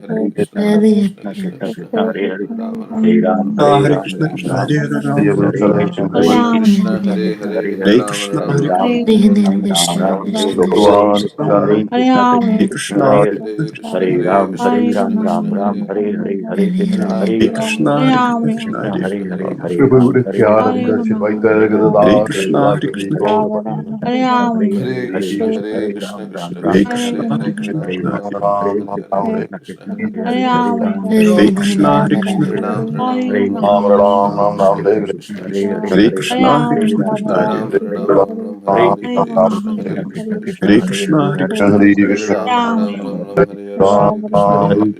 Hare Krishna Krishna Hare Hare Ram Ram Hare Hare Krishna Hare Bhagwan Ram Hare Krishna Hare Krishna Hare Krishna Hare Ram Nityananda Shivaitar Hare Gadadhar Krishna Hare Shivasati Krishna Hare Krishna Hare Krishna Krishna Hare Hare Krishna Hare Krishna Hare Krishna Hare Krishna Krishna Hare Hare Krishna Hare Krishna Krishna Hare Krishna Krishna Hare Hare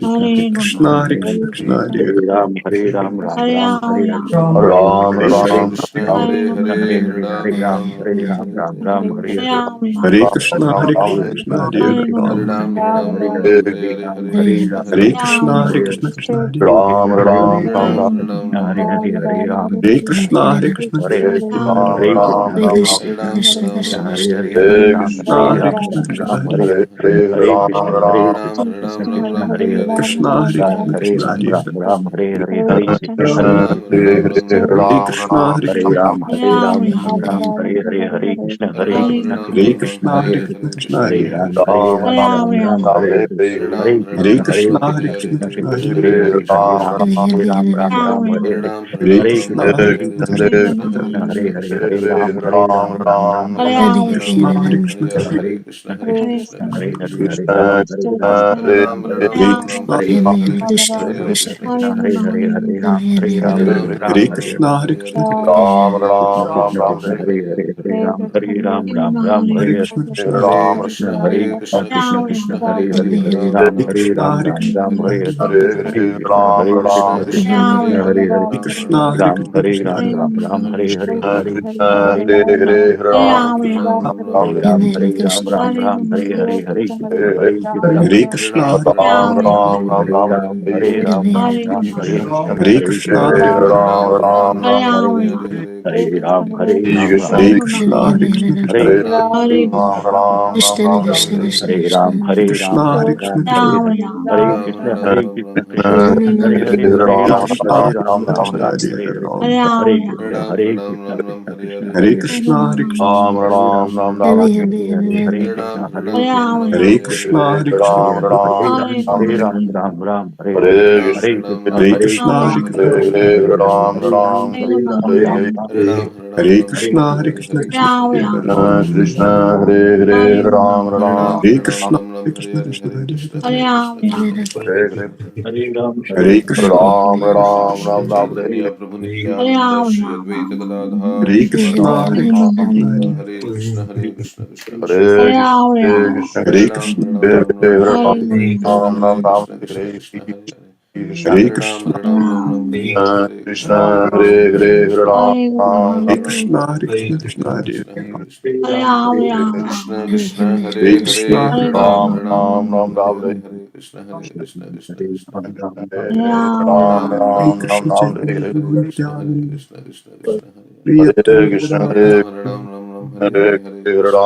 Hare Krishna Hare Krishna Krishna Hare Ram Hare Krishna Hare Krishna Krishna Hare Hare Krishna Hare Krishna Krishna Krishna Hare Krishna Krishna Hare Krishna Hare Krishna Krishna Hare Hare Krishna Hare Krishna Hare Krishna Hare Krishna Krishna Hare Hare Krishna Hare Krishna Krishna Hare Hare Krishna Hare Krishna Krishna Krishna Hare Krishna Krishna Hare Krishna Hare Krishna Hare Krishna Hare Krishna Hare Krishna Krishna Hare Krishna Hare Krishna Krishna Hare Krishna Hare Krishna Krishna Hare Hare Krishna Hare Hare Krishna Hare Hare Krishna Hare Krishna Krishna Krishna Hare Krishna Krishna Hare Krishna Hare Krishna Krishna Hare Ram Hare Krishna Hare Krishna Hare Krishna Hare Krishna Hare Krishna Hare Krishna Hare Krishna Hare Krishna Krishna Hare Ram Krishna Hare Hare Ram Ram Hare Krishna Hare Krishna Krishna Hare Hare Hare Krishna Ram Ram Ram Ram Hare Hare Krishna Hare Krishna Krishna Hare Krishna Hare Krishna Hare Ram Ram Ram Hare Hare Krishna Krishna Hare Hare Ram Ram Hare Krishna Hare Krishna Krishna Hare Hare Krishna Hare Ram Ram Ram Ram Hare Ram Hare Ram Ram Krishna Ram Chaitanya Hare Prabhu Nityananda Shri Hare Krishna Advaita Hare Hare Ram Ram Ram Hare Ram Krishna Hare Krishna Krishna Hare Krishna Hare Hare Krishna Hare Krishna Ram Hare Krishna Hare Krishna Krishna Hare Ram Ram Ram Hare Hare Krishna Hare Krishna Krishna Hare Ram Ram Hare Krishna Hare Krishna Krishna Hare Ram Ram Ram Hare Hare Krishna Hare Krishna Krishna Hare Hare Ram Ram Hare Ram Krishna Ram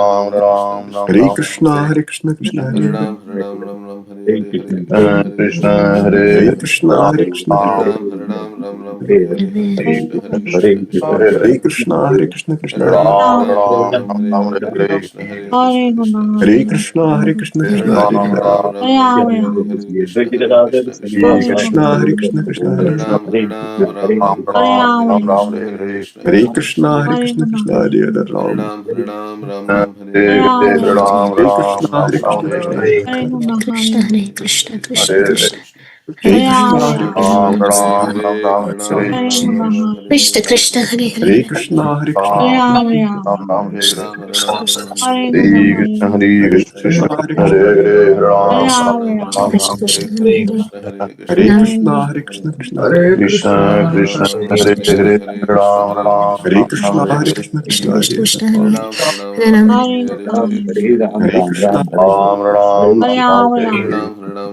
Hare Ram Krishna Krishna Hare Hare Krishna Hare Krishna Krishna Hare Krishna Hare Krishna Hare Krishna Ram Ram Ram Ram Hare Krishna Krishna Hare Hare Hare Krishna Hare Krishna Ram Ram Ram Hare Hare Krishna Hare Hare Krishna Krishna Hare Hare Krishna Hare Ram Ram Krishna Ram Hare Krishna Hare Hare Ram Krishna Hare Krishna Krishna Hare Krishna Krishna Hare Hare Ram Ram Hare Ram Krishna Ram Hare Hare Krishna Krishna Krishna Hare Krishna Hare Ram Hare Krishna Ram Ram Hare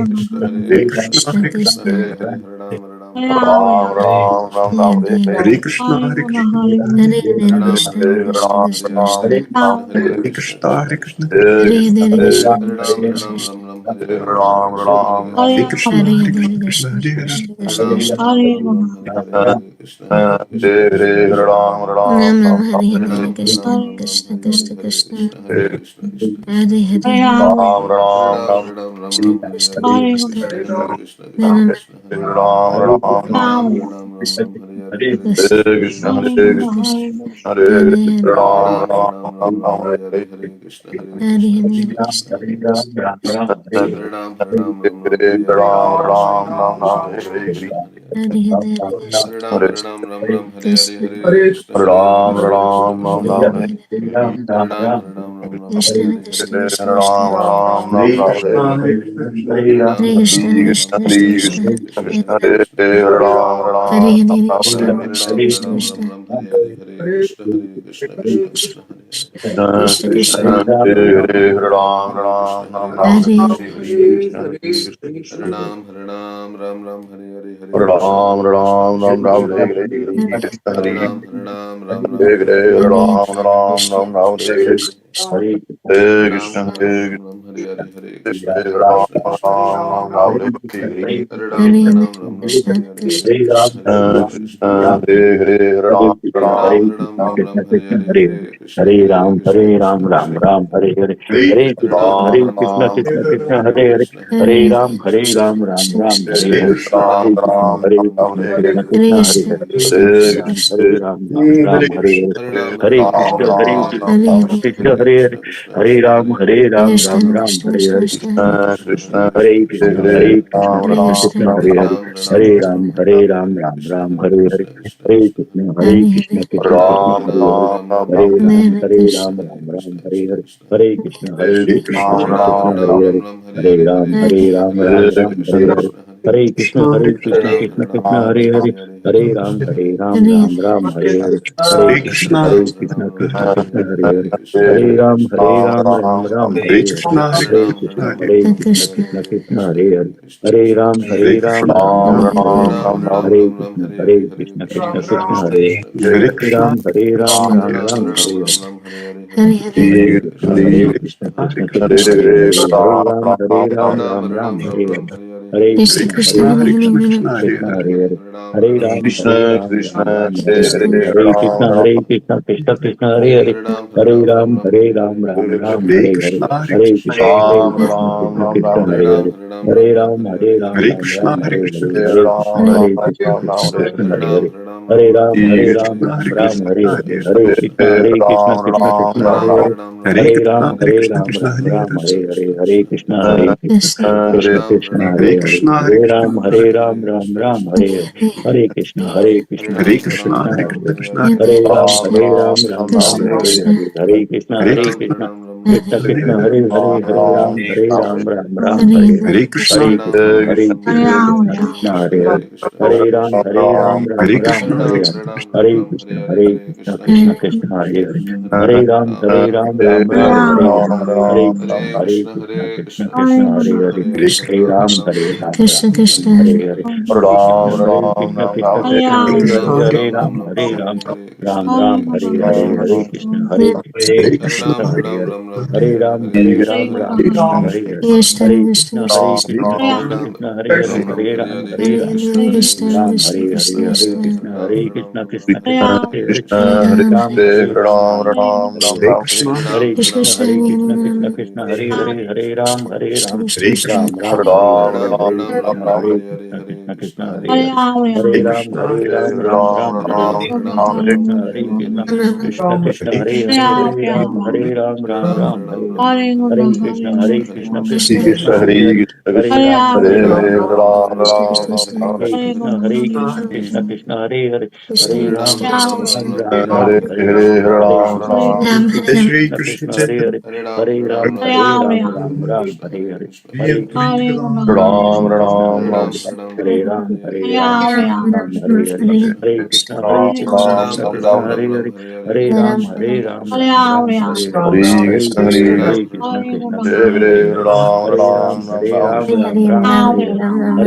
Hare Krishna, Hare Krishna, Hare Hare, Hare Ram, Hare Ram, Hare Ram, Ram Ram Ram Ram Hare Hare Hare Krishna, Hare Krishna, Hare Ram, Hare Hare Ram, Ram Ram Hare Hare, Ram Ram Hare Hare Hare Krishna, Krishna, Hare Hare Krishna, Krishna, Hare Ram, Hare Ram, Ram Ram, Hare Ram, Ram Hare Ram Hare, Ram Hare Krishna, Hare Krishna, Krishna Hare Hare, Hare Ram, Ram Ram, Ram Ram, Hare Hare, Hare Ram, Ram Ram Ram Ram Hare Hare Hare Krishna Hare Krishna Krishna Krishna Hare Hare Hare Hare Ram, Ram Ram Krishna Krishna Krishna Ram Hare Ram, Ram Ram Krishna Hare Krishna, Hare Krishna Krishna, Hare Hare Ram, Ram Ram Hare Hare Hare Krishna Hare Ram, Ram Ram Hare Hare Hare Krishna Hare Krishna Ram, Ram Ram Hare Hare Hare Hare Krishna Krishna Krishna Krishna Ram, Ram Ram Hare Hare Krishna Krishna Krishna, Krishna Hare Krishna Krishna, Hare Ram, Hare Ram Hare Ram Krishna Hare Krishna Krishna Krishna Krishna Krishna Krishna Krishna, Hare Ram, Ram Ram Hare Hare Ram, Ram Ram Hare Hare Krishna, Hare Hare Hare Ram, Ram Ram Hare Krishna Krishna Hare Krishna, Hare Hare Ram, Ram Ram Hare Hare Hare Krishna Krishna Krishna Krishna, Hare Hare Ram, Ram Hare Ram, Ram Ram, Hare Hare, Hare Krishna, Ram, Hare Krishna, Ram Krishna Krishna, Hare Hare, Hare Hare Hare Ram, Hare Ram, Ram Krishna Ram, Krishna Hare Krishna Hare, Ram, Hare Krishna, Ram Hare Ram Krishna, Krishna Hare Krishna, Hare Krishna Hare, Krishna Hare Krishna Ram, Krishna Hare Ram, Ram Ram, Hare Hare, Hare Ram, Krishna, Hare Ram Krishna, Hare Krishna Hare Krishna, Hare Hare, Hare Ram, Hare Ram, Krishna Ram Ram, Krishna Hare Krishna Hare, Krishna Krishna Krishna, Hare Krishna, Hare Hare Krishna, Ram, Hare Krishna Ram Krishna, Krishna Hare Hare, Hare Ram, Hare Ram, Ram Ram, Hare Hare, Hare Krishna, Hare Hare Krishna, Hare Krishna Krishna, Ram, Hare Hare, Ram Ram Hare Ram, Hare Hare Krishna Ram, Ram Ram, Hare Hare, Hare Krishna, Hare Krishna, Ram, Krishna Krishna, Ram Hare Hare, Hare Ram, Hare Hare Ram, Hare Ram Hare Ram, Hare Krishna, Hare, Hare Krishna, Hare Krishna, Krishna Krishna, Ram, Hare Hare, Hare Ram, Hare Ram, Hare Ram Ram, Hare Hare, Hare Krishna, Hare Krishna, Krishna Krishna, Hare Hare, Hare Ram, Hare Ram, Ram Ram, Hare Hare, Hare Krishna, Hare Krishna, Krishna Krishna Krishna, Hare Hare, Hare Ram, Hare Ram, Ram Ram, Ram, Hare Hare Hare, Ram, Ram, Hare Krishna, Hare Krishna, Krishna Krishna, Hare Hare, Hare Ram, Hare Ram, Ram Ram, Hare Hare, Hare Hare Hare Krishna, Hare Krishna, Krishna Krishna, Hare Hare, Hare Ram, Hare Ram, Ram Ram, Hare Hare, Hare Krishna Krishna, Krishna Hare Hare Krishna, Hare Krishna Krishna, Hare Hare, Hare Ram, Hare Krishna, Ram, Ram Krishna, Ram, Hare Hare Hare, Krishna Hare Ram, Krishna, Ram, Hare Krishna, Krishna Krishna, Hare Hare, Hare Ram, Hare Ram, Ram Ram, Hare Hare, Hare Krishna, Hare Ram, Krishna, Ram, Krishna Ram, Krishna, Ram, Hare Hare, Hare Ram, Hare Ram, Ram Ram, Hare Hare, Hare Hare Ram, Krishna, Ram, Hare Krishna, Ram, Krishna Hare Krishna, Hare Hare, Hare Ram, Hare Ram, Ram Ram, Hare Hare, Hare Krishna, Hare Hare Krishna, Ram, Krishna Ram, Krishna, Ram, Hare Ram, Hare, Hare Ram, Hare Ram, Ram Ram, Hare Hare, Hare Krishna, Hare Krishna, Krishna Hare Krishna Krishna, Hare Hare, Hare Ram, Hare Ram, Ram Ram, Hare Hare, Hare Krishna, Hare Krishna, Krishna Krishna, Hare Hare, Hare Ram, Ram, Hare Ram, Ram, Ram Ram, Ram, Krishna Hare Hare Krishna Hare, Hare Krishna, Hare Krishna, Krishna Hare Krishna, Hare Hare, Ram, Hare Ram, Ram, Hare Ram, Ram, Ram Ram, Hare Hare Hare, Hare Hare Krishna, Hare Hare Krishna, Krishna, Krishna Krishna, Hare Hare, Hare Ram, Hare Ram, Ram Ram, Hare Hare, Hare Krishna, Hare Krishna, Krishna Hare Krishna, Hare Hare, Hare Ram, Hare Ram, Ram Ram, Hare Hare Hare, Ram, Hare Ram, Krishna, Ram, Hare Krishna, Krishna Krishna, Hare Hare, Hare Ram, Hare Ram, Krishna Ram Ram, Hare Krishna Hare, Hare Ram, Krishna, Hare Ram, Krishna, Ram, Krishna Ram, Krishna, Hare Hare, Hare Hare Ram, Hare Ram, Ram Ram, Hare Hare, Ram, Hare Krishna, Hare Krishna, Hare Krishna, Hare Hare, Hare Ram, Hare Ram, Ram Ram, Hare Hare, Krishna Hare Krishna, Krishna Hare Ram, Krishna, Ram, Krishna Krishna, Hare Hare, Hare Ram, Hare Hare Ram, Hare Krishna Ram, Krishna Hare Hare, Krishna Hare Krishna Krishna, Hare Krishna, Krishna Krishna, Krishna, Hare Hare, Krishna, Hare Hare Hare Ram Ram, Hare Hare Hare Ram, Ram, Ram Ram, Ram, Hare Ram, Hare, Ram, Hare Krishna Krishna, Krishna Hare Krishna, Hare Krishna Krishna, Hare Hare, Hare Ram, Hare Ram, Krishna Krishna Ram Ram, Hare Ram, Hare, Hare Ram, Krishna, Ram, Hare Krishna, Krishna Krishna, Hare Hare, Hare Hare Ram, Hare Ram, Hare Ram Ram, Ram, Hare Ram, Hare, Ram, Krishna Hare Krishna, Hare Krishna, Krishna Krishna, Hare Hare, Hare Ram, Hare Ram, Ram Ram, Hare Hare, Hare Krishna, Hare Krishna, Krishna Krishna Krishna, Krishna, Hare Hare Hare, Krishna, Hare Krishna, Ram, Hare Hare Ram, Hare Ram Ram, Ram, Krishna Hare Ram, Hare, Krishna Ram, Hare Krishna, Hare Krishna, Krishna Krishna, Hare Hare, Krishna Hare Ram, Krishna Hare Krishna Ram, Ram Ram, Hare Hare Hare Krishna, Hare Ram, Krishna, Ram, Hare Ram Hare Krishna, Ram Krishna Krishna, Hare Hare, Hare Ram, Hare Ram, Ram Ram, Hare Hare, Hare Krishna, Hare Ram, Krishna, Krishna Ram, Krishna, Ram, Hare Ram, Hare Ram, Ram Ram, Hare Hare, Hare Ram Hare Krishna, Hare Ram, Krishna, Ram, Krishna Ram, Krishna, Ram, Hare Hare, Hare Ram Ram, Hare Hare Ram, Ram Ram, Hare Hare, Hare Hare Krishna, Krishna, Hare Hare Krishna, Krishna Hare Krishna, Hare Hare Hare, Ram, Hare Ram, Ram, Ram, Hare Ram, Ram, Hare Ram Hare Ram, Ram Hare Hare, Ram Ram Hare Hare Krishna, Hare Krishna Krishna, Krishna Krishna Krishna, Hare Hare, Hare Krishna, Ram, Hare Hare Ram, Hare Ram Hare Ram, Ram, Hare Hare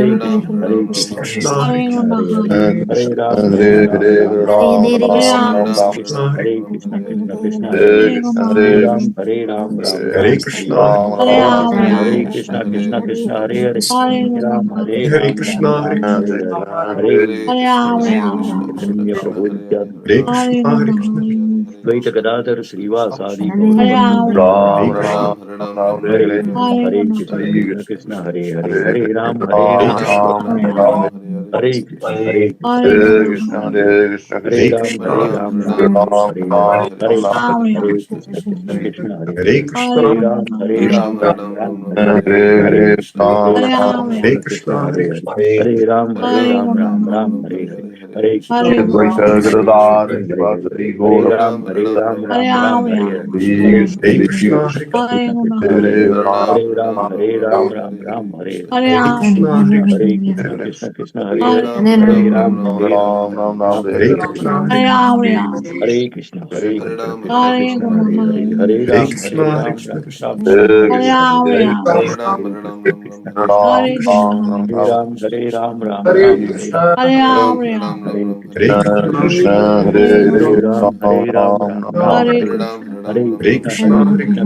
Hare, Ram, Krishna Ram, Krishna Ram, Krishna, Hare Krishna, Krishna Krishna, Hare Hare Hare, Krishna, Hare Hare Ram, Hare Ram, Ram Ram, Hare Hare, Ram, Hare Ram, Krishna, Ram Hare Hare Krishna, Krishna Krishna, Hare Hare, Krishna Hare Ram, Hare Ram, Ram Ram, Hare Hare, Hare Krishna, Krishna Chaitanya Prabhu Nityananda, Dvaita Gadadhar Srivasadi Gaurabhakta Hare Krishna, Krishna Krishna, Hare Hare, Hare Ram, Hare Krishna, Krishna Krishna, Hare Ram, Ram Ram, Hare Krishna, Krishna Krishna, Hare Ram, Ram Hare Hare Krishna, Hare Hare, Hare Ram, Ram, Hare Hare, Hare Krishna, Krishna Krishna, Hare Hare, Hare Ram, Ram, Hare Hare, Hare Krishna, Krishna, Hare Hare, Hare Ram, Ram, Hare Hare, Hare Krishna, Krishna, Hare Hare, Hare Ram, Ram, Hare Hare, Hare Krishna, Krishna, Hare Hare, Hare Ram, Ram, Hare Hare, Hare Krishna, Krishna, Hare Ram, Ram, Hare Hare, Hare Krishna, Krishna,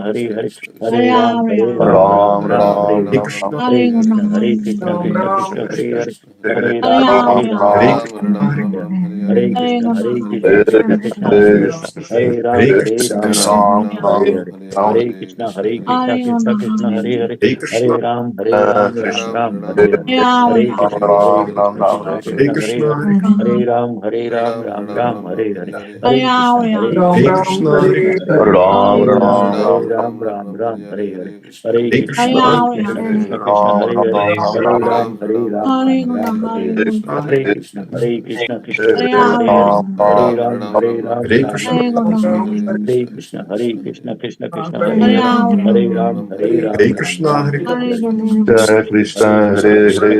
Hare Hare, Hare Ram, Hare Hare, Hare Krishna, Krishna, Hare Hare, Hare Ram, Ram, Hare Hare, Hare Krishna, Krishna, Hare Hare, Hare Ram, Ram, Hare Hare, Hare Krishna, Krishna, Hare Hare, Hare Ram, Hare Hare, Hare Krishna, Krishna, Hare Hare, Hare Ram, Ram, Hare Hare, Hare Krishna, Krishna, Hare Hare, Hare Ram, Ram, Hare Hare, Hare Krishna, Krishna, Hare Hare, Hare Ram, Hare Hare, Hare Krishna, Krishna, Hare Hare, Hare Ram, Hare Hare, Hare Krishna, Krishna, Hare Hare, Hare Ram, Ram, Hare Krishna, Krishna, Hare Hare, Hare Ram, Hare Hare, Hare Krishna,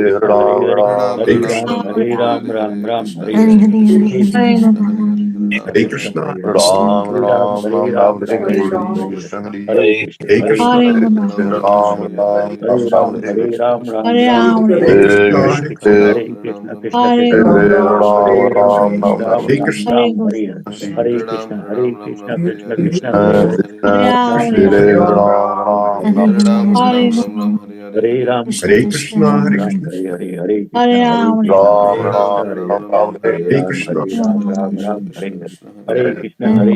Krishna, Hare Hare, Hare Ram, Hare Hare, Hare Krishna, Krishna, Hare Hare, Hare Ram, Hare Hare, Hare Krishna, Krishna, Hare Ram, Hare Hare, Hare Krishna, Hare Hare, Hare Hare, Hare Krishna, Krishna, Hare Hare, Hare Ram, Hare Hare, Hare Krishna, Hare Hare, Hare Ram, Hare Hare, Hare Krishna, Krishna, Hare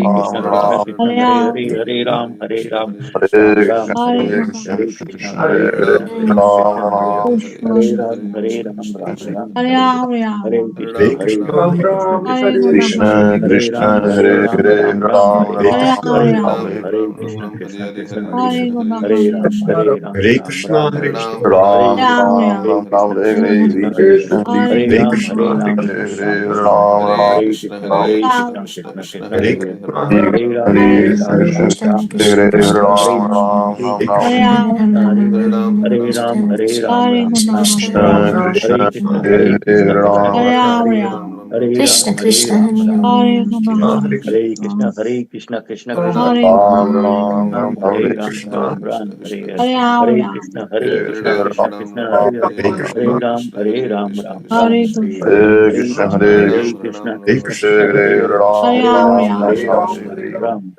Hare, Hare Ram, Hare Krishna, Krishna, Hare Hare, Hare Ram, Hare Hare Krishna, Krishna, Hare Ram, Hare Hare Hare Krishna, Krishna, Hare Hare, Hare Ram, Hare Hare Krishna, Krishna, Hare Hare, Hare Ram, Hare Krishna, Krishna, Hare Hare, Hare Ram, Hare Krishna, Hare Ram, Hare Krishna, Hare Hare, Hare Ram, Hare Krishna, Hare Ram, Hare Krishna, Hare Hare, Hare Ram, Hare Krishna, Hare Hare, Hare Ram,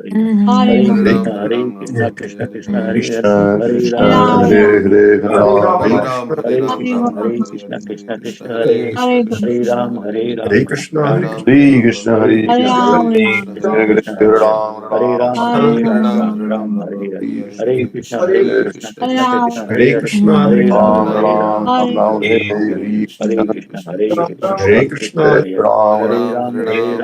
Hare Hare Krishna, Hare Hare, Hare Ram, Hare Krishna, Hare Hare, Hare Ram, Hare Krishna, Hare Hare, Hare Ram, Hare Hare, Hare Krishna, Hare Hare, Hare Ram, Hare Krishna, Hare Hare, Hare Ram, Hare Hare, Hare Krishna, Hare Hare, Hare Ram,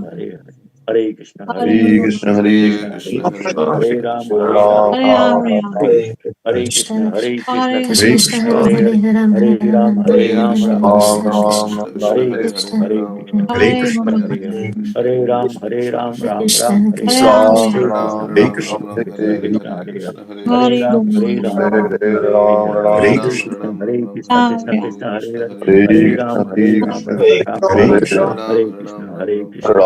Hare Hare, Hare Krishna, Hare Hare, Hare Ram, Hare Krishna, Hare Hare, Hare Ram, Hare Hare, Hare Krishna, Hare Hare, Hare Ram, Hare Hare, Hare Krishna, Hare Ram, Hare Hare Krishna, Hare Hare, Hare Ram, Hare Krishna, Hare Hare, Hare Ram, Hare Hare, Hare Krishna, Hare Hare, Hare Ram, Hare Hare, Hare Krishna, Hare Ram, Hare Hare, Hare Krishna, Hare Krishna, Hare Hare,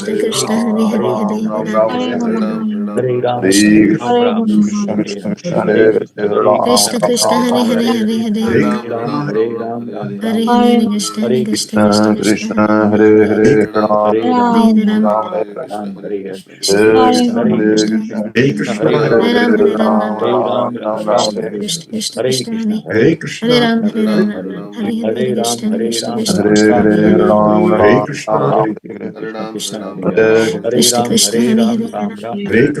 Krishna Krishna Hare Hare Hare Hare Hare Ram, Hare Ram Ram, Krishna Hare Krishna Krishna Hare Hare Krishna, Hare Hare Krishna Krishna, Krishna Krishna Hare Krishna, Hare Hare Hare Hare Hare Hare Hare Ram, Ram Hare Ram, Hare Krishna Hare Hare Krishna, Krishna Krishna Krishna Krishna Hare Hare Hare Hare Ram Hare Ram Ram, Hare Ram Ram Hare Hare Ram Hare Hare, Hare Krishna Krishna Hare Hare Hare Krishna, Krishna Krishna Krishna Hare Hare, Hare Ram Hare Hare Ram Ram Ram Hare Hare Hare Ram Ram, Ram Ram Ram, Ram Krishna Hare Hare Hare, Krishna Hare Krishna Krishna, Hare Hare Hare Krishna, Ram Hare Krishna Ram Ram, Ram Hare Ram Hare Hare Hare Ram, Krishna Hare Krishna Ram, Krishna Ram Hare Krishna Ram, Hare Hare Hare Hare Hare, Ram Hare Ram Hare Ram Krishna, Hare Hare Krishna, Krishna Krishna, Hare Hare, Hare Hare Krishna Ram, Krishna Hare Hare Ram, Hare Ram Hare Ram,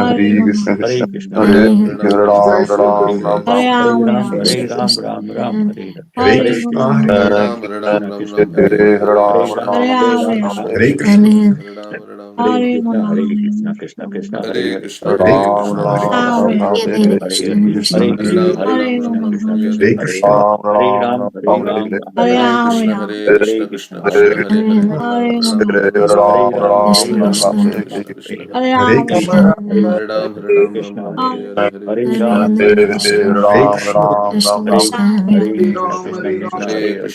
Hare Krishna, Hare Krishna, Krishna, Hare Krishna Hare, Krishna, Hare Krishna Ram, Krishna, Hare Ram, Hare, Ram, Ram, Hare Hare Ram, Hare, Hare Krishna, Ram, Krishna, Ram Ram, Hare Hare, Hare Hare Krishna, Krishna, Hare Krishna Ram, Krishna, Krishna Hare Hare Hare, Hare, Hare Hare Ram, Ram, Ram, Hare Ram, Hare Hare Krishna, Krishna, Krishna Krishna, Hare Krishna, Hare Krishna, Krishna Krishna, Hare Hare, Hare Hare Ram, Ram, Hare Ram, Ram, Ram, Hare Ram, Hare, Hare Hare, Hare Krishna, Hare, Krishna, Hare Hare Krishna, Hare, Hare Krishna, Krishna Krishna, Hare Hare Krishna, Hare, Ram, Hare Ram, Ram, Ram, Hare Ram, Hare Ram, Hare, Hare Hare, Hare Krishna, Krishna Krishna, Hare Hare, Hare Hare Ram, Ram, Hare Ram, Ram, Ram, Hare Hare Krishna, Hare, Krishna Krishna, Hare Hare Hare, Krishna, Hare Krishna, Hare Krishna, Hare Ram, Hare Hare Ram, Hare, Hare Ram, Krishna, Ram, Ram, Hare Ram, Hare Krishna, Krishna Krishna, Hare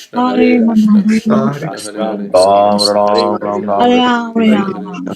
Hare, Hare Hare Krishna, Krishna, Hare Hare Ram, Krishna, Ram, Hare Hare Ram, Krishna, Krishna, Hare Ram, Hare, Ram, Hare Ram, Hare Krishna, Hare, Hare Krishna,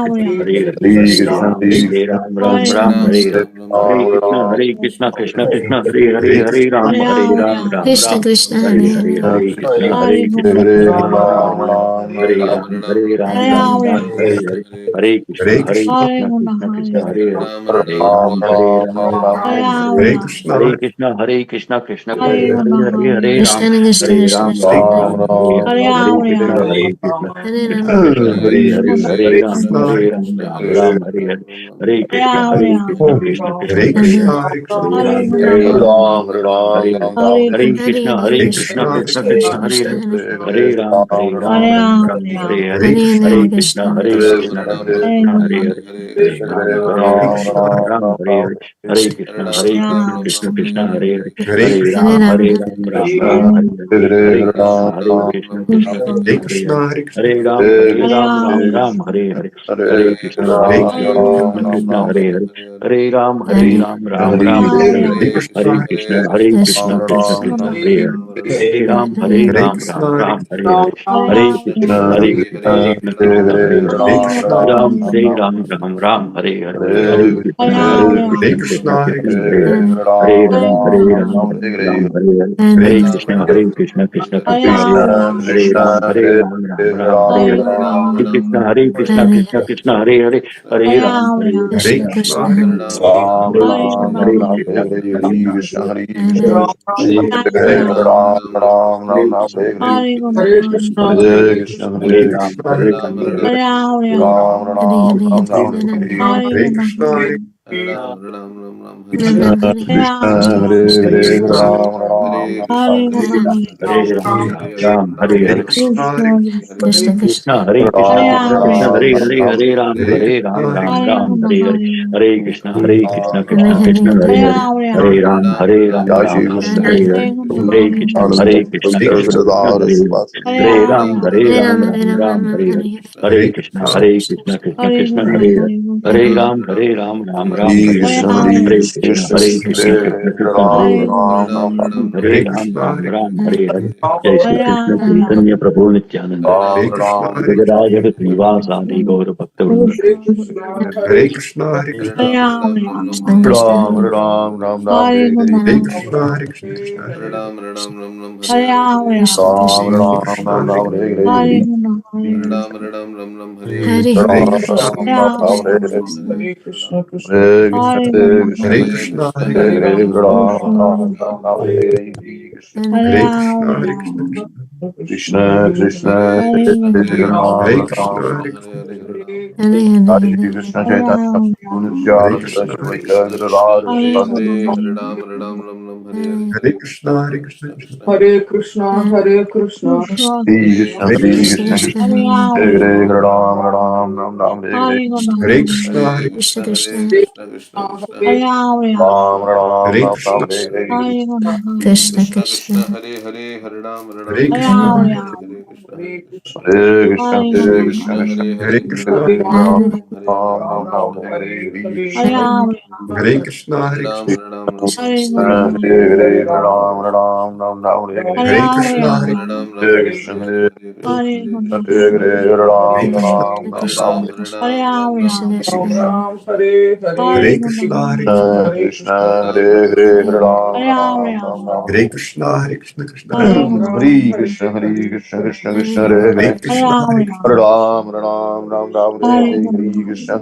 Hare Hare, Hare Hare Krishna, Ram, Hare Ram, Ram Krishna Ram, Hare Hare. Ram Ram, Hare Krishna, Krishna Krishna, Hare Hare, Hare Ram, Hare Ram, Ram Krishna Ram. Krishna Hare Hare Hare, Hare Hare Krishna, Hare Hare Krishna, Hare, Krishna Krishna, Ram Hare Hare. Ram, Hare Ram, Hare Ram, Ram Ram, Hare Hare. Hare Krishna, Hare Krishna, Krishna Krishna, Hare Hare. Hare Ram, Hare Ram, Ram Ram, Hare Hare Hare. Krishna, Hare Krishna, Hare Krishna, Krishna Krishna, Hare Hare, Hare Ram, Krishna Krishna Hare Krishna Ram, Krishna Ram Ram Ram, Hare Ram, Hare. Hare Krishna, Hare Krishna, Hare Krishna Ram Krishna, Hare Hare, Hare Hare Ram, Krishna, Hare Hare Ram, Ram Hare Ram, Hare Hare. Hare Krishna, Hare Krishna, Oh, Krishna Krishna, Hare Hare Krishna, Hare. Hare Krishna, Hare Ram, Hare Hare Ram, Ram, Ram Hare Ram, Ram, Hare Hare. Ram Ram, Hare Hare Krishna, Hare Hare Hare Krishna, Krishna, Krishna Krishna Krishna Krishna, Hare Hare Krishna Hare. Krishna, Hare Hare Ram, Hare Hare Ram, Ram, Ram Ram, Hare Hare. Hare Hare Hare Krishna, Krishna Hare Hare Krishna, Krishna, Krishna Hare Krishna, Hare Krishna, Hare. Hare Krishna Ram, Hare Hare Ram, Ram, Ram Ram Ram, Hare Ram, Hare. Hare Krishna, Hare Krishna, Krishna Krishna, Hare Hare. Hare Hare Krishna, Hare Ram, Ram Hare Hare Ram, Ram Krishna, Ram, Hare Hare. Hare Hare Ram, Krishna, Hare Ram, Krishna, Krishna Hare Krishna, Hare Krishna, Hare. Hare Krishna, Hare Ram, Hare Hare Ram, Ram Ram, Hare Hare. Hare Krishna, Hare Ram, Krishna, Krishna Ram Krishna, Ram, Hare Hare. Hare Ram, Hare Hare Ram, Ram Hare Ram, Hare Hare. Hare Krishna, Hare Hare Krishna, Hare Krishna Krishna, Krishna Krishna Hare Hare Hare Ram Ram Ram Hare Hare Hare Krishna Hare Krishna Krishna Hare Hare Ram Ram Hare Hare Hare Krishna Krishna Krishna Hare Hare Hare Ram Hare Hare Hare Krishna Krishna Hare Hare Hare Ram Hare Krishna Krishna Hare Hare Hare Krishna Ram Krishna Hare Krishna Krishna Krishna Hare Hare Ram Hare Hare Krishna Krishna Krishna Hare Hare Hare Ram Hare Hare Hare Hare Krishna Hare Hare Jai Ram Shri Krishna Hare Hare Hare Krishna Krishna Hare Hare Hare Ram Hare Hare Hare Krishna Krishna Hare Hare Hare Ram Hare Hare Hare Krishna Hare Hare Krishna Krishna Hare Hare Hare Ram Hare Hare जय श्री कृष्ण चैतन्य प्रभु नित्यानंद जगदाधर श्रीवासादि गौर भक्त वृंद Hare Krishna, Hare Krishna, Ram Ram Ram Ram Hare Hare Hare Krishna, Hare Krishna, Krishna Krishna Ram Krishna Ram Ram Ram Hare Hare Hare Hare Ram Hare Krishna, Krishna Ram Ram Hare Hare Hare Krishna, Hare Krishna Hare Hare Krishna, Krishna Hare Hare Krishna, Hare Ram Ram Ram Ram Hare Hare Hare Krishna, Hare Krishna, Krishna Krishna Hare Hare Ram Krishna, Ram Hare Krishna, Hare Hare Hare Krishna Chaitanya Hare Nityananda Krishna, Shri Hare Krishna, Radha Hare Krishna, Hare Krishna, Hare Krishna, Hare Krishna, Hare Krishna Hare Hare Krishna, Krishna Hare Krishna Hare Hare Ram Ram Ram Ram Hare Hare Hare Krishna, Hare Krishna Krishna Hare Krishna, Hare Ram Ram Hare Ram Ram Krishna, Hare Hare Krishna Krishna Hare Krishna, Hare Krishna, Hare Krishna Hare Krishna Krishna Hare Krishna, Hare Ram Hare Krishna, Ram Ram Ram Hare Hare Hare Hare Krishna, Hare Krishna, Krishna Hare Hare Ram Ram Ram Ram Hare Hare Hare Krishna, Hare Hare Krishna Hare Hare Ram Krishna, Ram Ram Krishna Ram Hare Krishna Ram Krishna Ram, Hare Hare, Hare Krishna, Hare Krishna, Krishna Hare Krishna Krishna, Hare Hare Ram Ram Ram Ram Hare Hare Krishna, Hare Krishna, Krishna Ram Krishna, Ram, Hare Hare Krishna Hare Krishna Krishna Krishna Hare Hare Hare Hare Krishna, Hare Krishna, Hare Ram Ram Ram Ram Hare Hare Krishna Hare Hare Krishna Krishna, Ram Krishna Ram, Hare Hare Hare Hare, Ram Hare Ram Ram Krishna, Ram Hare Hare Hare Hare Krishna, Krishna Hare Hare Krishna Krishna Hare Krishna Ram, Hare Hare Hare Ram, Ram Hare Krishna, Hare Krishna, Hare Krishna Hare Krishna Hare Hare Hare Ram Ram Ram Hare Krishna, Hare Krishna, Hare Ram Hare Ram Krishna, Ram Hare Hare Krishna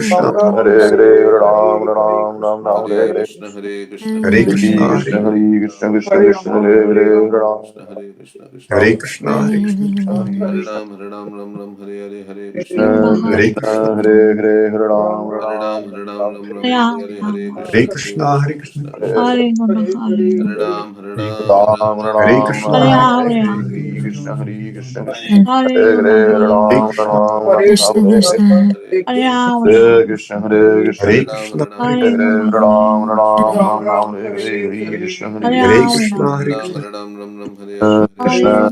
Hare Krishna Krishna Hare Hare Hare Ram Krishna, Ram Hare Ram Krishna Hare Krishna, Hare Krishna Hare Krishna, Hare Krishna Hare Krishna Hare Krishna Krishna, Hare Hare Ram Ram Ram Ram Hare Hare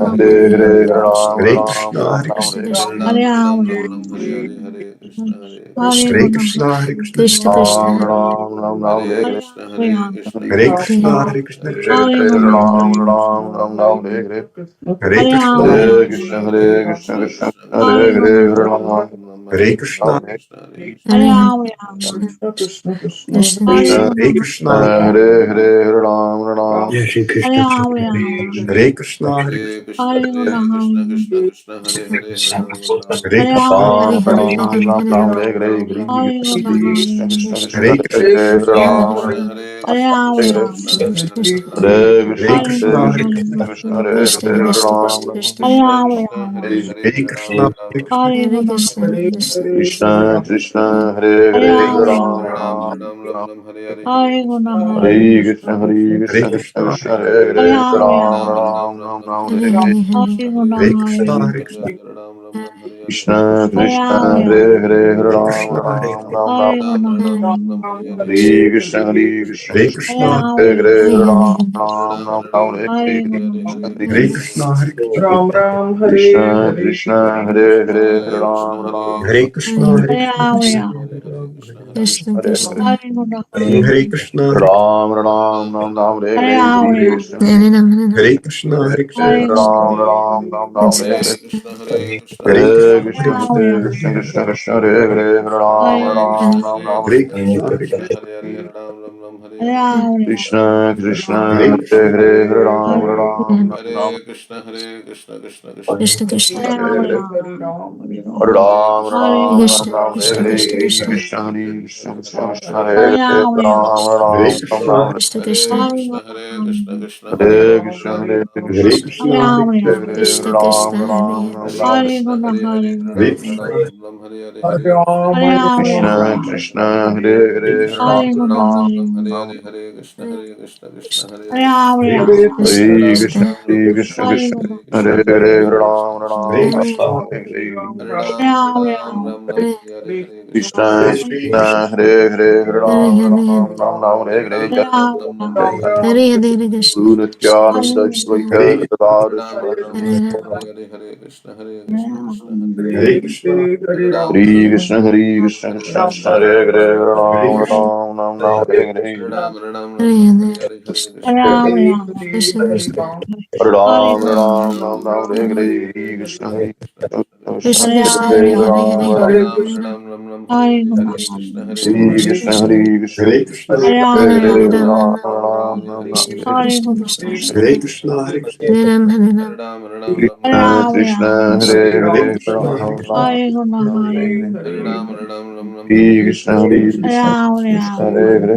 Hare Krishna Hare Hare Krishna Krishna, Hare Krishna, Krishna Hare Hare Ram Hare Ram Krishna, Ram Hare Ram Krishna Hare Krishna, Hare Krishna Krishna Hare Krishna, Hare Krishna, Krishna Ram Krishna Ram Ram Ram Hare Hare Hare Krishna Krishna, Hare Hare Krishna, Hare Krishna Hare Krishna, Ram Ram Ram Ram Hare Hare Hare Krishna, Hare Krishna Hare Krishna Krishna Hare Hare Ram Hare Ram Krishna, Hare Hare Krishna Krishna, Krishna, Krishna, Krishna Krishna Krishna Hare Krishna Krishna, Hare Hare Hare Ram Ram जय Shri Krishna Chaitanya Hare Krishna, Hare Krishna, Hare Krishna, Hare Ram Hare Ram Hare Ram Hare Ram Hare Hare Hare Krishna Krishna Krishna Hare Hare Krishna, Hare Hare Krishna, Ram Hare Ram Hare Krishna Krishna Hare Hare Krishna Krishna, Hare Hare Krishna Krishna, Krishna Hare Krishna Hare Hare Krishna Ram Krishna Ram Krishna Hare Hare Krishna, Hare Krishna, Hare Krishna Hare Krishna Krishna Krishna Hare Hare Hare Ram Ram Hare Krishna Hare Hare Krishna Krishna Krishna, Krishna Hare Hare Hare Ram Ram Ram Hare Hare Hare Hare Hare Hare Krishna, Hare Krishna, Krishna Krishna Hare Hare Hare Hare Ram Krishna, Hare Ram Ram Ram Hare Hare Krishna Hare Krishna Hare Krishna Krishna, Hare Hare Hare Hare Hare Ram Hare Ram Ram Ram Hare Hare Krishna Hare Hare Hare Krishna, Hare Krishna, Ram Ram, Hare Krishna Hare, Krishna Hare Hare Hare Ram Ram Hare Krishna, Hare Hare Krishna, Krishna Krishna Hare Krishna Hare Hare Krishna, Ram Ram Ram Ram Hare Hare Hare Krishna Hare Ram Hare Ram Hare Krishna, Hare Krishna, Ram Ram Ram Ram Krishna Hare Hare Krishna Hare Hare Krishna, Krishna Hare Krishna Krishna Krishna Hare Hare Ram Ram Hare Ram Ram Hare Hare Krishna, Hare Hare Hare Krishna Krishna Hare Hare Krishna, Hare Ram Ram Hare Ram Ram Krishna Krishna Hare Hare Hare Ram, Hare Hare Ram. Ram Hare Ram Ram Krishna Ram Hare Krishna Hare Krishna Hare Krishna Krishna Hare Krishna Krishna Krishna Hare Hare Ram Hare Ram Ram Krishna, Ram Hare Krishna Hare Krishna Hare Krishna Krishna, Hare Hare Hare Krishna Ram Krishna Ram Hare Ram Ram Hare Krishna, Hare Ram, Hare Krishna Ram. Krishna Hare Hare Ram Ram Ram Hare Hare Krishna Hare Krishna, Krishna Krishna Hare Hare Krishna Krishna, Krishna Krishna Hare Krishna, Hare Ram Hare Ram Hare Krishna, Ram Ram, Hare Ram, Hare Ram. Hare Krishna Krishna Hare Hare Hare Ram Ram Ram Ram Hare Hare Ram Ram, Hare Hare Krishna Guru Krishna Nityananda Krishna Shvaita Gadadara Hare Ram Hare Hare Krishna, Hare Ram, Hare Krishna Hare Krishna Krishna Ram Krishna Ram, Hare Hare Ram Hare Ram Ram Ram Hare Hare Ram. Hare Hare Krishna Hare Hare Krishna Hare Krishna Ram. Hare Ram Hare Ram Ram Ram Hare Hare Hare Krishna Hare Krishna Krishna Krishna Hare Hare Hare Ram Hare Hare Ram Krishna, Krishna Hare Krishna Krishna Krishna Hare Krishna Hare Krishna, Hare Hare Hare Hare Hare Ram Ram Ram Ram Ram Ram Ram Krishna Hare Krishna Krishna Krishna Hare Krishna, Hare Krishna, Hare Ram Hare Ram Krishna Krishna Krishna Hare Hare Hare Krishna, Hare Ram Krishna, Ram Ram Hare Hare Hare Hare, Hare Krishna Hare Krishna Krishna Hare Hare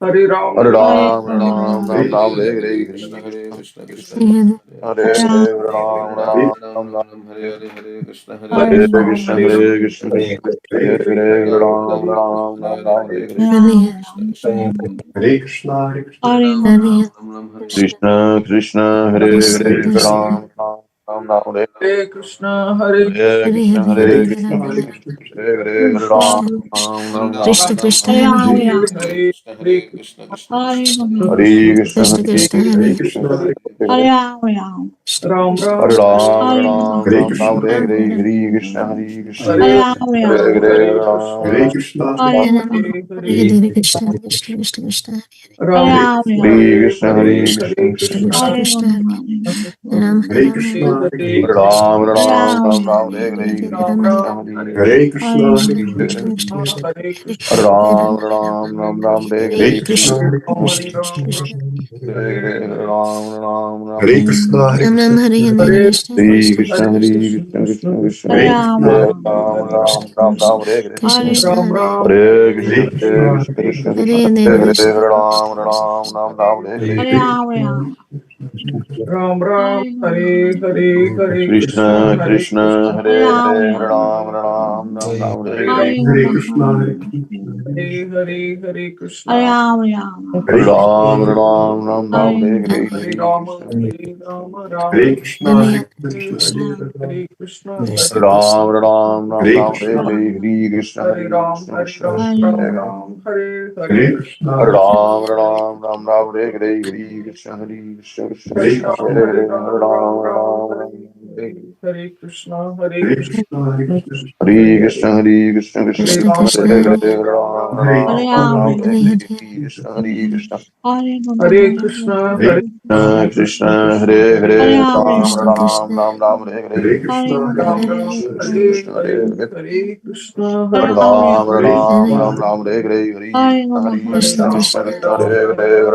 Hare Ram, Hare Hare Ram Ram. Ram Ram Hare Ram Krishna, Hare Hare Hare Krishna, Hare Krishna Krishna Hare Hare Hare Ram Hare Ram Ram Hare Hare Ram, Krishna Hare Ram. Hare Krishna Krishna Hare Hare Ram Ram Ram Ram Hare Hare Hare Hare Krishna, Hare Krishna, Hare Krishna Krishna Krishna Hare Krishna Hare Krishna Ram Ram Ram Ram Hare Hare Krishna, Hare Hare Hare Krishna Hare Hare Hare Hare Krishna Krishna, Ram Hare Krishna Krishna, Hare Hare Krishna, Ram Krishna Ram Ram Ram Krishna Ram Krishna Ram, Hare Hare Hare Hare, Hare Krishna, Hare Krishna Krishna Hare Krishna Hare Hare Krishna, Krishna Hare Hare Krishna Ram Krishna Hare Ram, Krishna Hare Ram Ram Hare Ram Ram Krishna, Hare Ram Hare Hare Hare Krishna Hare Krishna Hare Hare Ram, Hare Hare Ram Hare Krishna, Ram Krishna, Hare Hare Hare Hare, Hare Krishna Krishna Krishna Krishna Ram Hare Ram, Krishna, Hare Hare Krishna Hare, Hare Krishna Hare Krishna Krishna Krishna Krishna, Krishna Ram Hare Hare Hare Krishna, Hare Hare, Ram Ram Ram Ram Hare Hare Hare Hare Ram Krishna Ram, Hare Hare Hare Krishna, Krishna Hare Krishna Krishna, Krishna Krishna, Krishna Hare Hare Krishna, Ram Ram Ram Ram Hare Hare Hare Krishna, Krishna Hare Ram Krishna, Krishna Hare Ram, Krishna Hare Ram Ram Ram Hare Krishna, Hare Ram Krishna, Ram Hare Hare Hare Krishna Hare Krishna Krishna Hare Hare Krishna, Krishna Krishna Krishna Krishna Krishna, Hare Hare Krishna, Ram Ram Krishna Ram Ram Hare Hare Krishna Krishna Ram Hare Ram, Hare Hare Krishna Krishna, Hare Hare Krishna Krishna Hare Krishna Hare Hare Krishna Ram Ram Ram Ram Hare Hare Ram Ram, Hare Hare, Hare Krishna, Krishna Hare Krishna Krishna, Hare Hare Ram Ram Ram Ram Hare Hare Hare Ram, Hare Krishna, Hare Hare Hare, Hare Krishna, Hare Krishna, Ram Ram Ram Ram Hare Hare Hare Hare Ram, Krishna Hare Ram, Ram Hare Krishna, Hare Hare Krishna, Hare, Hare Krishna, Hare Ram Ram Ram Hare Ram Hare Krishna, Hare Hare Krishna Hare Hare Ram, Krishna Hare Krishna Ram, Krishna Ram Hare Ram, Hare Hare Hare, Krishna, Hare Ram Ram Ram Ram Hare Hare Hare Krishna Hare Krishna Krishna Hare Krishna Ram, Hare Hare Hare Ram, Hare Ram Ram Ram, Ram Hare Ram Hare, Hare Krishna, Hare Hare Krishna, Krishna, Hare Krishna, Hare Krishna Hare Krishna Krishna Hare Krishna Krishna Ram, Krishna Hare Hare Ram, Hare Hare Hare Ram Ram Ram, Hare Ram Ram Krishna, Ram Ram, Hare Hare Hare Hare Krishna Hare Krishna Hare Krishna, Hare Hare Krishna Krishna, Krishna Krishna Hare Hare Hare Hare, Ram Krishna Ram Krishna Ram Ram Hare Hare Hare Krishna, Krishna Hare Ram Krishna Ram, Krishna Krishna Hare Krishna Hare, Hare Hare Hare Krishna, Hare Hare Ram Hare Ram Krishna, Ram Ram Hare Hare Hare Hare Krishna Ram, Krishna Krishna Hare Krishna Ram, Hare Ram Hare Hare Hare Ram Ram Ram Ram Hare Hare Hare Hare Krishna Hare Krishna, Krishna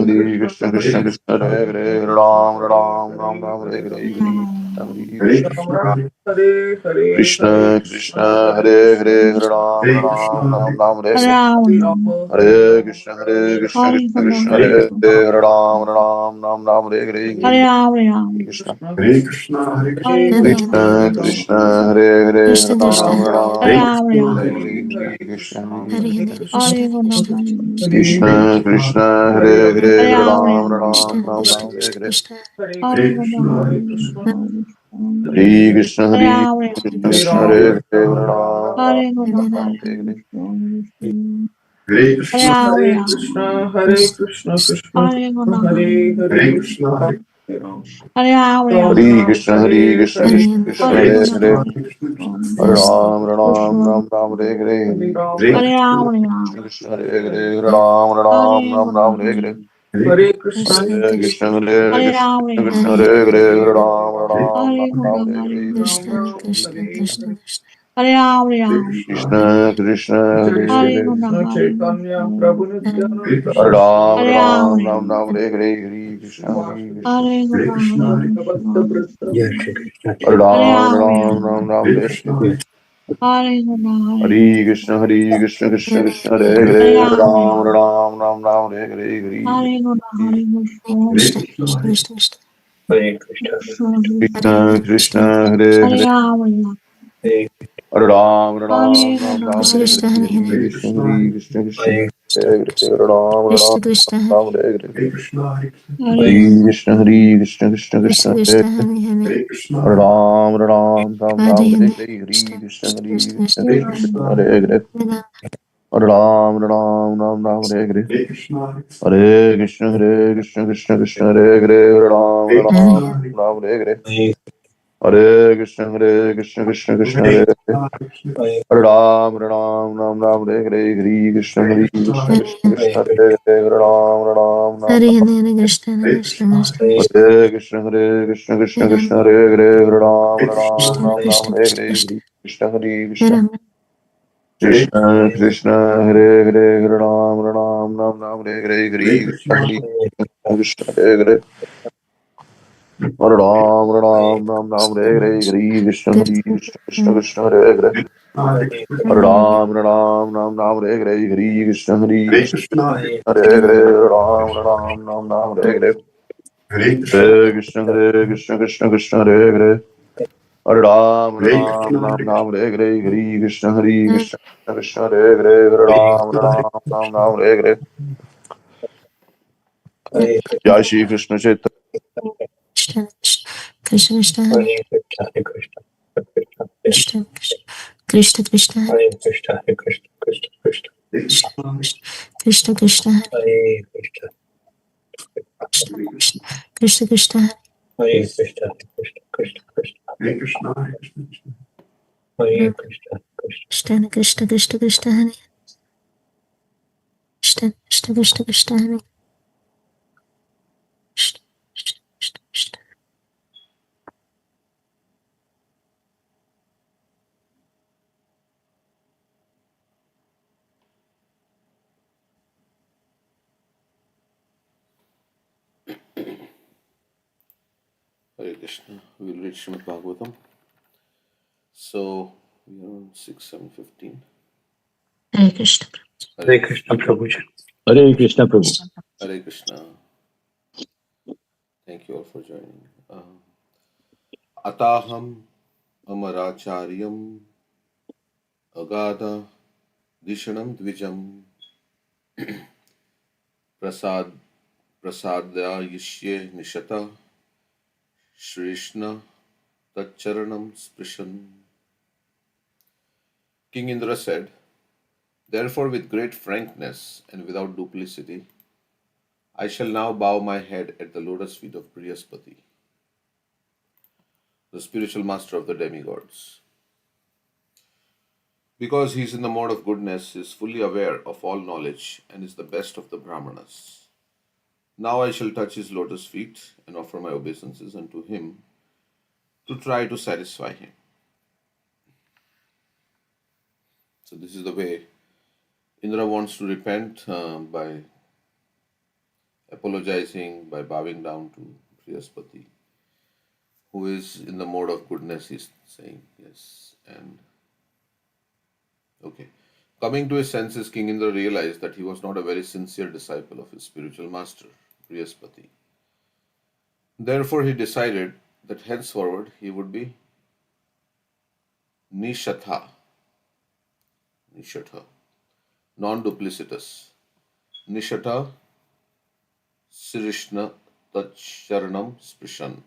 Hare Krishna Krishna, Krishna Hare Hare Ram Ram Ram Ram Hare Hare Hare Hare Ram Krishna, Ram, Hare Hare, Hare Krishna Krishna, Krishna Hare Hare Krishna, Hare Ram Hare Ram Krishna, Ram Ram Hare Hare Hare Ram, Hare Krishna Hare Krishna Krishna Krishna Hare Hare Krishna, Hare Ram Ram Ram Ram Hare Hare Krishna Krishna Hare Krishna, Krishna, Hare Hare Krishna, Ram, Krishna Hare Ram, Krishna Hare Hare Krishna Ram Ram Ram, Hare Ram Krishna, Ram Hare Hare Hare Hare Krishna Krishna, Hare Hare Hare Krishna, Krishna Krishna Hare Krishna Krishna Hare Hare Ram, Hare Hare Ram Ram, Ram Krishna Ram Hare Ram Krishna Hare Krishna Hare Hare Krishna, Krishna, Hare Hare Krishna, Hare Hare Krishna Hare Krishna Hare Krishna Ram, Hare Hare Hare Ram, Ram Ram Ram Hare Ram Hare Ram Hare Hare Krishna, Hare Krishna, Hare Krishna Krishna, Krishna Krishna Krishna, Hare Hare Hare, Krishna, Hare Hare Krishna, Hare Krishna, Krishna Krishna, Hare Hare, Hare Ram, Ram Ram, Ram Hare Hare, Krishna Krishna, Hare Hare, Hare Ram, Ram Ram, Hare Hare, Hare Krishna, Hare Krishna, Hare Krishna, Krishna Hare Hare, Hare Ram, Ram Hare Hare, Krishna Hare Krishna Krishna Krishna Krishna Krishna, Hare Hare, Krishna Chaitanya Prabhu Hare Nityananda Hare Ram, Hare Ram Hare Hare, Hare Krishna, Hare Krishna, Hare Krishna Hare Bhakta Yes, Vrinda Shri Krishna, Shri Hare Krishna, Ram Hare Hare Hare, Krishna, Hare Hare Krishna, Hare Krishna, Krishna Krishna, Hare Hare Hare, Hare Ram, Hare Hare, Hare Krishna Krishna, Krishna Hare Krishna Krishna Hare Krishna, Hare Krishna, Krishna, Krishna Hare Hare, Hare Hare Ram, Krishna Hare Krishna Hare, Hare Hare Hare Krishna, Krishna Hare Krishna, Krishna Hare Hare Hare, Hare Krishna Krishna Hare Ram, Hare Hare, Hare Krishna Hare Hare Krishna, Hare Krishna, Krishna Krishna Krishna, Krishna Hare Hare, Hare Hare Hare Krishna Hare Ram, Hare Hare Hare Hare, Hare Krishna Krishna, Krishna Hare Krishna Krishna, Krishna Hare Krishna Krishna Hare Hare, Hare Hare Ram, Hare Hare, Hare Krishna, Hare Krishna, Krishna Krishna, Hare Hare, Hare Hare Hare Ram, Hare Hare, Hare Krishna, Hare Krishna, Krishna Krishna, Hare Hare, Hare Ram, Hare Hare, Hare Krishna, Hare Krishna, Hare Krishna Krishna, Hare Hare, Hare Hare Hare Krishna Krishna Krishna Krishna, Hare Krishna, Krishna Hare Krishna, Hare Hare, Hare Krishna Krishna Hare Krishna Hare, Krishna Hare Krishna, Hare Krishna, Hare Krishna Krishna, Hare Hare, Hare Ram, Hare Hare, Hare Krishna, Hare Krishna, Hare Hare, Hare Ram, Hare Hare, Hare Krishna, Hare Krishna, Krishna Krishna, Hare Hare, Hare Ram, Hare Hare, Hare Krishna, Hare Krishna, Hare Hare, Hare Ram, Hare Hare, Hare Krishna, Hare Krishna, Krishna Krishna, Hare Hare, Hare Ram, Hare Hare, Hare Krishna, Hare Krishna, Krishna Hare Hare, Hare Ram, Hare Hare, Jai Shri Krishna Chaitanya. Krishna Krishna Krishna Hare Krishna Krishna Krishna Hare Hare Krishna, Hare Krishna, Krishna Krishna, Krishna Krishna Hare Hare Krishna, Krishna Krishna Krishna Hare Hare Krishna, Krishna Krishna, Krishna Hare Krishna Hare Krishna Hare Krishna, Krishna Krishna Krishna Krishna Krishna Hare Krishna Krishna Krishna Krishna Hare Krishna Krishna Krishna Hare Krishna. We will read Srimad Bhagavatam. So we are on 6, 7, 15. Hare Krishna Hare Krishna, Prabhuji. Hare Krishna Prabhu. Hare Krishna. Thank you all for joining. Ataham Amaracharyam Agada Dishanam Dvijam Prasad Prasadayishye Nishata Shrishna Tacharanam Sprishan. King Indra said, therefore, with great frankness and without duplicity, I shall now bow my head at the lotus feet of Brihaspati, the spiritual master of the demigods. Because he is in the mode of goodness, he is fully aware of all knowledge, and is the best of the Brahmanas. Now I shall touch his lotus feet and offer my obeisances unto him to try to satisfy him. So, this is the way Indra wants to repent by apologizing, by bowing down to Brihaspati, who is in the mode of goodness, he's saying, yes. And okay. Coming to his senses, King Indra realized that he was not a very sincere disciple of his spiritual master, Brihaspati. Therefore, he decided that henceforward he would be Nishatha, non-duplicitous. Nishatha Sirishna Tacharanam Sprishan.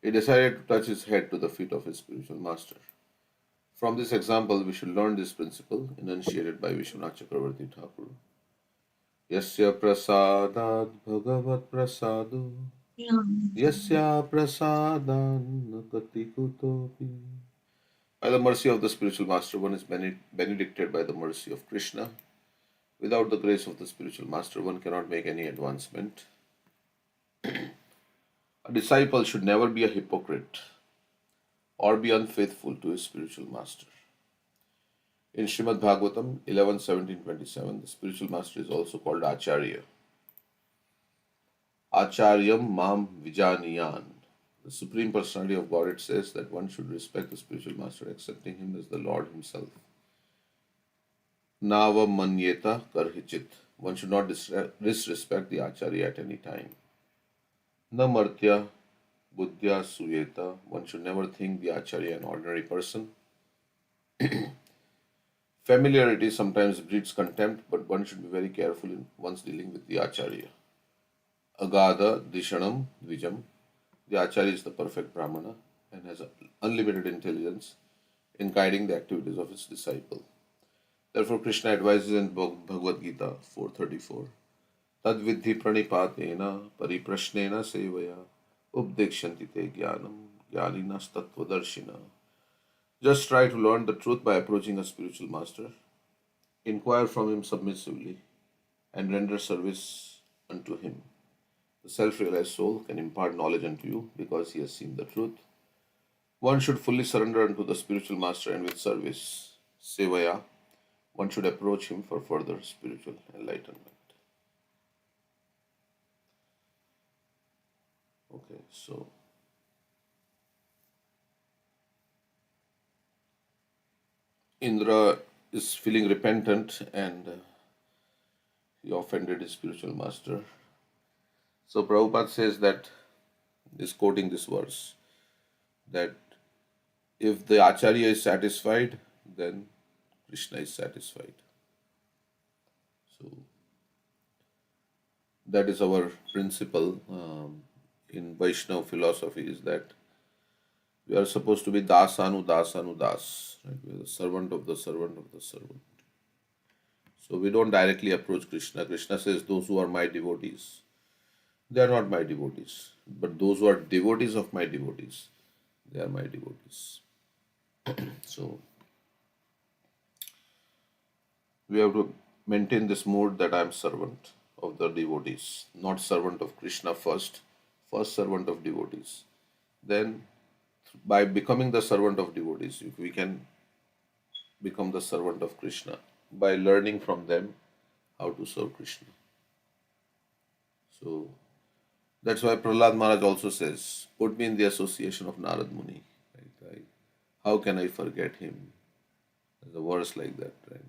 He decided to touch his head to the feet of his spiritual master. From this example, we should learn this principle enunciated by Vishwanath Chakravarti Thakur. Yasya prasadat bhagavat prasadu Yasya prasadan katikutopi. By the mercy of the spiritual master, one is benedicted by the mercy of Krishna. Without the grace of the spiritual master, one cannot make any advancement. A disciple should never be a hypocrite or be unfaithful to his spiritual master. In Srimad Bhagavatam 11:17-27, the spiritual master is also called Acharya. Acharyam Mam Vijaniyan. The Supreme Personality of Godhead says that one should respect the spiritual master, accepting him as the Lord himself. Nava Manyeta Karhichit. One should not disrespect the Acharya at any time. Na Martya Buddhya Suyeta. One should never think the Acharya an ordinary person. Familiarity sometimes breeds contempt, but one should be very careful in one's dealing with the Acharya. Agada Dishanam Dvijam. The Acharya is the perfect Brahmana and has unlimited intelligence in guiding the activities of his disciple. Therefore, Krishna advises in Bhagavad Gita 4:34, Tadvidhi pranipatena pariprashnena sevaya updekshanti te jnanam jnaninas tattvadarshina. Just try to learn the truth by approaching a spiritual master, inquire from him submissively, and render service unto him. The self-realized soul can impart knowledge unto you because he has seen the truth. One should fully surrender unto the spiritual master and with service, sevaya, one should approach him for further spiritual enlightenment. Okay, so Indra is feeling repentant and he offended his spiritual master. So Prabhupada says that, is quoting this verse, that if the Acharya is satisfied, then Krishna is satisfied. So that is our principle in Vaishnava philosophy, is that we are supposed to be dasanu dasanu das, right? We are the servant of the servant of the servant. So we don't directly approach Krishna. Krishna says, those who are my devotees, they are not my devotees. But those who are devotees of my devotees, they are my devotees. So we have to maintain this mood that I am servant of the devotees, not servant of Krishna first servant of devotees. Then by becoming the servant of devotees, if we can become the servant of Krishna by learning from them how to serve Krishna. So that's why Prahlad Maharaj also says, put me in the association of Narad Muni. Right? How can I forget him? There's a verse like that, right?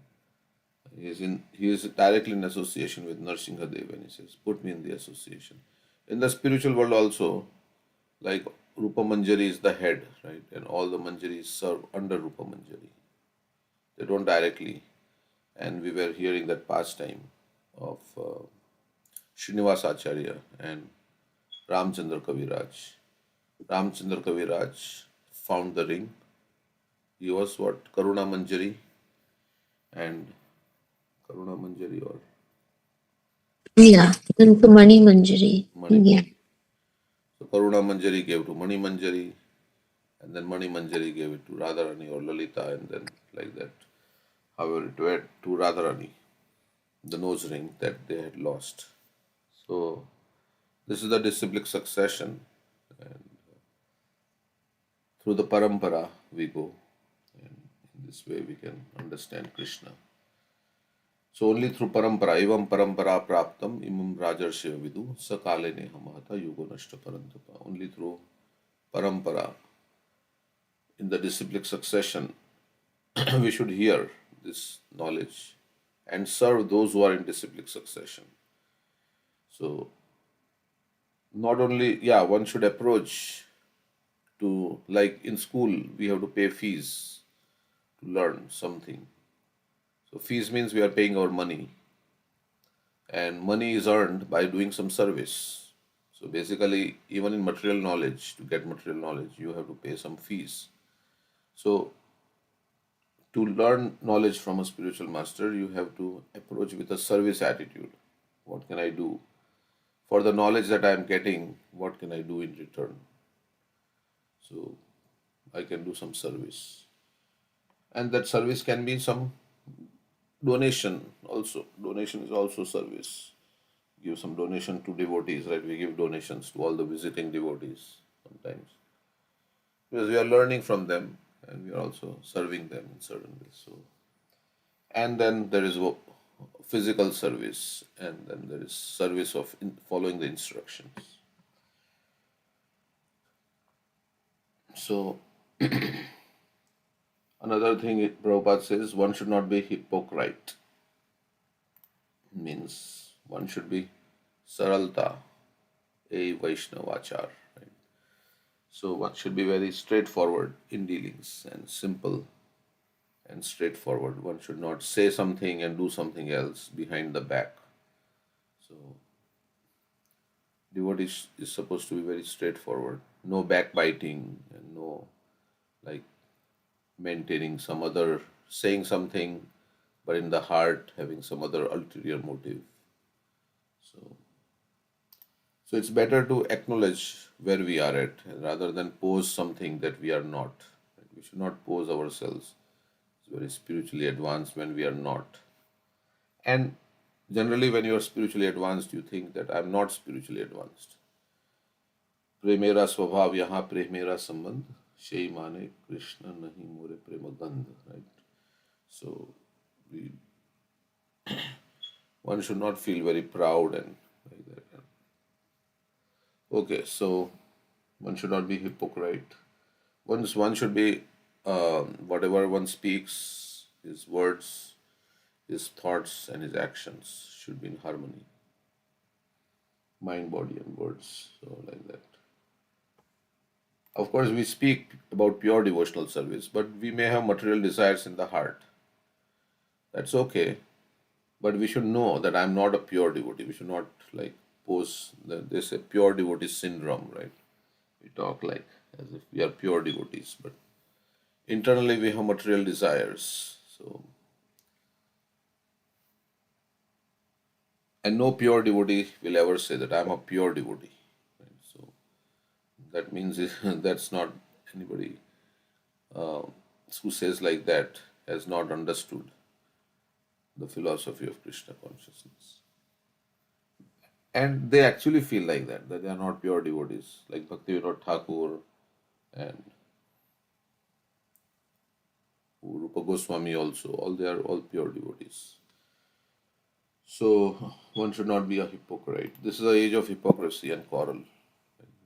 He is directly in association with Narsingha Dev, and he says, put me in the association. In the spiritual world also, like Rupa Manjari is the head, right? And all the Manjaris serve under Rupa Manjari. They don't directly. And we were hearing that pastime of Srinivas Acharya and Ramchandra Kaviraj. Ramchandra Kaviraj found the ring. He was what? Karuna Manjari and Karuna Manjari or Yeah, into Mani Manjari. Mani. Yeah. So Karuna Manjari gave to Mani Manjari, and then Mani Manjari gave it to Radharani or Lalita, and then like that. However, it went to Radharani, the nose ring that they had lost. So this is the disciplic succession, and through the parampara we go, and in this way we can understand Krishna. So only through parampara, evam parampara praptam imam rajarshiva vidu sakale neha mahata yugo nashta parantapa. Only through parampara, in the disciplic succession, we should hear this knowledge and serve those who are in disciplic succession. So not only, one should approach to, like in school, we have to pay fees to learn something. So fees means we are paying our money, and money is earned by doing some service. So basically, even in material knowledge, to get material knowledge, you have to pay some fees. So to learn knowledge from a spiritual master, you have to approach with a service attitude. What can I do? For the knowledge that I am getting, what can I do in return? So I can do some service. And that service can be some donation also. Donation is also service. Give some donation to devotees, right? We give donations to all the visiting devotees sometimes. Because we are learning from them and we are also serving them in certain ways. So, and then there is physical service, and then there is service of following the instructions. So, another thing Prabhupada says, one should not be hypocrite. Means one should be saralta, a Vaishnavachar. Right? So one should be very straightforward in dealings and simple and straightforward. One should not say something and do something else behind the back. So devotee is supposed to be very straightforward. No backbiting and no like maintaining some other, saying something, but in the heart having some other ulterior motive. So, so it's better to acknowledge where we are at rather than pose something that we are not. We should not pose ourselves as very spiritually advanced when we are not. And generally, when you are spiritually advanced, you think that I'm not spiritually advanced. प्रेमेरा स्वभाव यहाँ प्रेमेरा संबंध Shai माने कृष्ण नहीं मोरे प्रेम गंध. Right? So we one should not feel very proud and like that. Okay, so one should not be hypocrite. One should be whatever one speaks, his words, his thoughts, and his actions should be in harmony. Mind, body, and words. So like that. Of course, we speak about pure devotional service, but we may have material desires in the heart. That's okay, but we should know that I'm not a pure devotee. We should not like pose this a pure devotee syndrome, right? We talk like as if we are pure devotees, but internally we have material desires. So, and no pure devotee will ever say that I'm a pure devotee. Right? So that means that's not anybody who says like that has not understood the philosophy of Krishna consciousness. And they actually feel like that they are not pure devotees, like Bhaktivinoda Thakur and Rupa Goswami also. All they are all pure devotees. So one should not be a hypocrite. This is the age of hypocrisy and quarrel.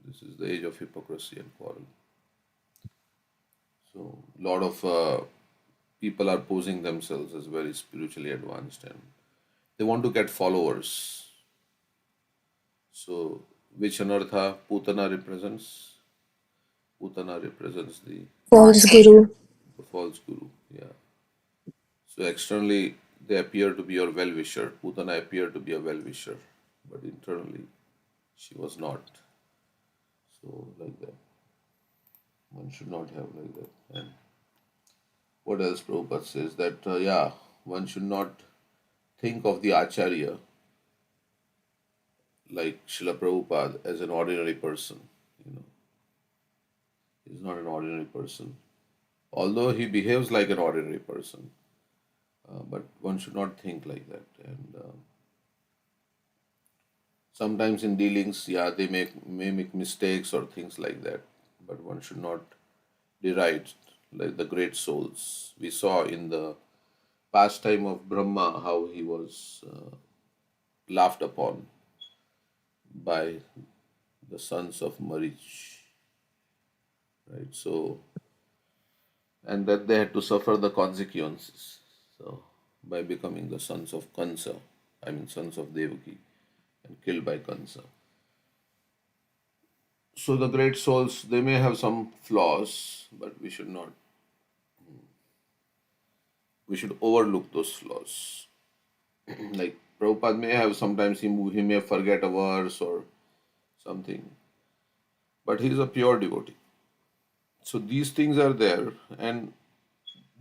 This is the age of hypocrisy and quarrel. So a lot of people are posing themselves as very spiritually advanced and they want to get followers. So which anartha Putana represents? Putana represents False guru. the false guru. Yeah. So externally they appear to be your well-wisher. Putana appeared to be a well-wisher, but internally she was not. So like that. One should not have like that. And what else Prabhupada says that one should not think of the Acharya like Srila Prabhupada as an ordinary person. You know, he's not an ordinary person. Although he behaves like an ordinary person, but one should not think like that. And sometimes in dealings, they may make mistakes or things like that, but one should not deride like the great souls. We saw in the pastime of Brahma how he was laughed upon by the sons of Marich, right? So, and that they had to suffer the consequences. So, by becoming the sons of Kansa, I mean sons of Devaki, and killed by Kansa. So the great souls, they may have some flaws, but we should not. We should overlook those flaws. Like Prabhupada may have sometimes he may forget a verse or something, but he is a pure devotee. So these things are there, and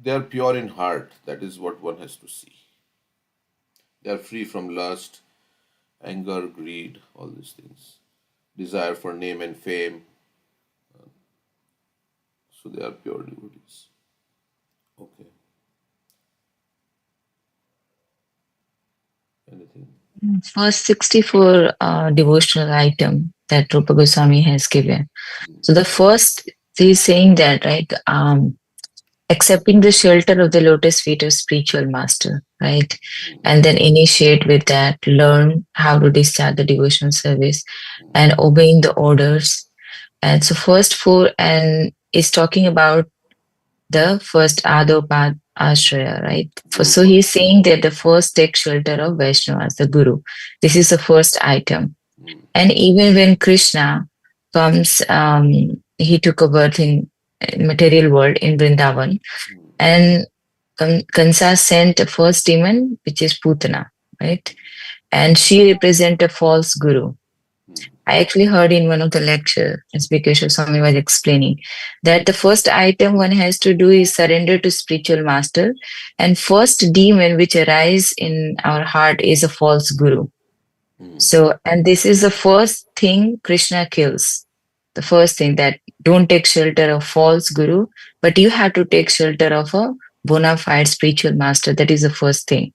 they are pure in heart. That is what one has to see. They are free from lust, anger, greed, all these things. desire for name and fame. So they are pure devotees. Okay. Anything? First 64 devotional item that Rupa Goswami has given. So the first, he's saying that, right? Accepting the shelter of the lotus feet of spiritual master, right? And then initiate with that, learn how to discharge the devotional service and obeying the orders. And so first four, and is talking about the first Adopad Ashraya, right? So he's saying that the first take shelter of Vaishnavas, the Guru. This is the first item. And even when Krishna comes, he took a birth in material world in Vrindavan, and Kansa sent a first demon, which is Putana, right? And she represents a false guru. I actually heard in one of the lectures, as Bhikesha Swami was explaining, that the first item one has to do is surrender to spiritual master, and first demon which arises in our heart is a false guru. So, and this is the first thing Krishna kills. The first thing, that don't take shelter of false guru, but you have to take shelter of a bona fide spiritual master. That is the first thing.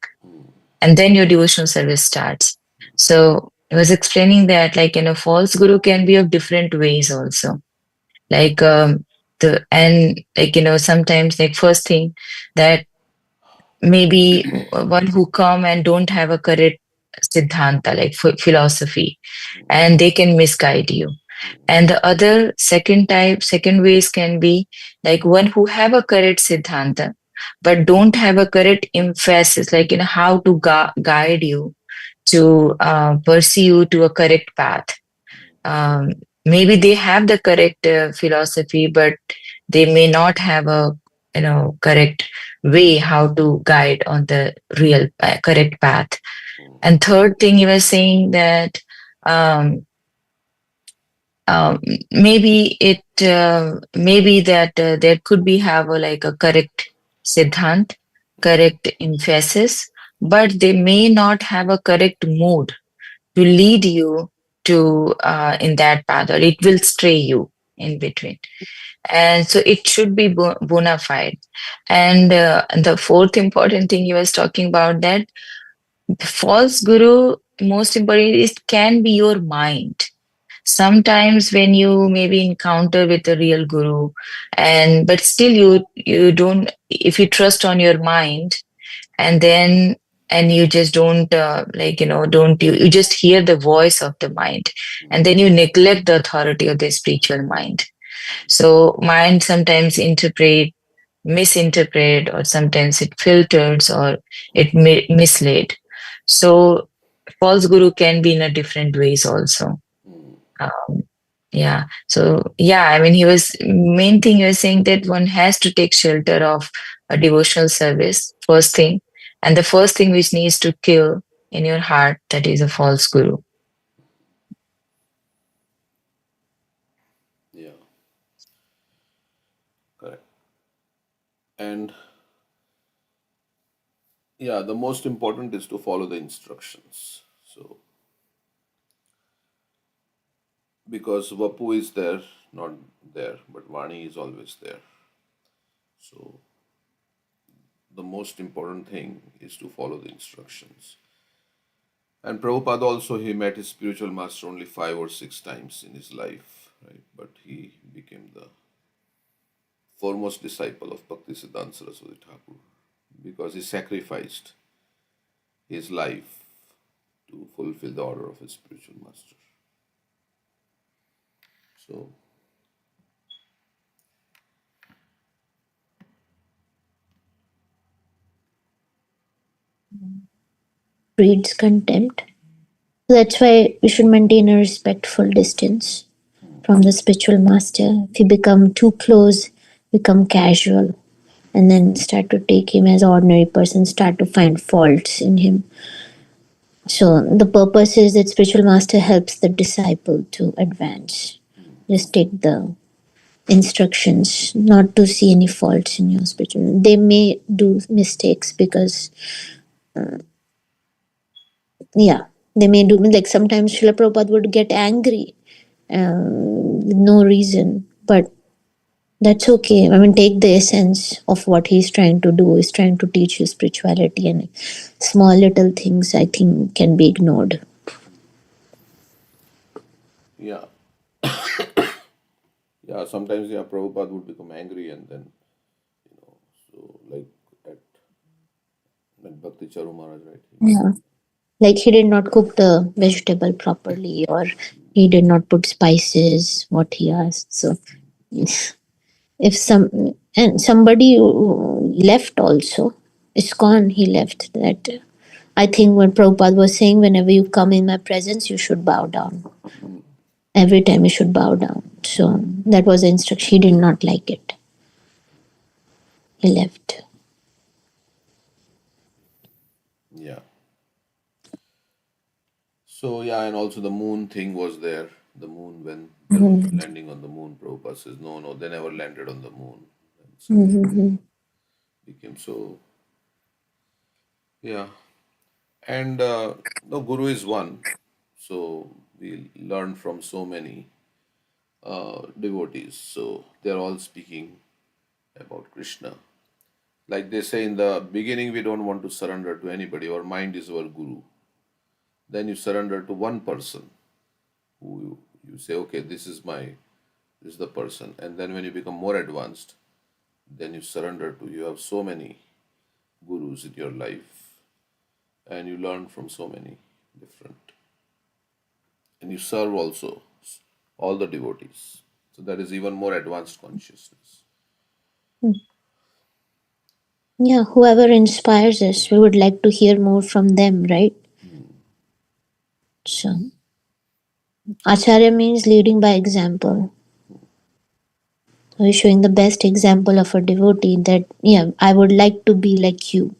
And then your devotional service starts. So I was explaining that, like, false guru can be of different ways also. Like, sometimes, like, first thing, that maybe one who come and don't have a correct siddhanta, like philosophy, and they can misguide you. And the other second ways can be like one who have a correct siddhanta, but don't have a correct emphasis, like, how to guide you to pursue you to a correct path. Maybe they have the correct philosophy, but they may not have a correct way how to guide on the real correct path. And third thing, you were saying that maybe that there could be have like a correct siddhant, correct emphasis, but they may not have a correct mood to lead you to in that path, or it will stray you in between. And so it should be bona fide. And the fourth important thing you was talking about, that false guru, most important, it can be your mind. Sometimes when you maybe encounter with a real guru, and but still you don't, if you trust on your mind, and then and you just don't don't you just hear the voice of the mind, and then you neglect the authority of the spiritual mind. So mind sometimes misinterpret, or sometimes it filters, or it misled. So false guru can be in a different ways also. Yeah. So yeah, I mean, main thing he was saying that one has to take shelter of a devotional service, first thing. And the first thing which needs to kill in your heart, that is a false guru. Yeah. Correct. And yeah, the most important is to follow the instructions. So, because Vapu is there, not there, but Vani is always there. So, the most important thing is to follow the instructions. And Prabhupada also, he met his spiritual master only 5 or 6 times in his life, right? But he became the foremost disciple of Bhaktisiddhanta Saraswati Thakur because he sacrificed his life to fulfill the order of his spiritual master. So, Breeds contempt. That's why we should maintain a respectful distance from the spiritual master. If you become too close, become casual, and then start to take him as ordinary person, start to find faults in him. So the purpose is that spiritual master helps the disciple to advance. Just take the instructions, not to see any faults in your spiritual. They may do mistakes because, they may do, like sometimes Srila Prabhupada would get angry no reason. But that's okay. I mean, take the essence of what he's trying to do. He's trying to teach you spirituality, and small little things I think can be ignored. Yeah. Yeah, sometimes Prabhupada would become angry and then, so like at Bhakti Charu Maharaj, right? Yeah. Like he did not cook the vegetable properly, or he did not put spices what he asked. So if somebody left also, ISKCON he left that. I think when Prabhupada was saying, whenever you come in my presence, you should bow down. Every time you should bow down. So that was the instruction. He did not like it. He left. Yeah. So yeah, and also the moon thing was there. The moon, when there was a landing on the moon, Prabhupada says, no, no, they never landed on the moon. And suddenly became so, yeah. And no, Guru is one. So we learn from so many devotees. So they're all speaking about Krishna. Like they say in the beginning, we don't want to surrender to anybody. Our mind is our guru. Then you surrender to one person who you say, okay, this is the person. And then when you become more advanced, then you surrender to, you have so many gurus in your life and you learn from so many different, and you serve also all the devotees. So that is even more advanced consciousness. Yeah, whoever inspires us, we would like to hear more from them, right? So, Acharya means leading by example. So he's showing the best example of a devotee that, yeah, I would like to be like you.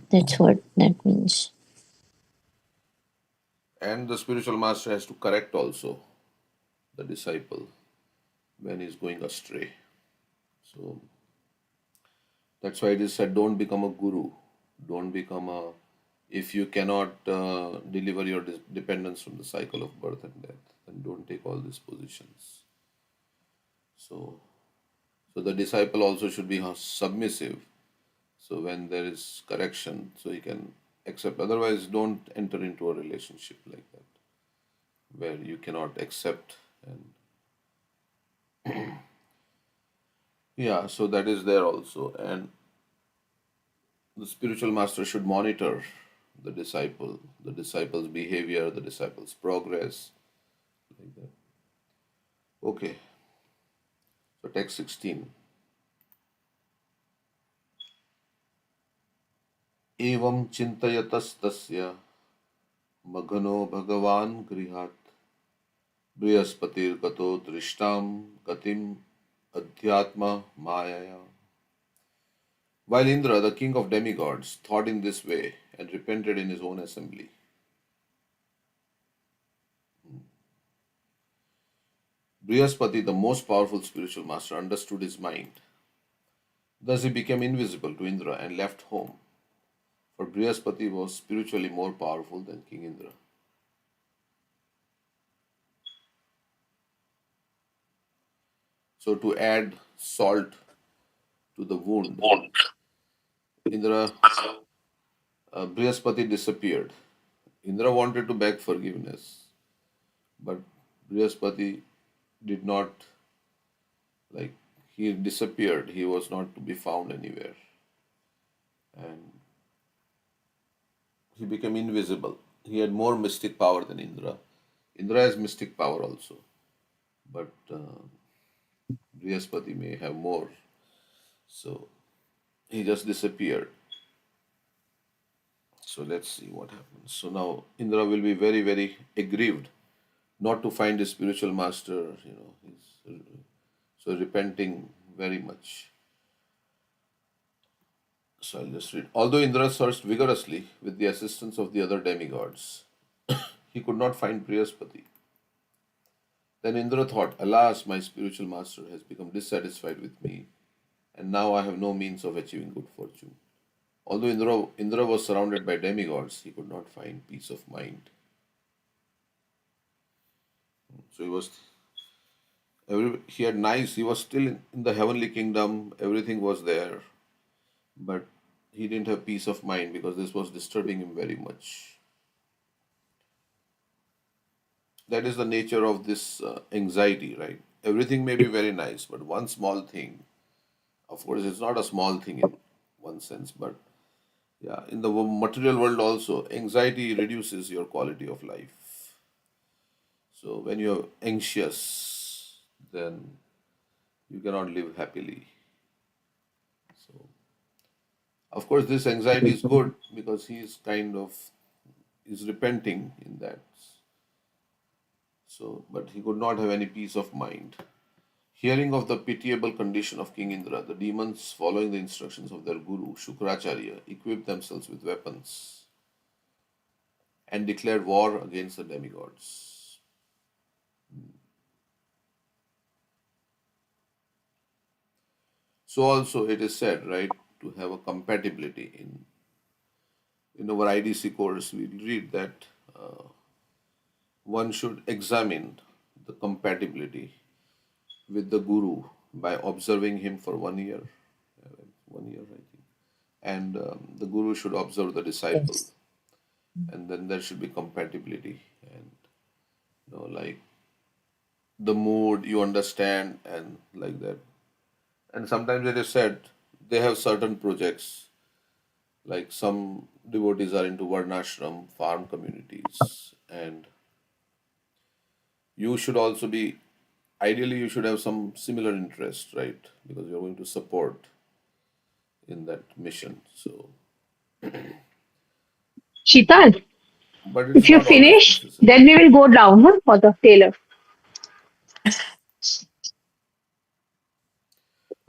That's what that means. And the spiritual master has to correct also the disciple when he's going astray. So that's why it is said, don't become a guru. Don't become a, if you cannot deliver your dependence from the cycle of birth and death, then don't take all these positions. So, so the disciple also should be submissive. So when there is correction, so he can accept. Otherwise, don't enter into a relationship like that, where you cannot accept. And yeah, so that is there also. And the spiritual master should monitor the disciple's behavior, the disciple's progress, like that. Okay, so text 16. Evam chintayatastasya magano bhagavan grihat brihaspatir gato drishtam gatim adhyatma mayaya. While Indra, the king of demigods, thought in this way and repented in his own assembly. Brihaspati, the most powerful spiritual master, understood his mind. Thus he became invisible to Indra and left home. For Brihaspati was spiritually more powerful than King Indra. So to add salt to the wound, Indra, Brihaspati disappeared. Indra wanted to beg forgiveness, but Brihaspati did not, like, he disappeared. He was not to be found anywhere. And he became invisible. He had more mystic power than Indra. Indra has mystic power also, but Brihaspati may have more. So he just disappeared. So let's see what happens. So now Indra will be very, very aggrieved not to find his spiritual master. He's so repenting very much. So I'll just read. Although Indra searched vigorously with the assistance of the other demigods, he could not find Brihaspati. Then Indra thought, alas, my spiritual master has become dissatisfied with me, and now I have no means of achieving good fortune. Although Indra was surrounded by demigods, he could not find peace of mind. So he was he had nice, he was still in the heavenly kingdom, everything was there, but he didn't have peace of mind because this was disturbing him very much. That is the nature of this anxiety, right? Everything may be very nice, but one small thing, of course, it's not a small thing in one sense, but yeah, in the material world also, anxiety reduces your quality of life. So when you're anxious, then you cannot live happily. So, of course, this anxiety is good because he is kind of is repenting in that. So, but he could not have any peace of mind. Hearing of the pitiable condition of King Indra, the demons, following the instructions of their guru Shukracharya, equipped themselves with weapons and declared war against the demigods. So also it is said, right, to have a compatibility in our IDC course. We read that one should examine the compatibility with the guru by observing him for 1 year, 1 year, I think, and the guru should observe the disciple, Yes. and then there should be compatibility, and like the mood you understand, and like that. And sometimes it is said they have certain projects, like some devotees are into varnashram, farm communities, and you should also be, ideally you should have some similar interest, right? Because you're going to support in that mission. So, Shital, but it's if you not always finish, necessary. then we will go down for the tailor.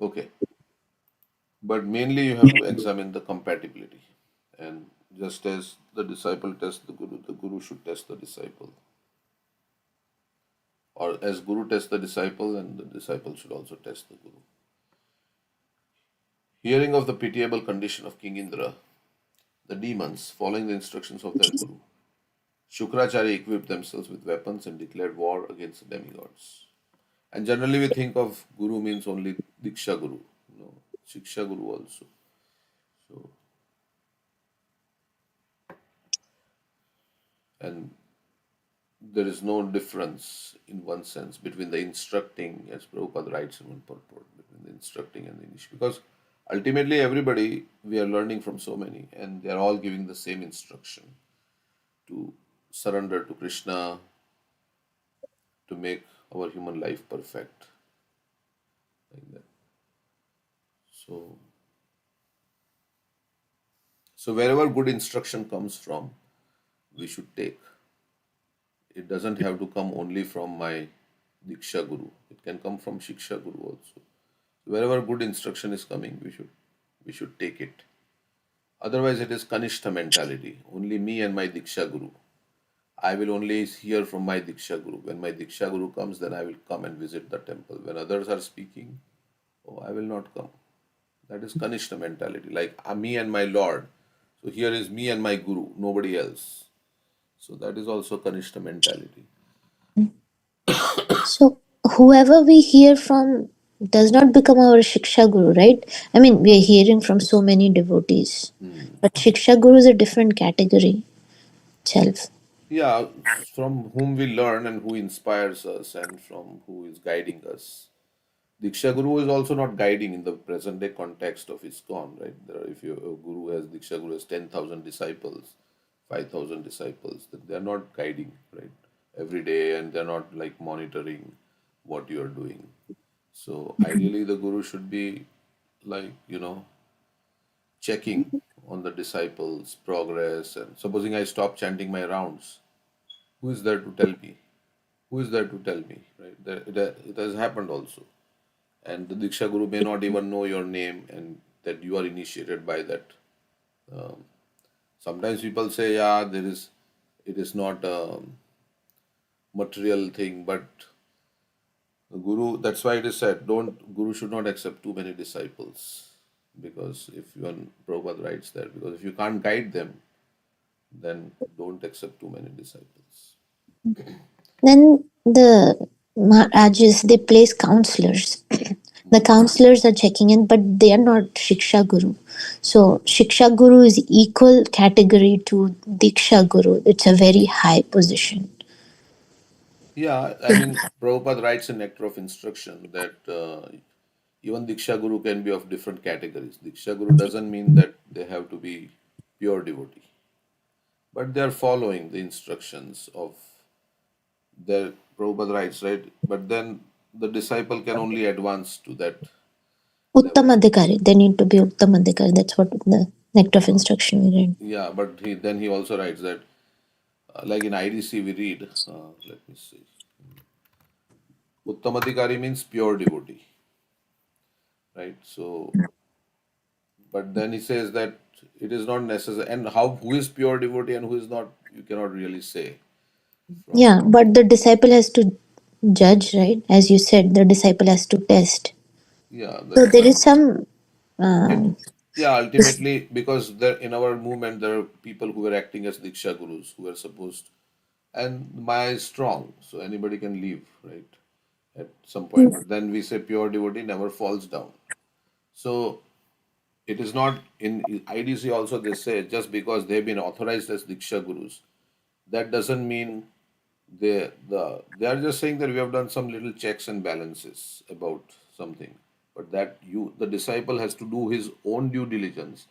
Okay, but mainly you have to examine the compatibility, and just as the disciple tests the guru should test the disciple, or as guru tests the disciple, and the disciple should also test the guru. Hearing of the pitiable condition of King Indra, the demons, following the instructions of their guru, Shukracharya equipped themselves with weapons and declared war against the demigods. And generally, we think of guru means only Diksha Guru, no, Shiksha Guru also. So, and there is no difference in one sense between the instructing, as Prabhupada writes in one purport, between the instructing and the initiation. Because ultimately, everybody, we are learning from so many, and they are all giving the same instruction to surrender to Krishna, to make our human life perfect, like that. So, so wherever good instruction comes from, we should take. It doesn't have to come only from my Diksha Guru. It can come from Shiksha Guru also. Wherever good instruction is coming, we should take it. Otherwise, it is Kanishta mentality. Only me and my Diksha Guru. I will only hear from my Diksha Guru. When my Diksha Guru comes, then I will come and visit the temple. When others are speaking, oh, I will not come. That is Kanishta mentality. Like me and my Lord. So here is me and my Guru, nobody else. So that is also Kanishta mentality. So whoever we hear from does not become our Shiksha Guru, right? I mean, we are hearing from so many devotees. But Shiksha Guru is a different category itself. Yeah, from whom we learn and who inspires us and from who is guiding us. Diksha Guru is also not guiding in the present day context of ISKCON, right? If your Guru has, Diksha Guru has 10,000 disciples, 5,000 disciples, then they are not guiding, right? Every day, and they're not like monitoring what you are doing. So ideally, the Guru should be like, checking on the disciples' progress. And supposing I stop chanting my rounds, who is there to tell me? Who is there to tell me? Right? It has happened also. And the Diksha Guru may not even know your name and that you are initiated by that. Um, Sometimes people say, yeah, it is not a material thing, but the Guru, that's why it is said, Guru should not accept too many disciples. Because if you, and Prabhupada writes that, because if you can't guide them, then don't accept too many disciples. Then the Maharajas, they place counselors. The counselors are checking in, but they are not Shiksha Guru. So Shiksha Guru is equal category to Diksha Guru. It's a very high position. Yeah, I mean, Prabhupada writes in Nectar of Instruction that even Diksha Guru can be of different categories. Diksha Guru doesn't mean that they have to be pure devotee, but they are following the instructions of their Prabhupada writes, right? But then the disciple can only advance to that level. Uttamadhikari, they need to be Uttamadhikari. That's what the Nectar of Instruction we read. Yeah, but he also writes that, like in IDC, we read, let me see, Uttamadhikari means pure devotee, right? So, but then he says that it is not necessary. And how who is pure devotee and who is not, you cannot really say. From Yeah, but the disciple has to judge, right? As you said, the disciple has to test. yeah, So that's there is right. some. It, Uh, yeah, ultimately, because there in our movement there are people who were acting as Diksha Gurus who were supposed, and Maya is strong, so anybody can leave, right? At some point. But then we say pure devotee never falls down. So it is not in IDC also they say just because they've been authorized as Diksha Gurus, that doesn't mean they are just saying that we have done some little checks and balances about something. But that you the disciple has to do his own due diligence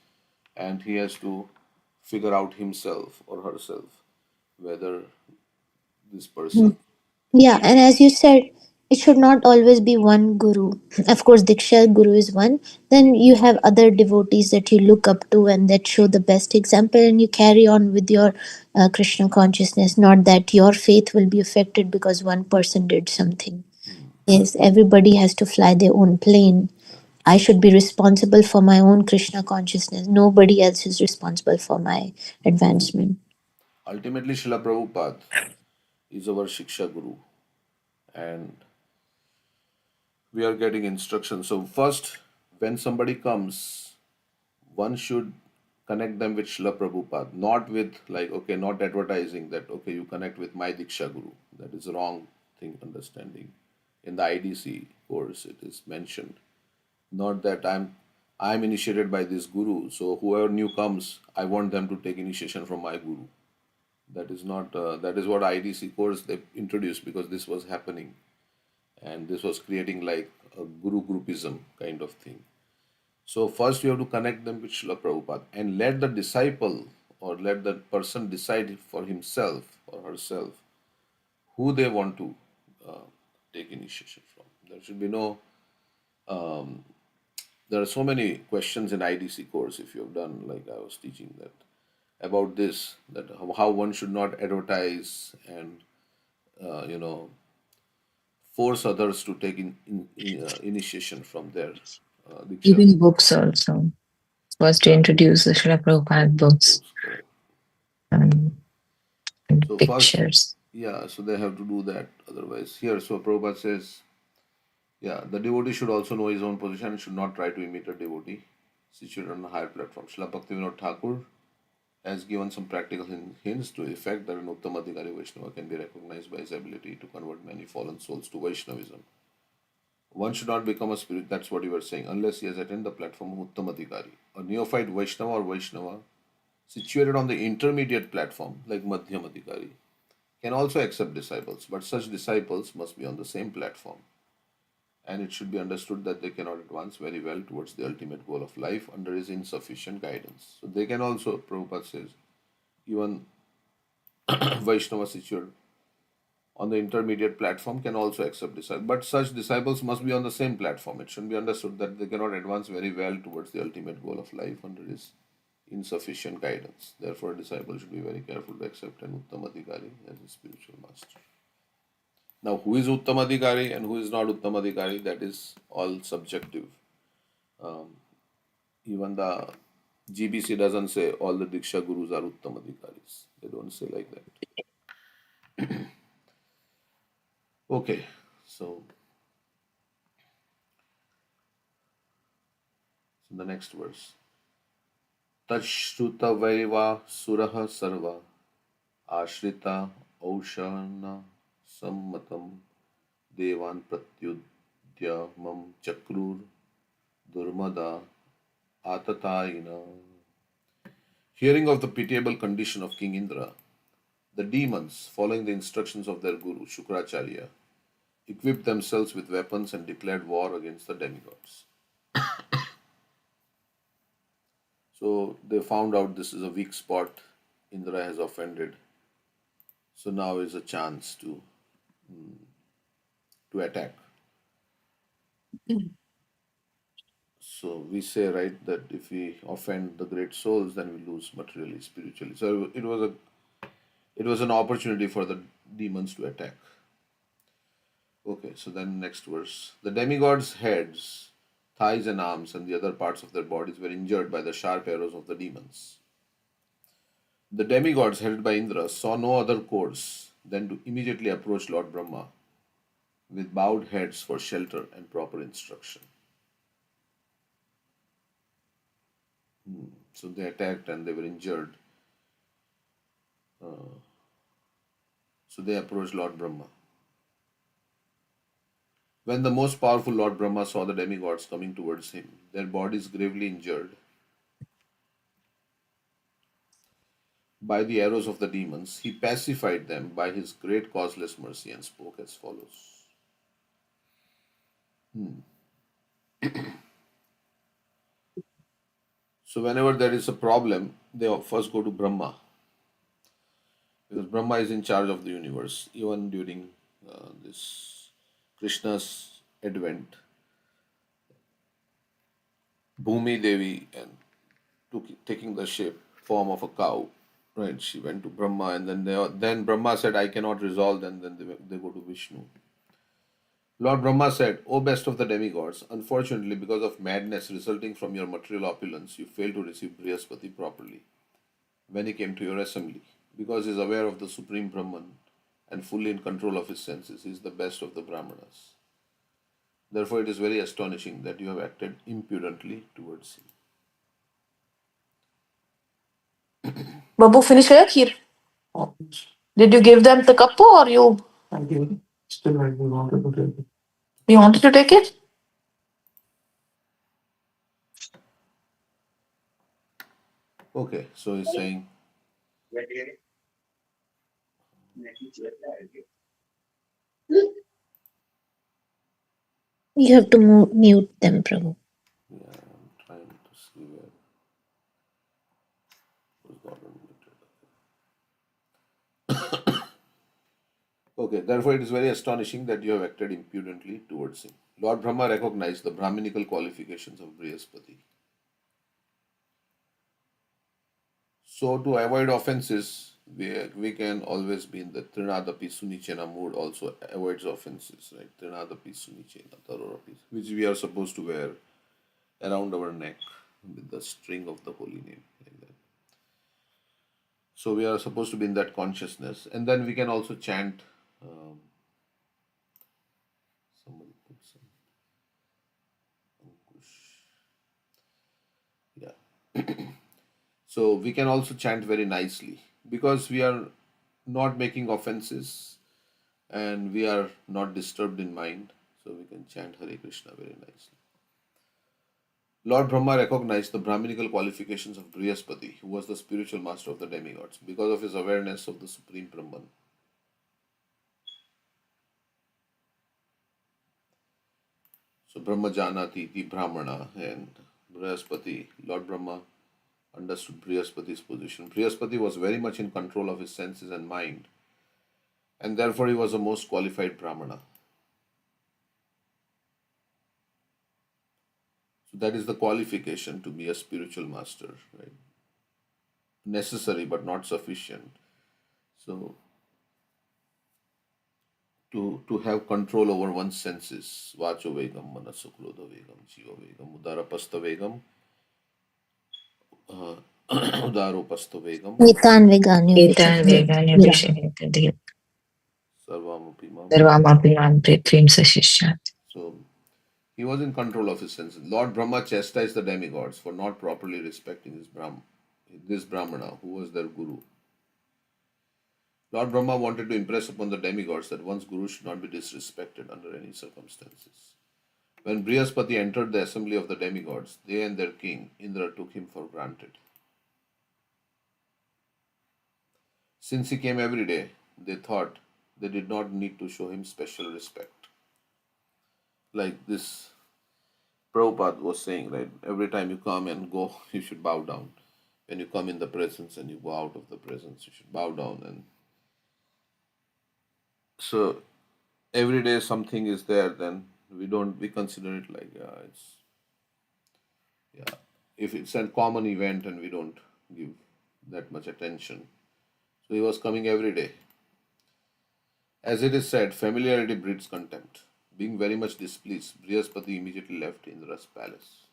and he has to figure out himself or herself whether this person Yeah, and as you said, it should not always be one guru. Of course, Diksha Guru is one. Then you have other devotees that you look up to and that show the best example, and you carry on with your Krishna consciousness. Not that your faith will be affected because one person did something. Yes, everybody has to fly their own plane. I should be responsible for my own Krishna consciousness. Nobody else is responsible for my advancement. ultimately Srila Prabhupada is our Shiksha Guru and we are getting instructions. So first when somebody comes, one should connect them with Srila Prabhupada, not with like, okay, not advertising that, okay, you connect with my Diksha Guru. That is wrong thing, understanding. In the IDC course, it is mentioned. Not that I'm initiated by this guru, so whoever new comes, I want them to take initiation from my guru. That is not, that is what IDC course they introduced because this was happening and this was creating like a guru groupism kind of thing. So first you have to connect them with Srila Prabhupada and let the disciple or let the person decide for himself or herself who they want to uh, take initiation from. There should be no. There are so many questions in IDC course if you have done like I was teaching that about this that how one should not advertise and you know force others to take initiation from their Diksha Even books also. First to yeah introduce the Srila Prabhupada books books correct. and, and So first, pictures. yeah, so they have to do that. Otherwise, here, so Prabhupada says, yeah, the devotee should also know his own position and should not try to imitate a devotee situated on a higher platform. Srila Bhaktivinoda Thakur has given some practical hints to the effect that an Uttamadhikari Vaishnava can be recognized by his ability to convert many fallen souls to Vaishnavism. One should not become a spirit, that's what you were saying, unless he has attained the platform of Uttamadhikari. A neophyte Vaishnava or Vaishnava situated on the intermediate platform, like Madhyamadhikari, can also accept disciples, but such disciples must be on the same platform. And it should be understood that they cannot advance very well towards the ultimate goal of life under his insufficient guidance. So they can also, Prabhupada says, even Vaishnava situated on the intermediate platform can also accept disciples. But such disciples must be on the same platform. It should be understood that they cannot advance very well towards the ultimate goal of life under his insufficient guidance. Therefore, a disciple should be very careful to accept an Uttamadhikari as a spiritual master. Now, who is Uttamadhikari and who is not Uttamadhikari, that is all subjective. Um, Even the GBC doesn't say all the Diksha Gurus are Uttamadhikaris. They don't say like that. Okay, so, the next verse. Tashruta Vaiva Suraha Sarva Ashrita Aushana Sammatam Devan Pratyudyamam Chakrur Durmada Atatayina. Hearing of the pitiable condition of King Indra, the demons, following the instructions of their guru Shukracharya, equipped themselves with weapons and declared war against the demigods. So they found out this is a weak spot. Indra has offended. So now is a chance to attack. So we say, right, that if we offend the great souls, then we lose materially, spiritually. So it was an opportunity for the demons to attack. Okay, so then next verse. The demigods' heads, thighs, and arms, and the other parts of their bodies were injured by the sharp arrows of the demons. The demigods, headed by Indra, saw no other course than to immediately approach Lord Brahma with bowed heads for shelter and proper instruction. So they attacked and they were injured. So they approached Lord Brahma. When the most powerful Lord Brahma saw the demigods coming towards him, their bodies gravely injured by the arrows of the demons, he pacified them by his great causeless mercy and spoke as follows. So, whenever there is a problem, they first go to Brahma because Brahma is in charge of the universe. Even during this Krishna's advent, Bhumi Devi and taking the shape form of a cow, right? She went to Brahma, and then Brahma said, "I cannot resolve." And then they go to Vishnu. Lord Brahma said, "O best of the demigods, unfortunately, because of madness resulting from your material opulence, you failed to receive Brihaspati properly when he came to your assembly. Because he is aware of the Supreme Brahman and fully in control of his senses, he is the best of the Brahmanas. Therefore, it is very astonishing that you have acted impudently towards him." Babu, finish your kheer. Did you give them the kappa or you? I gave it. Still, I wanted to take it. You wanted to take it? Okay, so he's saying, You have to mute them, Prabhu. yeah, I'm trying to see where was got unmuted. Okay, therefore it is very astonishing that you have acted impudently towards him. Lord Brahma recognized the Brahminical qualifications of Brihaspati. So to avoid offenses, we can always be in the Trinadapi Sunichena mood, also avoids offenses, right? Trinadapi Sunichena, Tarorapi, which we are supposed to wear around our neck with the string of the holy name, like that. So we are supposed to be in that consciousness, and then we can also chant. Somebody put some Ankush. Yeah. So we can also chant very nicely because we are not making offenses and we are not disturbed in mind. So we can chant Hare Krishna very nicely. Lord Brahma recognized the Brahminical qualifications of Brihaspati, who was the spiritual master of the demigods, because of his awareness of the Supreme Brahman. So Brahma Janati, the Brahmana, and Brihaspati, Lord Brahma understood Brihaspati's position. Brihaspati was very much in control of his senses and mind, and therefore he was the most qualified Brahmana. So that is the qualification to be a spiritual master, right? Necessary but not sufficient. So to have control over one's senses, vacho vegam, manaso krodha vegam, jiva vegam, udarapasta vegam, udaropasta vegam, Etan veganyo Etan vishakti. veganya Yeah. vishayate sarvamapi mam. sarvamapi mam prithvim sashishyat. So he was in control of his senses. Lord Brahma chastised the demigods for not properly respecting this Brahmana, who was their guru. Lord Brahma wanted to impress upon the demigods that one's guru should not be disrespected under any circumstances. When Brihaspati entered the assembly of the demigods, they and their king Indra took him for granted. Since he came every day, they thought they did not need to show him special respect. Like this Prabhupada was saying, right? Every time you come and go, you should bow down. When you come in the presence and you go out of the presence, you should bow down. And so every day something is there, then we consider it like yeah. If it's a common event and we don't give that much attention. So he was coming every day. As it is said, familiarity breeds contempt. Being very much displeased, Brihaspati immediately left Indra's palace.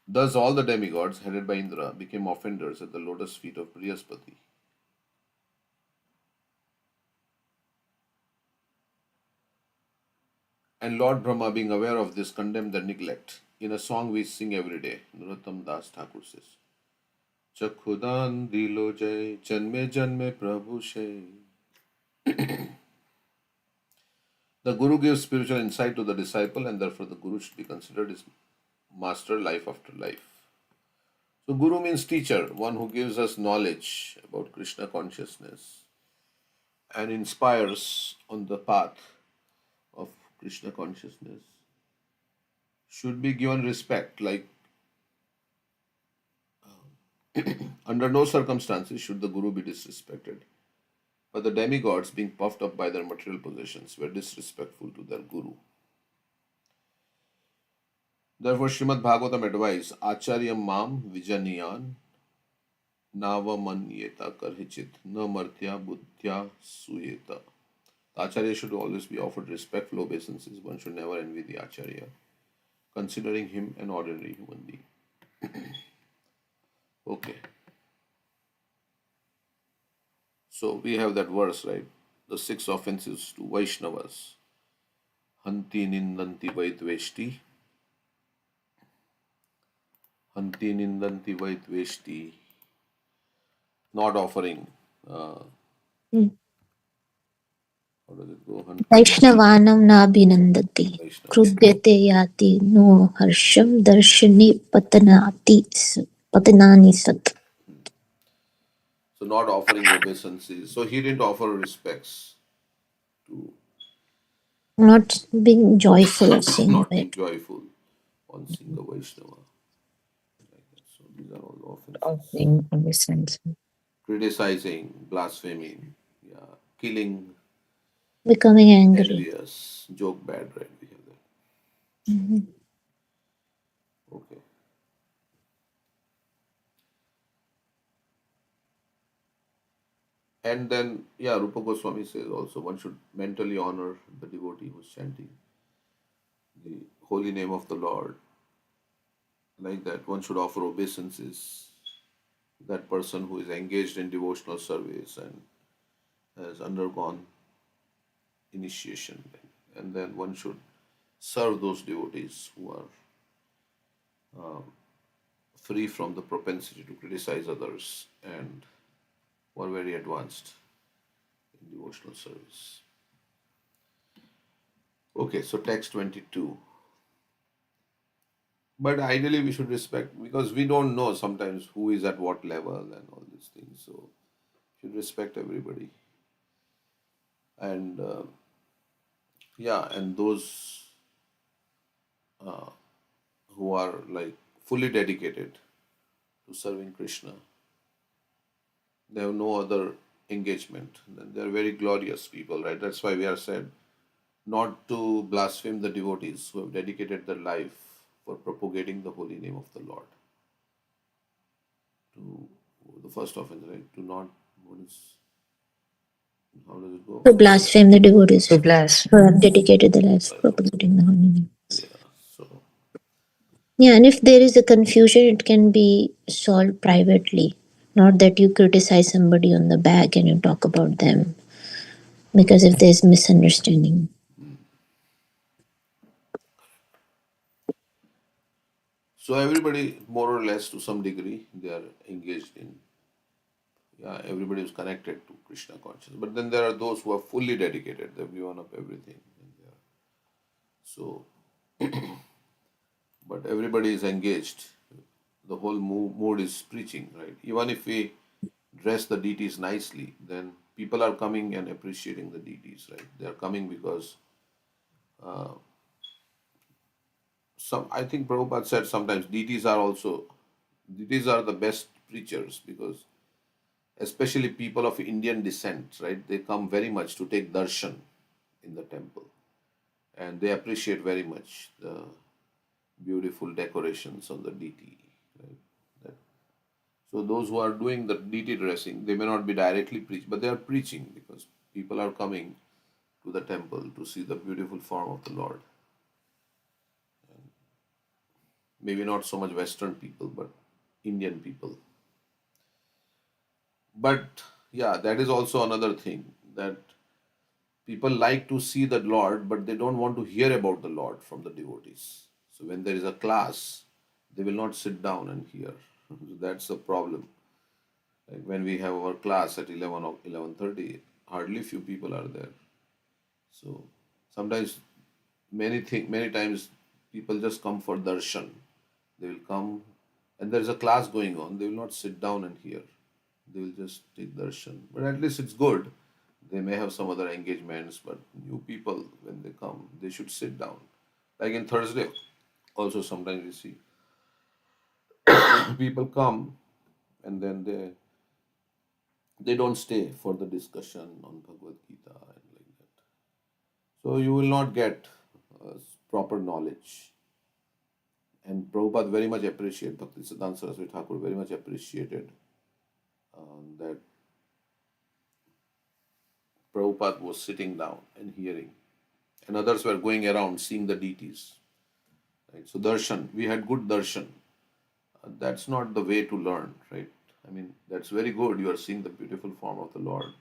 Thus, all the demigods, headed by Indra, became offenders at the lotus feet of Brihaspati. And Lord Brahma, being aware of this, condemned their neglect. In a song we sing every day, Narottam Das Thakur says, Chakhudan dilo jai, janme janme prabhu shay. The Guru gives spiritual insight to the disciple, and therefore the Guru should be considered his master life after life. So, Guru means teacher, one who gives us knowledge about Krishna consciousness and inspires on the path of Krishna consciousness. Should be given respect, like under no circumstances should the Guru be disrespected. But the demigods, being puffed up by their material possessions, were disrespectful to their Guru. Therefore, Srimad Bhagavatam advised, Acharyam mam vijaniyan navamanyeta karhichit na martya buddhya suyeta. The Acharya should always be offered respectful obeisances. One should never envy the Acharya, considering him an ordinary human being. Okay. So we have that verse, right? The 6 offenses to Vaishnavas. Hanti nindanti vaidveshti. Hanti nindanti vaidveshti. Not offering. How does it go? Vaishnavanam nabhinandati. Vaishnava. Krudyate yati no harsham darshani patanani sat. So not offering obeisances. So he didn't offer respects to Not being joyful of seeing not being it. joyful on seeing a Vaishnava. So these are all offenses. Offering obeisance. Criticizing, blaspheming, yeah, killing, Becoming angry. envious, joke bad, right? We have that. Mhm. Okay. And then, yeah, Rupa Goswami says also one should mentally honor the devotee who's chanting the holy name of the Lord. Like that, one should offer obeisances. That person who is engaged in devotional service and has undergone initiation. And then one should serve those devotees who are free from the propensity to criticize others and who are very advanced in devotional service. Okay, so text 22. But ideally, we should respect because we don't know sometimes who is at what level and all these things. So, should respect everybody. And yeah, and those who are like fully dedicated to serving Krishna, they have no other engagement. Then they are very glorious people, right? That's why we are said not to blaspheme the devotees who have dedicated their life for propagating the holy name of the Lord. To the first offense, right? To not, what is, how does it go? To blaspheme the devotees To bless. who have dedicated their lives to propagating the holy name. Yeah, so Yeah, and if there is a confusion, it can be solved privately. Not that you criticize somebody on the back and you talk about them. Because if there's misunderstanding. so everybody more or less to some degree they are engaged in Yeah, everybody is connected to Krishna consciousness. But then there are those who are fully dedicated, they've given up everything. So, but everybody is engaged. The whole mood is preaching, right? Even if we dress the deities nicely, then people are coming and appreciating the deities, right? They are coming because some. I think Prabhupada said sometimes deities are the best preachers because especially people of Indian descent, right? They come very much to take darshan in the temple, and they appreciate very much the beautiful decorations on the deity, right? That, so those who are doing the deity dressing, they may not be directly preach, but they are preaching because people are coming to the temple to see the beautiful form of the Lord. Maybe not so much Western people, but Indian people. But yeah, that is also another thing that people like to see the Lord, but they don't want to hear about the Lord from the devotees. So when there is a class, they will not sit down and hear. So that's the problem. Like when we have our class at 11 or 11:30, hardly few people are there. So sometimes many times people just come for darshan. They will come and there is a class going on. They will not sit down and hear. They will just take darshan. But at least it's good. They may have some other engagements, but new people, when they come, they should sit down. Like in Thursday, also sometimes we see people come and then they don't stay for the discussion on Bhagavad Gita and like that. So you will not get proper knowledge. And Prabhupada very much appreciated, Bhaktisiddhanta Saraswati Thakur very much appreciated that Prabhupada was sitting down and hearing, and others were going around seeing the deities. Right? So darshan, we had good darshan. That's not the way to learn, right? I mean, that's very good. You are seeing the beautiful form of the Lord.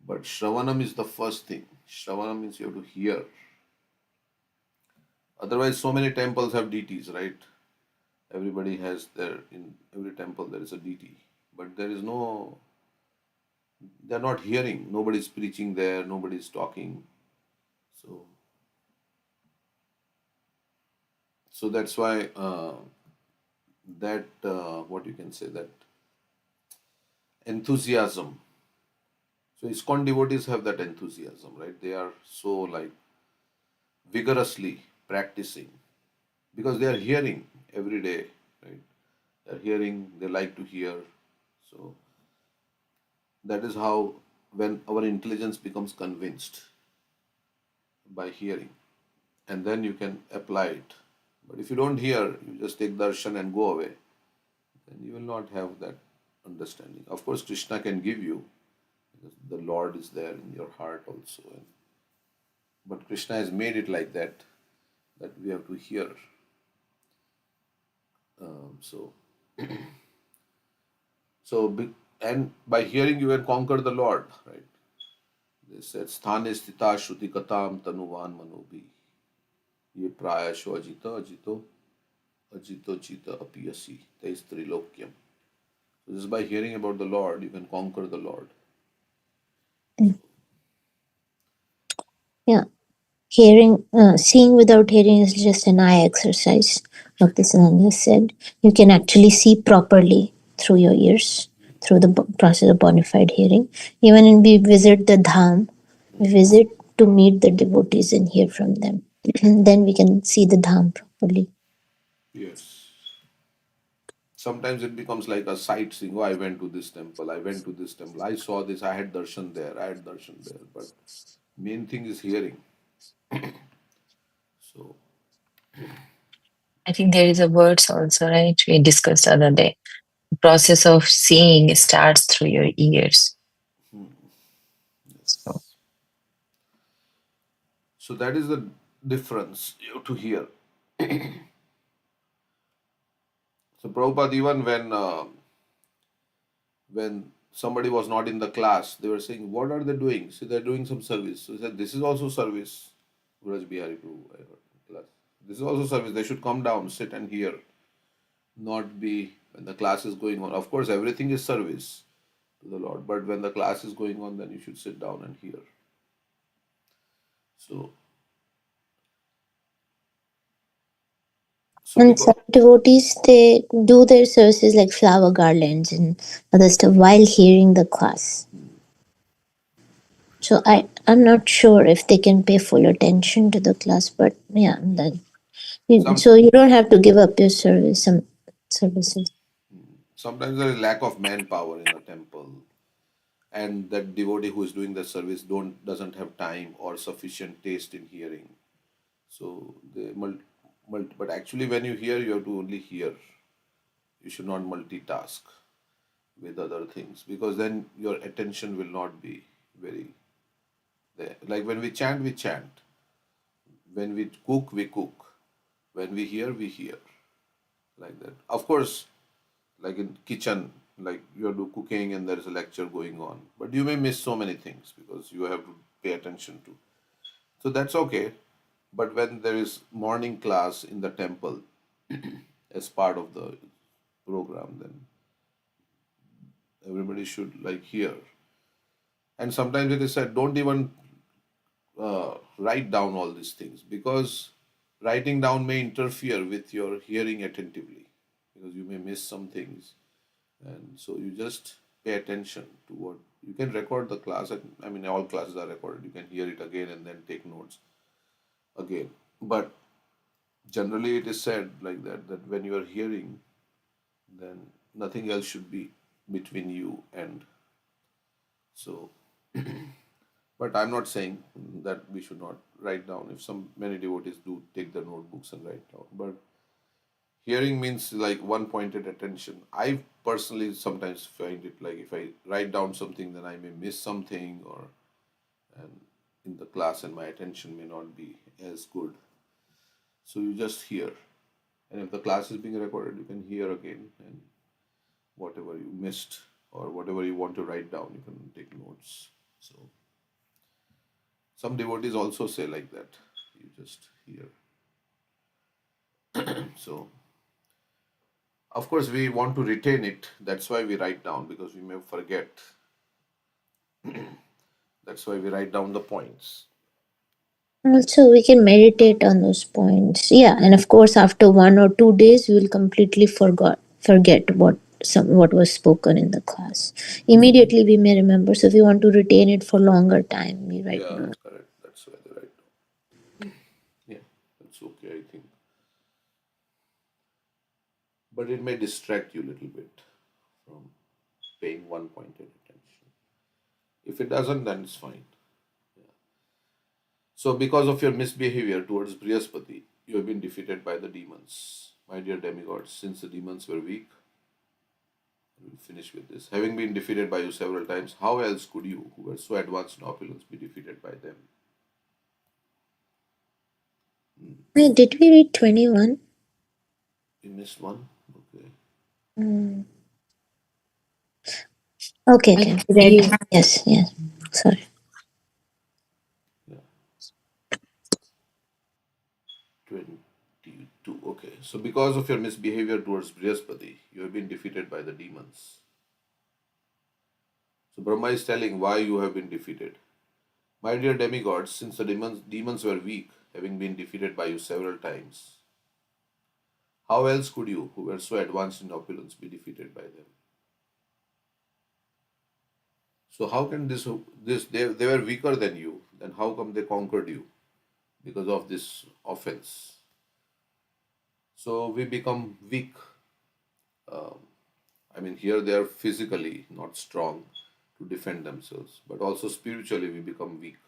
But Shravanam is the first thing. Shravanam means you have to hear. Otherwise, so many temples have deities, right? Everybody has in every temple there is a deity. But there is no, they're not hearing. Nobody's preaching there, nobody's talking. So, so that's why what you can say, that enthusiasm. So ISKCON devotees have that enthusiasm, right? They are so like vigorously practicing because they are hearing every day, right? They're hearing, they like to hear. So that is how when our intelligence becomes convinced by hearing, and then you can apply it. But if you don't hear, you just take darshan and go away, then you will not have that understanding. Of course, Krishna can give you because the Lord is there in your heart also. But Krishna has made it like that, that we have to hear. So, and by hearing you can conquer the Lord, right? They said, "Sthane sthita shruti katam tanuvan manobhi ye prayasho ajito chita apiyasi tais trilokyam." So just by hearing about the Lord, you can conquer the Lord. Yeah. Seeing without hearing is just an eye exercise. Bhaktisiddhanta said, you can actually see properly through your ears, through the process of bona fide hearing. Even when we visit the dham, we visit to meet the devotees and hear from them. Then we can see the dham properly. Yes. Sometimes it becomes like a sightseeing. Oh, I went to this temple. I went to this temple. I saw this. I had darshan there. I had darshan there. But main thing is hearing. So I think there is a words also, right? We discussed the other day. The process of seeing starts through your ears. So, yes. So that is the difference you have to hear. So Prabhupada, even when somebody was not in the class, they were saying, "What are they doing?" So they're doing some service. So he said, "This is also service." Raj Bihari Prabhu, I heard in class. This is also service. They should come down, sit and hear, not be when the class is going on. Of course, everything is service, to the Lord. But when the class is going on, then you should sit down and hear. So, And because some devotees, they do their services like flower garlands and other stuff while hearing the class. So I'm not sure if they can pay full attention to the class, but yeah, some so you don't have to give up your some services. sometimes there is lack of manpower in a temple, and that devotee who is doing the service doesn't have time or sufficient taste in hearing. So but actually when you hear, you have to only hear. You should not multitask with other things, because then your attention will not be very there. Like when we chant, we chant. When we cook, we cook. When we hear, like that. Of course, like in kitchen, like you are do cooking and there is a lecture going on, but you may miss so many things because you have to pay attention to. So that's okay. But when there is morning class in the temple as part of the program, then everybody should like hear. And sometimes it is said, don't even write down all these things, because writing down may interfere with your hearing attentively, because you may miss some things. And so you just pay attention to what you can record the class. And I mean, all classes are recorded. You can hear it again and then take notes again. But generally, it is said like that when you are hearing, then nothing else should be between you and so. But I'm not saying that we should not write down. If some many devotees do take their notebooks and write down, but hearing means like one pointed attention. I personally sometimes find it like if I write down something, then I may miss something, or and in the class, and my attention may not be as good. So you just hear, and if the class is being recorded, you can hear again, and whatever you missed or whatever you want to write down, you can take notes. So some devotees also say like that. You just hear. So of course we want to retain it. That's why we write down, because we may forget. That's why we write down the points. Also, we can meditate on those points. Yeah, and of course, after 1 or 2 days, we will completely forget what was spoken in the class. Immediately, we may remember. So, if we want to retain it for longer time, we write Yeah, down. correct. That's why they write down. Yeah, that's okay, I think. But it may distract you a little bit from paying one pointed attention. If it doesn't, then it's fine. So, because of your misbehavior towards Brihaspati, you have been defeated by the demons. My dear demigods, since the demons were weak, we'll finish with this. Having been defeated by you several times, how else could you, who were so advanced in opulence, be defeated by them? Wait, did we read 21? You missed one? Okay. Okay, I okay. read Yes, yes. Sorry. Yeah. 22. Okay. So, because of your misbehavior towards Brihaspati, you have been defeated by the demons. So, Brahma is telling why you have been defeated. My dear demigods, since the demons were weak, having been defeated by you several times, how else could you, who were so advanced in opulence, be defeated by them? So, how can they were weaker than you, then how come they conquered you? Because of this offense. So, we become weak. Um, I mean, here they are physically not strong to defend themselves, but also spiritually we become weak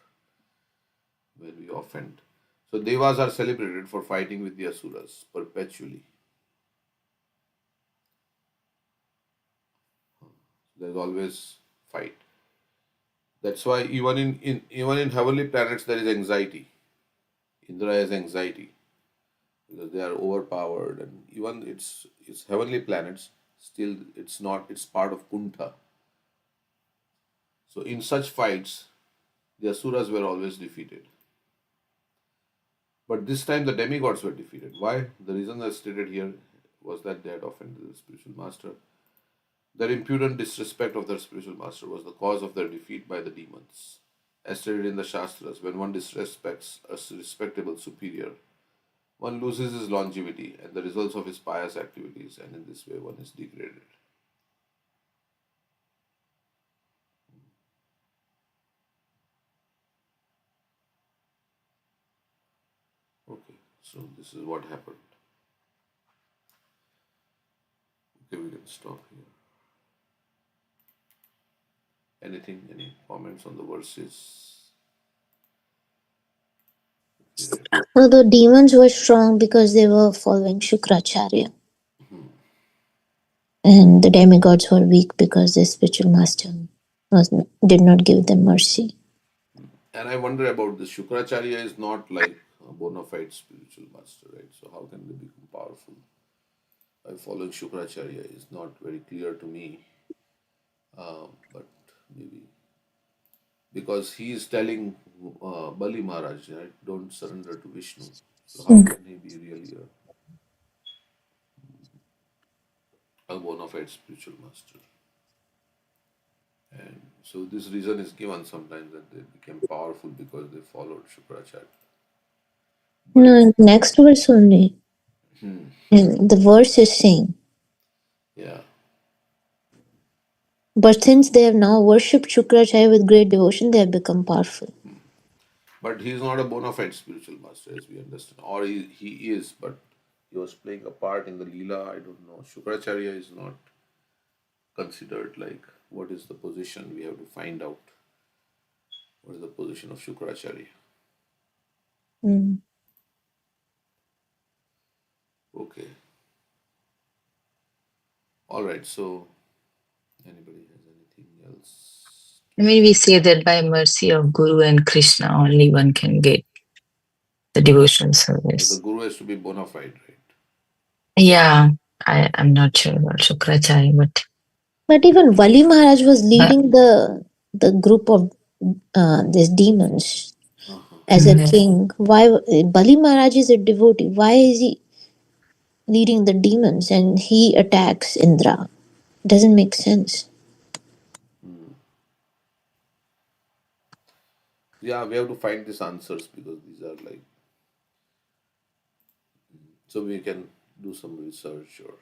when we offend. So, devas are celebrated for fighting with the asuras perpetually. There's always fight. That's why even in heavenly planets there is anxiety. Indra has anxiety because they are overpowered, and even it's heavenly planets, still it's part of Kuntha. So in such fights, the asuras were always defeated. But this time the demigods were defeated. Why? The reason I stated here was that they had offended the spiritual master. Their impudent disrespect of their spiritual master was the cause of their defeat by the demons. As stated in the Shastras, when one disrespects a respectable superior, one loses his longevity and the results of his pious activities, and in this way one is degraded. Okay, so this is what happened. Okay, we can stop here. Anything, any comments on the verses? Well, the demons were strong because they were following Shukracharya. And the demigods were weak because their spiritual master did not give them mercy. And I wonder about this. Shukracharya is not like a bona fide spiritual master, right? So how can they become powerful by following Shukracharya is not very clear to me. But maybe because he is telling Bali Maharaj, right, don't surrender to Vishnu. So how can he be really a bona fide spiritual master? And so this reason is given sometimes that they became powerful because they followed Shukracharya. No, next verse only. And the verse is saying, Yeah. but since they have now worshipped Shukracharya with great devotion, they have become powerful. But he is not a bona fide spiritual master, as we understand. Or he is, but he was playing a part in the Leela. I don't know. Shukracharya is not considered like what is the position. We have to find out what is the position of Shukracharya. Mm. Okay. All right. So, anybody has anything else? I mean, we say that by mercy of Guru and Krishna, only one can get the devotional So service. the Guru has to be bona fide, right? Yeah, I'm not sure about Shukracharya, But even Bali Maharaj was leading the group of these demons as a king. Why Bali Maharaj is a devotee? Why is he leading the demons and he attacks Indra? Doesn't make sense. Yeah, we have to find these answers because these are like. So we can do some research or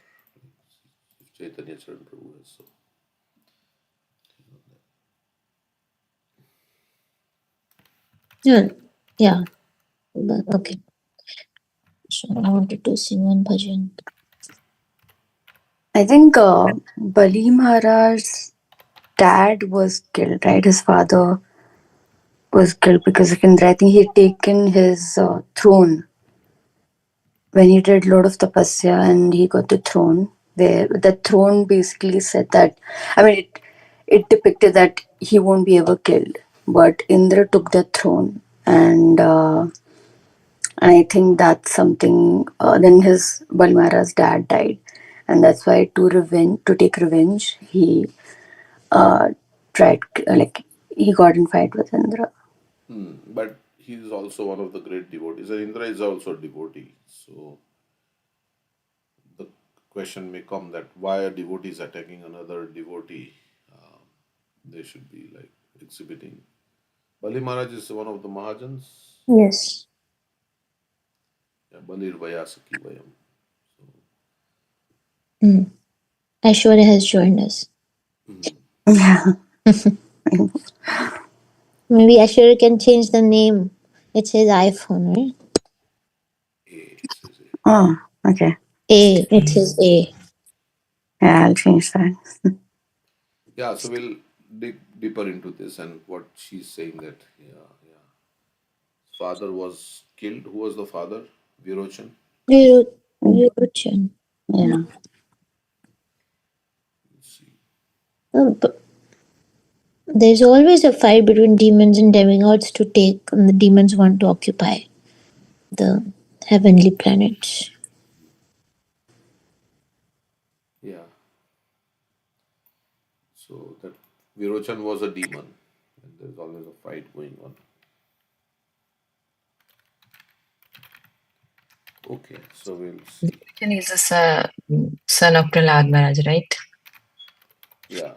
if Chaitanya Charan Prabhu has so. Yeah. But, okay. So I wanted to sing one bhajan. I think Bali Maharaj's dad was killed, right? His father was killed because of Indra. I think he had taken his throne when he did a lot of tapasya and he got the throne. Where the throne basically said that, I mean, it depicted that he won't be ever killed. But Indra took the throne and I think that's something. Then his Bali Maharaj's dad died, and that's why to take revenge, he tried like he got in fight with Indra. But he is also one of the great devotees. And Indra is also a devotee. So the question may come that why a devotee is attacking another devotee? They should be like exhibiting. Bali Maharaj is one of the Mahajans. Yes. Yeah, Balir Vayasaki Vayam. Aishwarya has joined us. Yeah. Maybe Aishwarya can change the name. It says iPhone, right? Oh, okay. It says A. Yeah, I'll change that. Yeah, so we'll dig deeper into this and what she's saying that, yeah. Father was killed. Who was the father? Virochan. Virochan. Yeah. Let's see. But there's always a fight between demons and demigods to take, and the demons want to occupy the heavenly planets. Yeah. So that Virochan was a demon, and there's always a fight going on. Okay, so we'll see. Virochan is the son of Prahlad Maharaj, right? Yeah.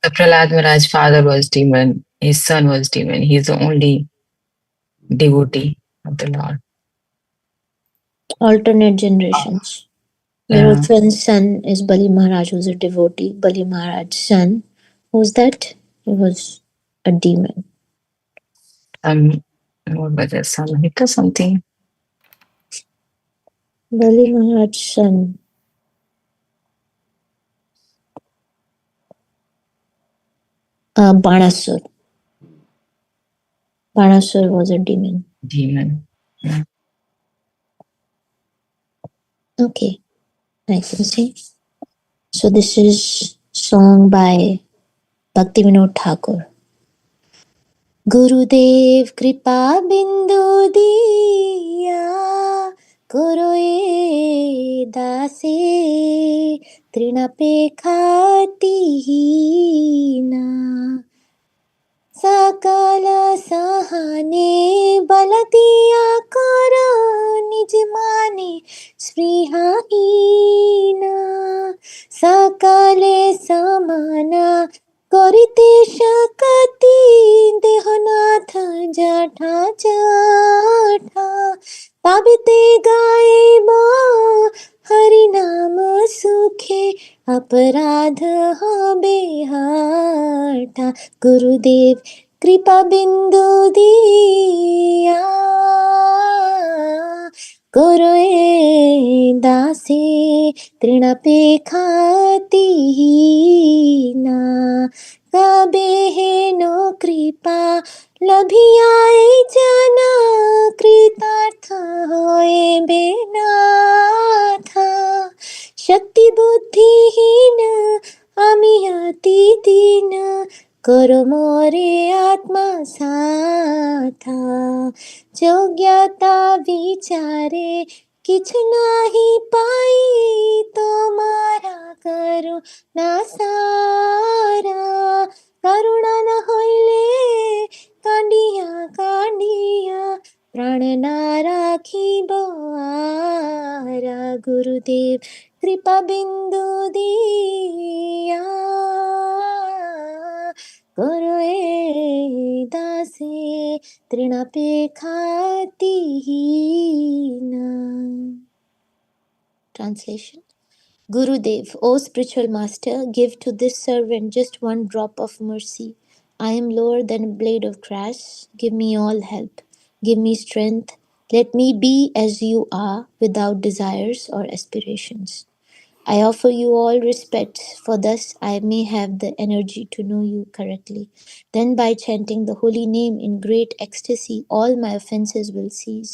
The Prahlad Maharaj's father was demon, his son was demon. He's the only devotee of the Lord. Alternate generations. Yeah. Virochan's son is Bali Maharaj, who's a devotee. Bali Maharaj's son, who's that? He was a demon. What was that? Samhita something? Bali Maharaj's son. Banasur. Banasur was a demon. Demon. Yeah. Okay, I can see. So this is song by Bhakti Vinod Thakur. गुरुदेव कृपा बिंदु दिया करो ये दासे तृणपेखातिहीना सकल सहने बलदिया कर निज माने स्पृहाहीना सकले समाना करिते शकति देहनाथ जठा जठा पाबिते गायब हरि नाम सुखे अपराध हबे हठा गुरुदेव कृपा बिंदु दिया करो ए दासे तृणपेखातिहीना कबे हेनो कृपा लभियाए जना कृतार्थ होए बेनाथ शक्ति बुद्धिहीन আমি অতি দীন করো মোরে আত্মা সাথা যোগ্যতা বিচারে কিছু নাহি পাই তোমারা করো না সারা করুণা না হইলে কান্দিয়া কান্দিয়া প্রাণ না রাখিব আরা গুরুদেব कृपा बिंदु दिया करो ए दासे तृणपेखातिहीना. Translation. Gurudev, O spiritual master, give to this servant just one drop of mercy. I am lower than a blade of grass. Give me all help. Give me strength. Let me be as you are, without desires or aspirations. I offer you all respect, for thus I may have the energy to know you correctly. Then, by chanting the holy name in great ecstasy, all my offenses will cease.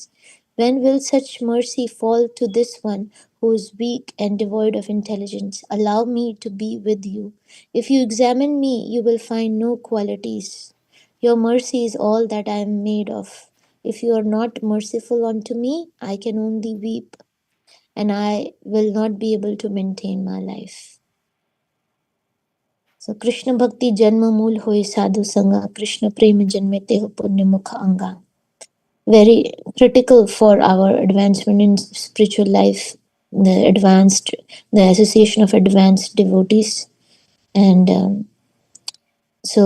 When will such mercy fall to this one who is weak and devoid of intelligence? Allow me to be with you. If you examine me, you will find no qualities. Your mercy is all that I am made of. If you are not merciful unto me, I can only weep and I will not be able to maintain my life. So Krishna Bhakti Janma Mool Hoy Sadhu Sanga, Krishna Prema Janmete Ho Punya Mukha Anga. Very critical for our advancement in spiritual life, the association of advanced devotees. And so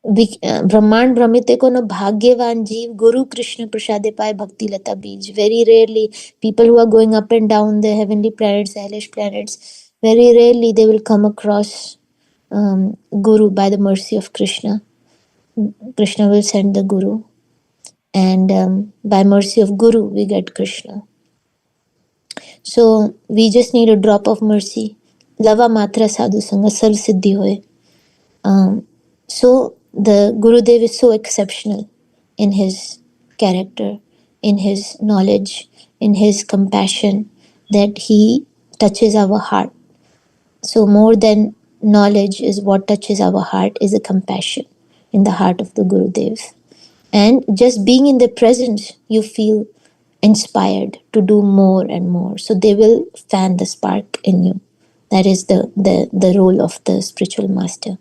ब्रह्मांड भ्रमिते को न भाग्यवान जीव गुरु कृष्ण प्रसादे पाए भक्ति लता बीज. Very rarely people who are going up and down the heavenly planets, the hellish planets, very rarely they will come across Guru by the mercy of Krishna. Krishna will send the Guru, and by mercy of Guru we get Krishna. So we just need a drop of mercy. Lava matra sadhu sanga sarv siddhi hoye. So the Gurudev is so exceptional in his character, in his knowledge, in his compassion, that he touches our heart. So more than knowledge is what touches our heart is a compassion in the heart of the Gurudev. And just being in their presence, you feel inspired to do more and more. So they will fan the spark in you. That is the role of the spiritual master.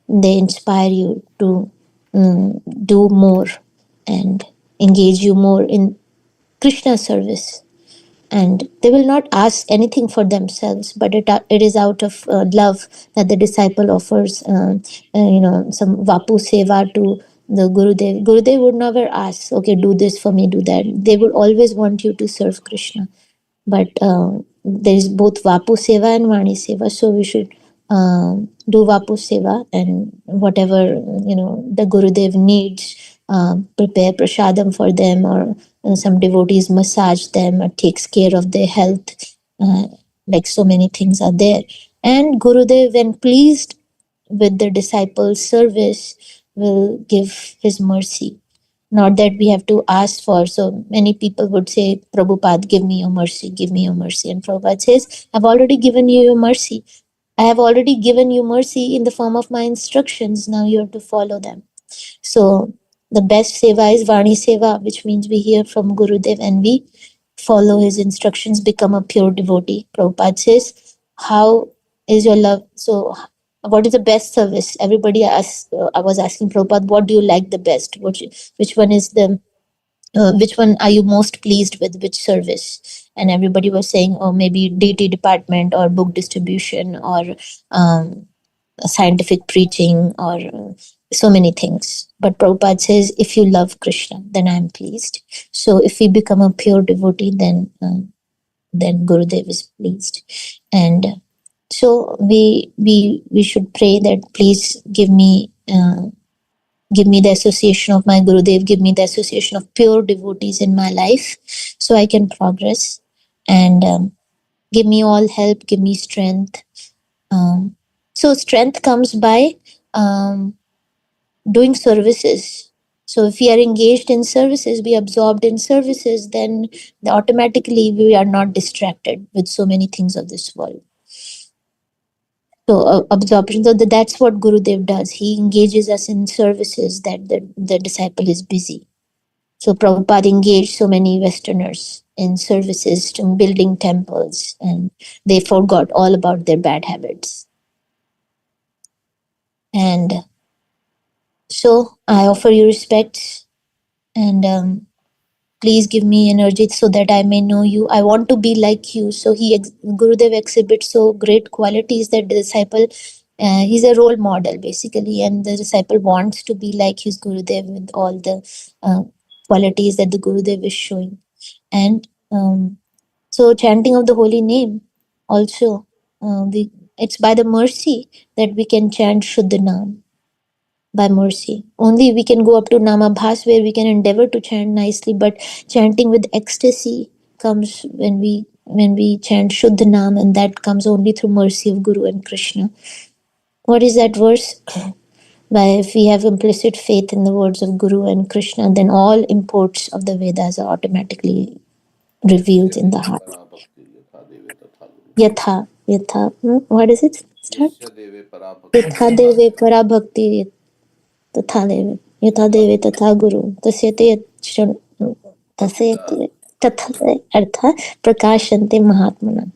They inspire you to do more and engage you more in Krishna service. and they will not ask anything for themselves, but it is out of love that the disciple offers some vapu seva to the Gurudev would never ask, okay, do this for me, do that. They would always want you to serve Krishna. But there is both vapu seva and vani seva, so we should do vapu seva, and whatever the Gurudev needs, prepare prasadam for them, or some devotees massage them or takes care of their health, uh, like so many things are there. And Gurudev, when pleased with the disciples service, will give his mercy. Not that we have to ask for. So many people would say, Prabhupada, give me your mercy, give me your mercy. And Prabhupada says, I've already given you your mercy. I have already given you mercy in the form of my instructions. Now you have to follow them. So the best seva is Vani Seva, which means we hear from Gurudev and we follow his instructions, become a pure devotee. Prabhupada says, how is your love? So what is the best service? Everybody asks, I was asking Prabhupada, what do you like the best? Which one is the which one are you most pleased with, which service? And everybody was saying, oh, maybe DT department or book distribution or scientific preaching or so many things. But Prabhupada says, if you love Krishna, then I'm pleased. So if we become a pure devotee, then Gurudev is pleased. And so we should pray that please give me the association of my Gurudev, give me the association of pure devotees in my life, so I can progress, and give me all help, give me strength. So strength comes by doing services. So if we are engaged in services, we absorbed in services, then automatically we are not distracted with so many things of this world. So absorption, so that's what Gurudev does. He engages us in services that the disciple is busy. So Prabhupada engaged so many Westerners in services to building temples, and they forgot all about their bad habits. And so I offer you respects, and please give me energy so that I may know you. I want to be like you. So Gurudev exhibits so great qualities that the disciple, he's a role model basically, and the disciple wants to be like his Gurudev with all the qualities that the Gurudev is showing. And so chanting of the holy name also, it's by the mercy that we can chant Shuddha Nam. By mercy only we can go up to Namabhas, where we can endeavor to chant nicely, but chanting with ecstasy comes when we chant Shuddha Nam, and that comes only through mercy of Guru and Krishna. What is that verse? By if we have implicit faith in the words of Guru and Krishna, then all imports of the Vedas are automatically revealed in the heart. Yatha. What is it? Start. Yatha deve para bhakti तथा देव यथा देवे तथा गुरु तस्य ते तस्य तथा अर्थ prakashante mahatmana.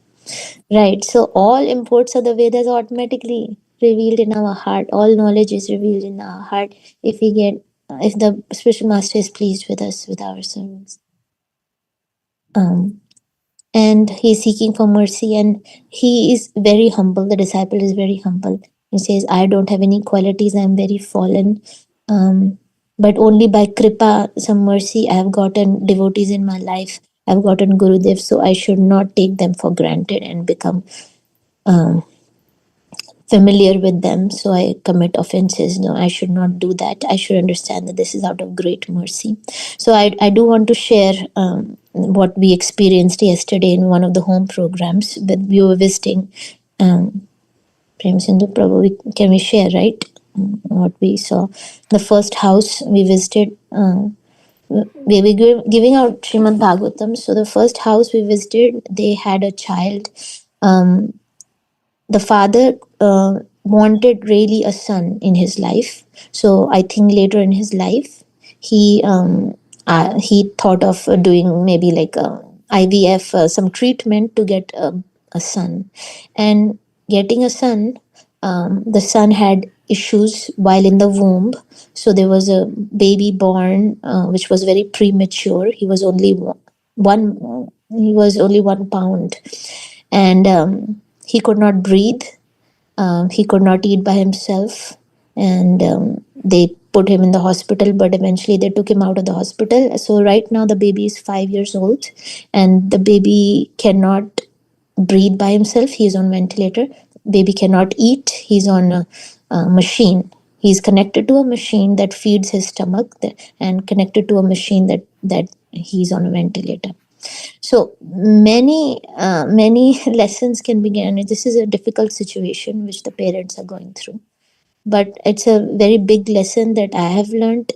Right, so all imports of the Vedas are automatically revealed in our heart. All knowledge is revealed in our heart if the spiritual master is pleased with us, with our service. And he is seeking for mercy, and he is very humble. The disciple is very humble. He says, I don't have any qualities, I am very fallen, but only by kripa, some mercy, I have gotten devotees in my life, I have gotten Gurudev, so I should not take them for granted and become familiar with them, so I commit offenses. No, I should not do that. I should understand that this is out of great mercy. So I do want to share what we experienced yesterday in one of the home programs. But we were visiting Prem Sindhu Prabhu. Can we share, right? What we saw. The first house we visited, we were giving out Srimad Bhagavatam. So the first house we visited, they had a child. The father wanted really a son in his life. So I think later in his life, he thought of doing maybe like a IVF, some treatment to get a son. And getting a son, the son had issues while in the womb. So there was a baby born, which was very premature. He was only He was only 1 pound, and he could not breathe. He could not eat by himself, and they put him in the hospital, but eventually they took him out of the hospital. So right now the baby is 5 years old, and the baby cannot breathe by himself. He's on ventilator. Baby cannot eat. He's on a machine. He's connected to a machine that feeds his stomach, and connected to a machine that he's on a ventilator. So many lessons can be gained. This is a difficult situation which the parents are going through, but it's a very big lesson that I have learned,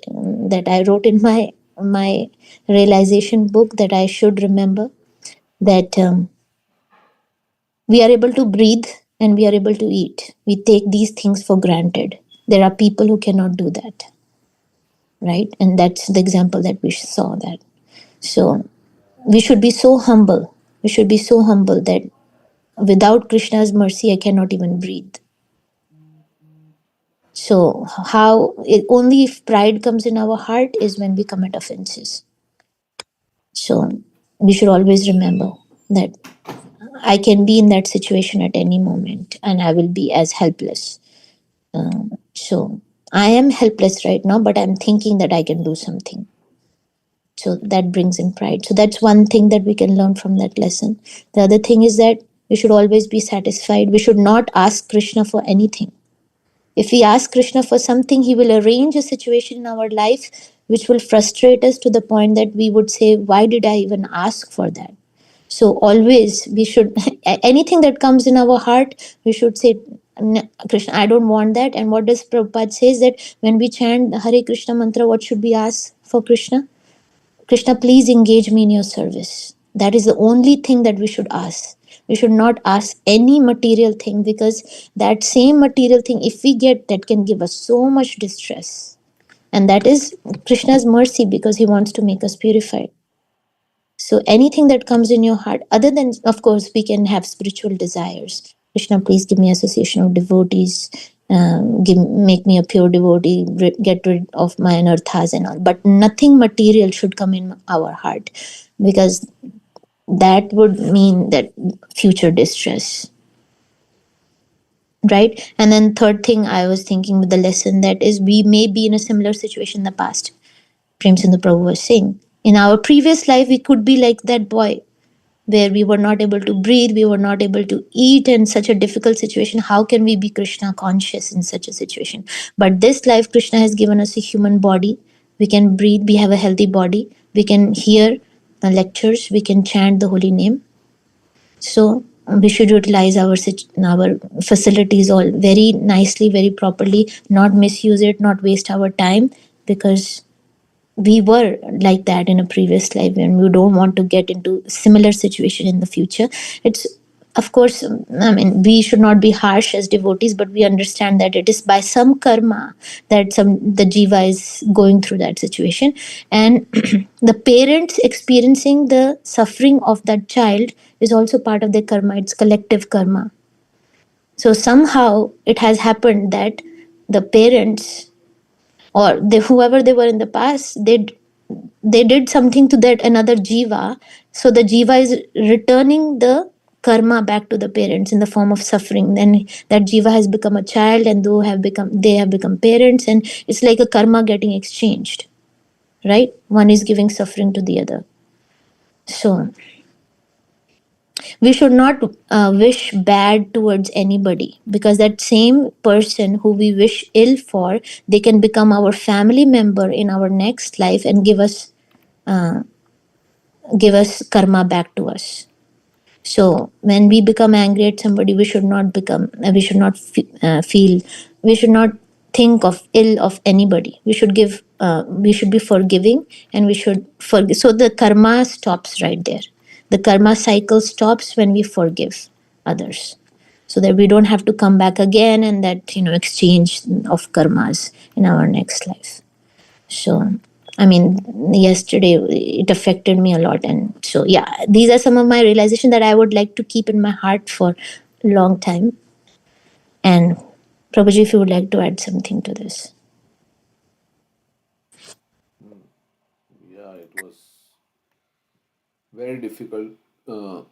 that I wrote in my realization book, that I should remember that we are able to breathe and we are able to eat. We take these things for granted. There are people who cannot do that, right? And that's the example that we saw that. So we should be so humble. We should be so humble that without Krishna's mercy, I cannot even breathe. So only if pride comes in our heart is when we commit offenses. So we should always remember that I can be in that situation at any moment and I will be as helpless. So I am helpless right now, but I'm thinking that I can do something. So that brings in pride. So that's one thing that we can learn from that lesson. The other thing is that we should always be satisfied. We should not ask Krishna for anything. If we ask Krishna for something, he will arrange a situation in our life which will frustrate us to the point that we would say, why did I even ask for that? So always we should, anything that comes in our heart, we should say, Krishna, I don't want that. And what does Prabhupada says, that when we chant Hare Krishna mantra, what should we ask for Krishna? Krishna, please engage me in your service. That is the only thing that we should ask. We should not ask any material thing, because that same material thing, if we get, that can give us so much distress. And that is Krishna's mercy, because he wants to make us purified. So anything that comes in your heart, other than, of course, we can have spiritual desires. Krishna, please give me association of devotees. Make me a pure devotee. Get rid of my anarthas and all. But nothing material should come in our heart, because that would mean that future distress. Right? And then third thing I was thinking with the lesson, that is, we may be in a similar situation in the past. Prem Chandra Prabhu was saying, in our previous life, we could be like that boy, where we were not able to breathe, we were not able to eat in such a difficult situation. How can we be Krishna conscious in such a situation? But this life, Krishna has given us a human body. We can breathe, we have a healthy body, we can hear lectures, we can chant the holy name. So we should utilize our facilities all very nicely, very properly, not misuse it, not waste our time, because we were like that in a previous life, and we don't want to get into similar situation in the future. It's, of course, I mean, we should not be harsh as devotees, but we understand that it is by some karma that the jiva is going through that situation, and the parents experiencing the suffering of that child is also part of their karma. It's collective karma. So somehow it has happened that the parents, or whoever they were in the past, they did something to that another jiva. So the jiva is returning the karma back to the parents in the form of suffering. Then that jiva has become a child, and they have become parents, and it's like a karma getting exchanged, right? One is giving suffering to the other. So we should not wish bad towards anybody, because that same person who we wish ill for, they can become our family member in our next life and give us karma back to us. So when we become angry at somebody, we should not feel, we should not think of ill of anybody. We should be forgiving, and we should forgive. So the karma stops right there. The karma cycle stops when we forgive others, so that we don't have to come back again, and that, exchange of karmas in our next life. So, I mean, yesterday it affected me a lot. And so, yeah, these are some of my realizations that I would like to keep in my heart for a long time. And Prabhuji, if you would like to add something to this. Yeah, it was very difficult uh,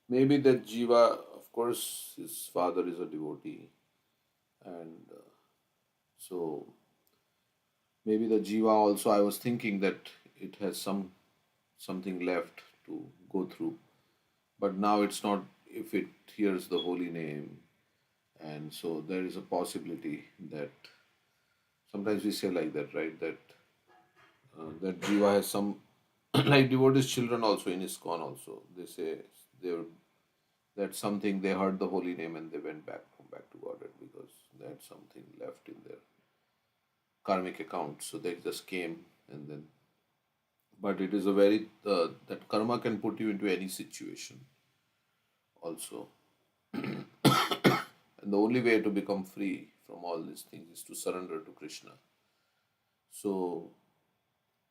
maybe that Jiva, of course, his father is a devotee, and so maybe the Jiva also. I was thinking that it has something left to go through, but now it's not. If it hears the holy name, and so there is a possibility that sometimes we say like that, right? That Jiva has some like devotees' children also in ISKCON also. They say they were that something they heard the holy name and they went back to Godhead because they had something left in their karmic account. So they just came and then. But it is a very that karma can put you into any situation also, and the only way to become free from all these things is to surrender to Krishna. So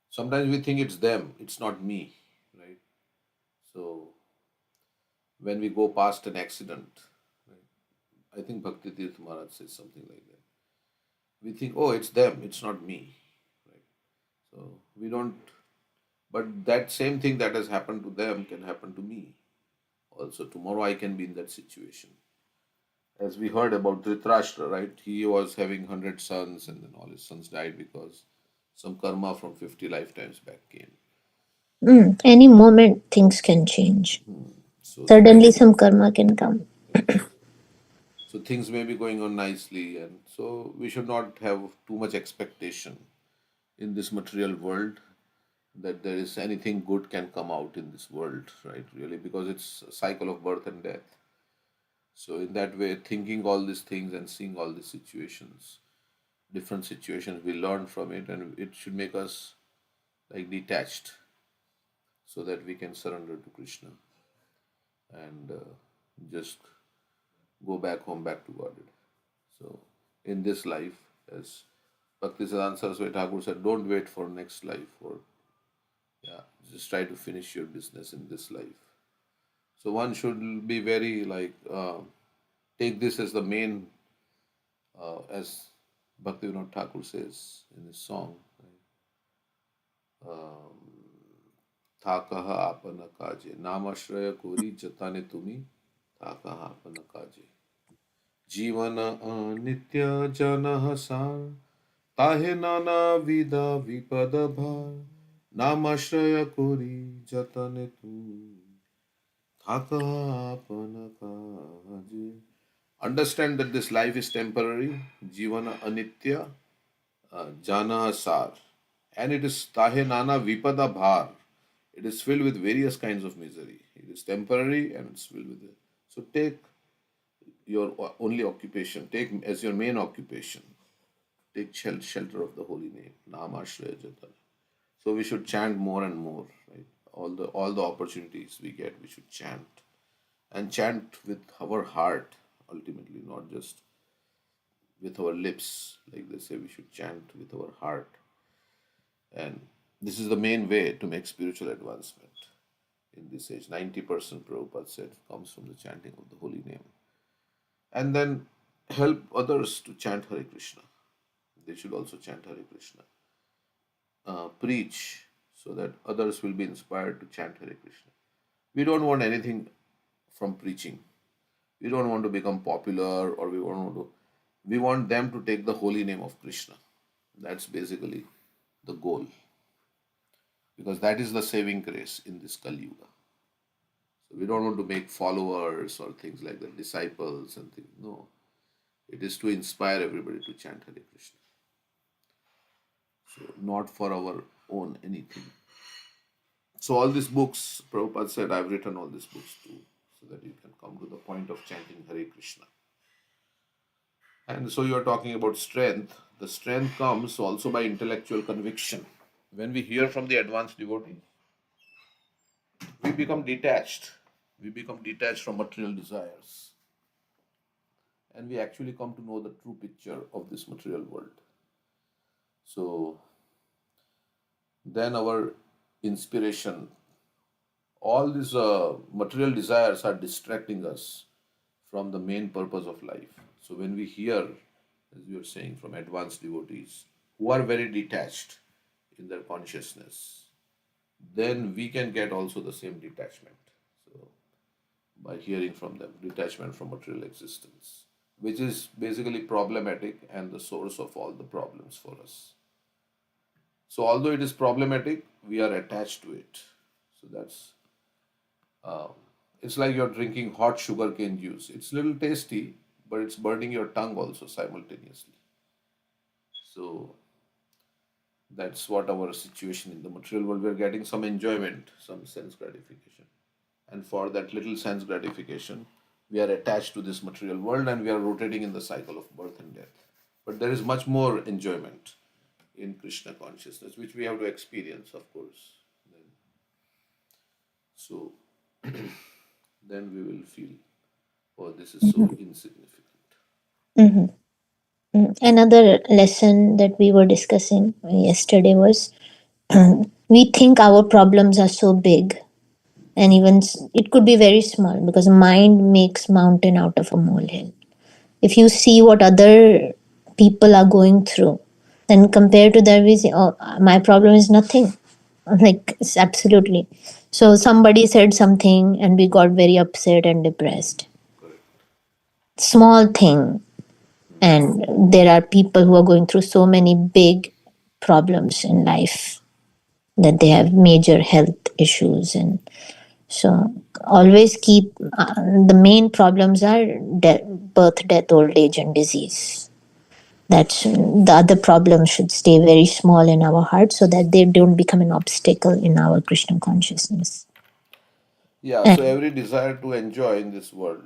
sometimes we think it's them, it's not me, right? So when we go past an accident, right? I think Bhakti Tirth Maharaj says something like that. We think, oh, it's them, it's not me, right? So we don't, but that same thing that has happened to them can happen to me. Also, tomorrow I can be in that situation. As we heard about Dhritarashtra, right? He was having 100 sons and then all his sons died because some karma from 50 lifetimes back came. Any moment things can change. So Suddenly some karma can come. so things may be going on nicely, and so we should not have too much expectation in this material world that there is anything good can come out in this world, right? Really, because it's a cycle of birth and death. So in that way, thinking all these things and seeing all these situations, different situations, we learn from it, and it should make us like detached, so that we can surrender to Krishna and just go back home, back to Godhead. So in this life, as Bhaktisiddhanta Saraswati Thakur said, don't wait for next life, or yeah, just try to finish your business in this life. So one should be very like take this as the main, as Bhaktivinoda Thakur says in his song, था कहा आपन काजे नामाश्रय कोरी जताने तुम्ही था कहा आपन काजे जीवन नित्य जन सार ताहे नाना विधा विपद भार नामाश्रय कोरी जतने तुम्ही था कहा आपन काजे. Understand that this life is temporary, jivana anitya, jana sar, and it is tahe nana vipada bhar. It is filled with various kinds of misery. It is temporary and it's filled with it. So take your only occupation, take as your main occupation, take shelter of the holy name, Namashraya Jatana. So we should chant more and more, right? All the opportunities we get, we should chant, and chant with our heart ultimately, not just with our lips. Like they say, we should chant with our heart, and this is the main way to make spiritual advancement in this age. 90% Prabhupada said comes from the chanting of the holy name. And then help others to chant Hare Krishna. They should also chant Hare Krishna. Preach so that others will be inspired to chant Hare Krishna. We don't want anything from preaching. We don't want to become popular, or we want them to take the holy name of Krishna. That's basically the goal. Because that is the saving grace in this Kali Yuga. So we don't want to make followers or things like that, disciples and things. No. It is to inspire everybody to chant Hare Krishna. So not for our own anything. So all these books, Prabhupada said, I've written all these books too, so that you can come to the point of chanting Hare Krishna. And so you are talking about strength. The strength comes also by intellectual conviction. When we hear from the advanced devotee, we become detached. We become detached from material desires. And we actually come to know the true picture of this material world. So then our inspiration, all these material desires are distracting us from the main purpose of life. So when we hear, as we are saying, from advanced devotees who are very detached in their consciousness, then we can get also the same detachment. So, by hearing from them, detachment from material existence, which is basically problematic and the source of all the problems for us. So, although it is problematic, we are attached to it. So, uh, it's like you're drinking hot sugarcane juice. It's a little tasty, but it's burning your tongue also simultaneously. So, that's what our situation in the material world. We're getting some enjoyment, some sense gratification. And for that little sense gratification, we are attached to this material world and we are rotating in the cycle of birth and death. But there is much more enjoyment in Krishna consciousness, which we have to experience, of course. So then we will feel, oh, this is so insignificant. Mhm. Another lesson that we were discussing yesterday was we think our problems are so big, and even it could be very small because mind makes mountain out of a molehill. If you see what other people are going through, then compared to that, we say, "Oh, my problem is nothing." Like it's absolutely. So somebody said something, and we got very upset and depressed. Small thing, and there are people who are going through so many big problems in life that they have major health issues, and so always keep the main problems are birth, death, old age, and disease. That's the other problems should stay very small in our heart so that they don't become an obstacle in our Krishna consciousness. Yeah, so And every desire to enjoy in this world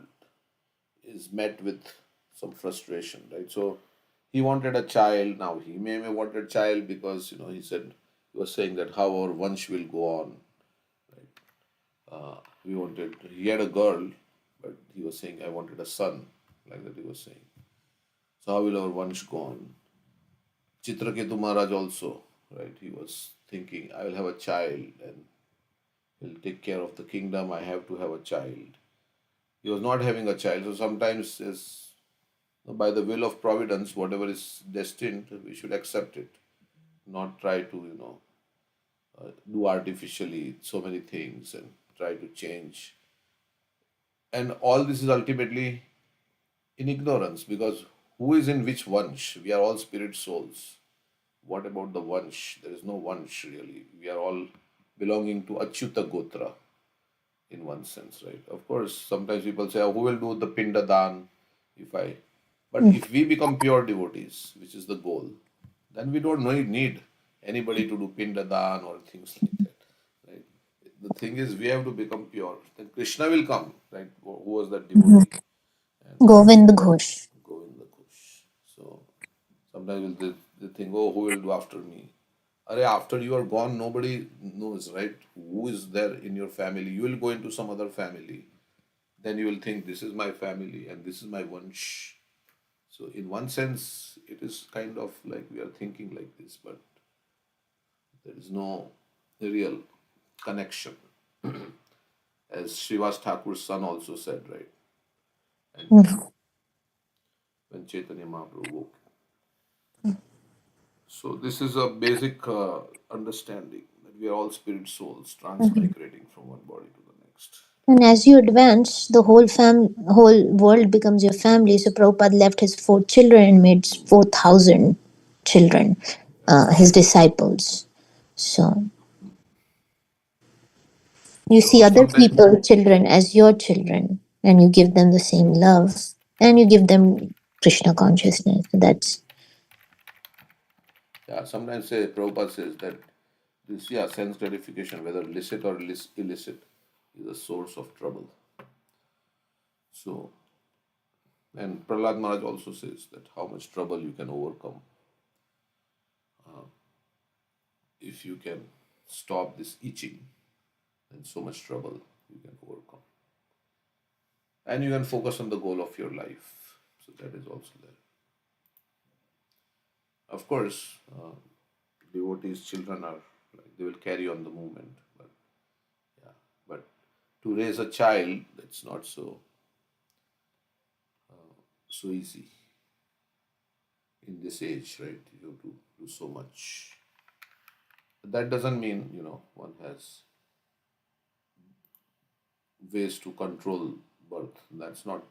is met with some frustration, right? So he wanted a child. Now he may wanted a child because he was saying that how our vansh will go on. He had a girl, but he was saying I wanted a son, like that he was saying. So how will our vansh go on? Chitraketu Maharaj also, right? He was thinking I will have a child and he'll take care of the kingdom. I have to have a child. He was not having a child. So sometimes, as by the will of providence, whatever is destined, we should accept it, not try to, do artificially so many things and try to change. And all this is ultimately in ignorance because who is in which vansh? We are all spirit souls. What about the vansh? There is no vansh really. We are all belonging to Achyuta Gotra in one sense, right? Of course, sometimes people say, oh, who will do the Pinda Dan if I. But if we become pure devotees, which is the goal, then we don't need anybody to do Pinda Dan or things like that, right? The thing is, we have to become pure. Then Krishna will come, right? Who was that devotee? And Govind Ghosh. Govinda Ghosh. So sometimes they think, oh, who will do after me? After you are gone, nobody knows, right? Who is there in your family? You will go into some other family. Then you will think, this is my family and this is my vansh. So, in one sense, it is kind of like we are thinking like this, but there is no real connection. As Srivas Thakur's son also said, right? And when Chaitanya Mahaprabhu woke. So, this is a basic understanding that we are all spirit souls transmigrating from one body to the next. And as you advance, the whole world becomes your family. So Prabhupada left his 4 children and made 4,000 children, his disciples. So you see So, other sometimes, people, children, as your children, and you give them the same love, and you give them Krishna consciousness. That's yeah, sometimes Prabhupada says that this, yeah, sense gratification, whether licit or illicit, is a source of trouble. So, and Prahlad Maharaj also says that how much trouble you can overcome if you can stop this itching, then so much trouble you can overcome. And you can focus on the goal of your life. So that is also there. Of course, devotees' children are like they will carry on the movement, but yeah, but to raise a child, that's not so easy in this age, right? You have to do so much. That doesn't mean, one has ways to control birth. That's not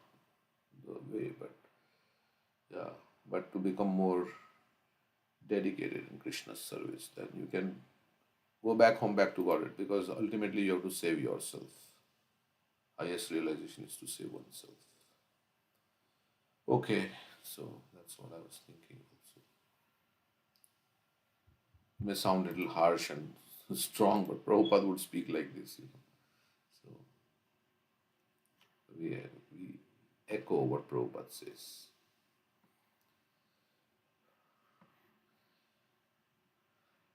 the way, but yeah, but to become more dedicated in Krishna's service, then you can go back home, back to God, because ultimately you have to save yourself. Highest realization is to save oneself. Okay, so that's what I was thinking also. It may sound a little harsh and strong, but Prabhupada would speak like this. So we echo what Prabhupada says.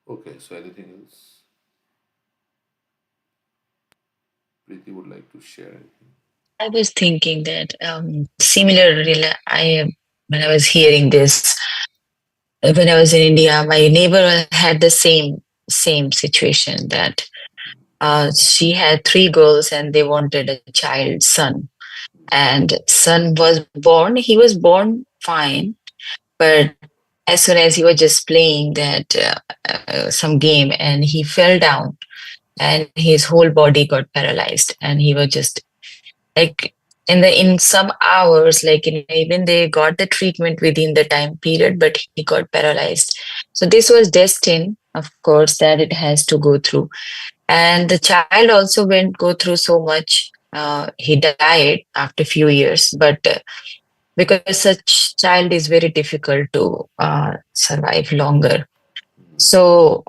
Okay, so anything else? Preeti would like to share anything. I was thinking that similarly, when I was hearing this, when I was in India, my neighbor had the same situation that she had three girls and they wanted a child, son, and son was born. He was born fine, but as soon as he was just playing that some game and he fell down and his whole body got paralyzed and he was just like in some hours, like even they got the treatment within the time period, but he got paralyzed. So this was destined, of course, that it has to go through. And the child also went go through so much. He died after a few years, but because such child is very difficult to survive longer. So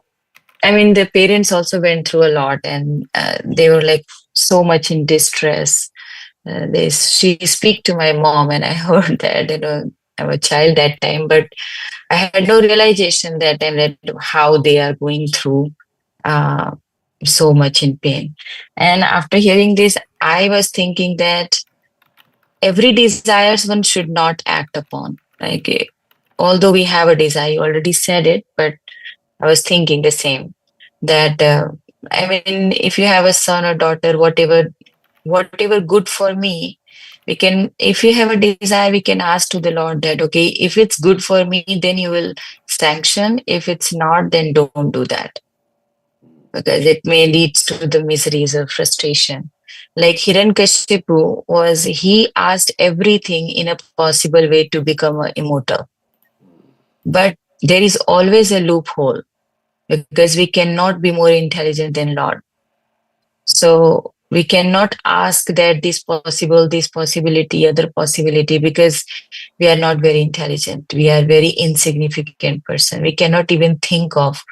I mean, the parents also went through a lot, and they were like so much in distress. She speak to my mom, and I heard that I'm a child that time, but I had no realization that time that how they are going through uh, so much in pain. And after hearing this, I was thinking that every desires one should not act upon. Like, although we have a desire, you already said it, but I was thinking the same. That I mean, if you have a son or daughter, whatever good for me, we can. If you have a desire, we can ask to the Lord that okay, if it's good for me, then you will sanction. If it's not, then don't do that because it may lead to the miseries or frustration. Like Hiranyakashipu was, he asked everything in a possible way to become immortal. But there is always a loophole because we cannot be more intelligent than Lord. So we cannot ask that this possible, this possibility, other possibility, because we are not very intelligent. We are very insignificant person. We cannot even think of,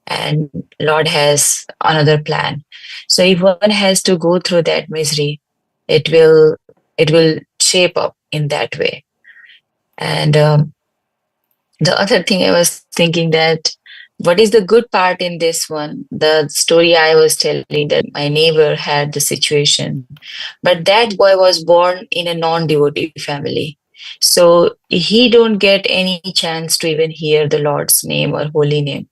and Lord has another plan. So if one has to go through that misery, it will it will shape up in that way. And the other thing I was thinking that what is the good part in this one? The story I was telling that my neighbor had the situation, but that boy was born in a non-devotee family. So he don't get any chance to even hear the Lord's name or holy name.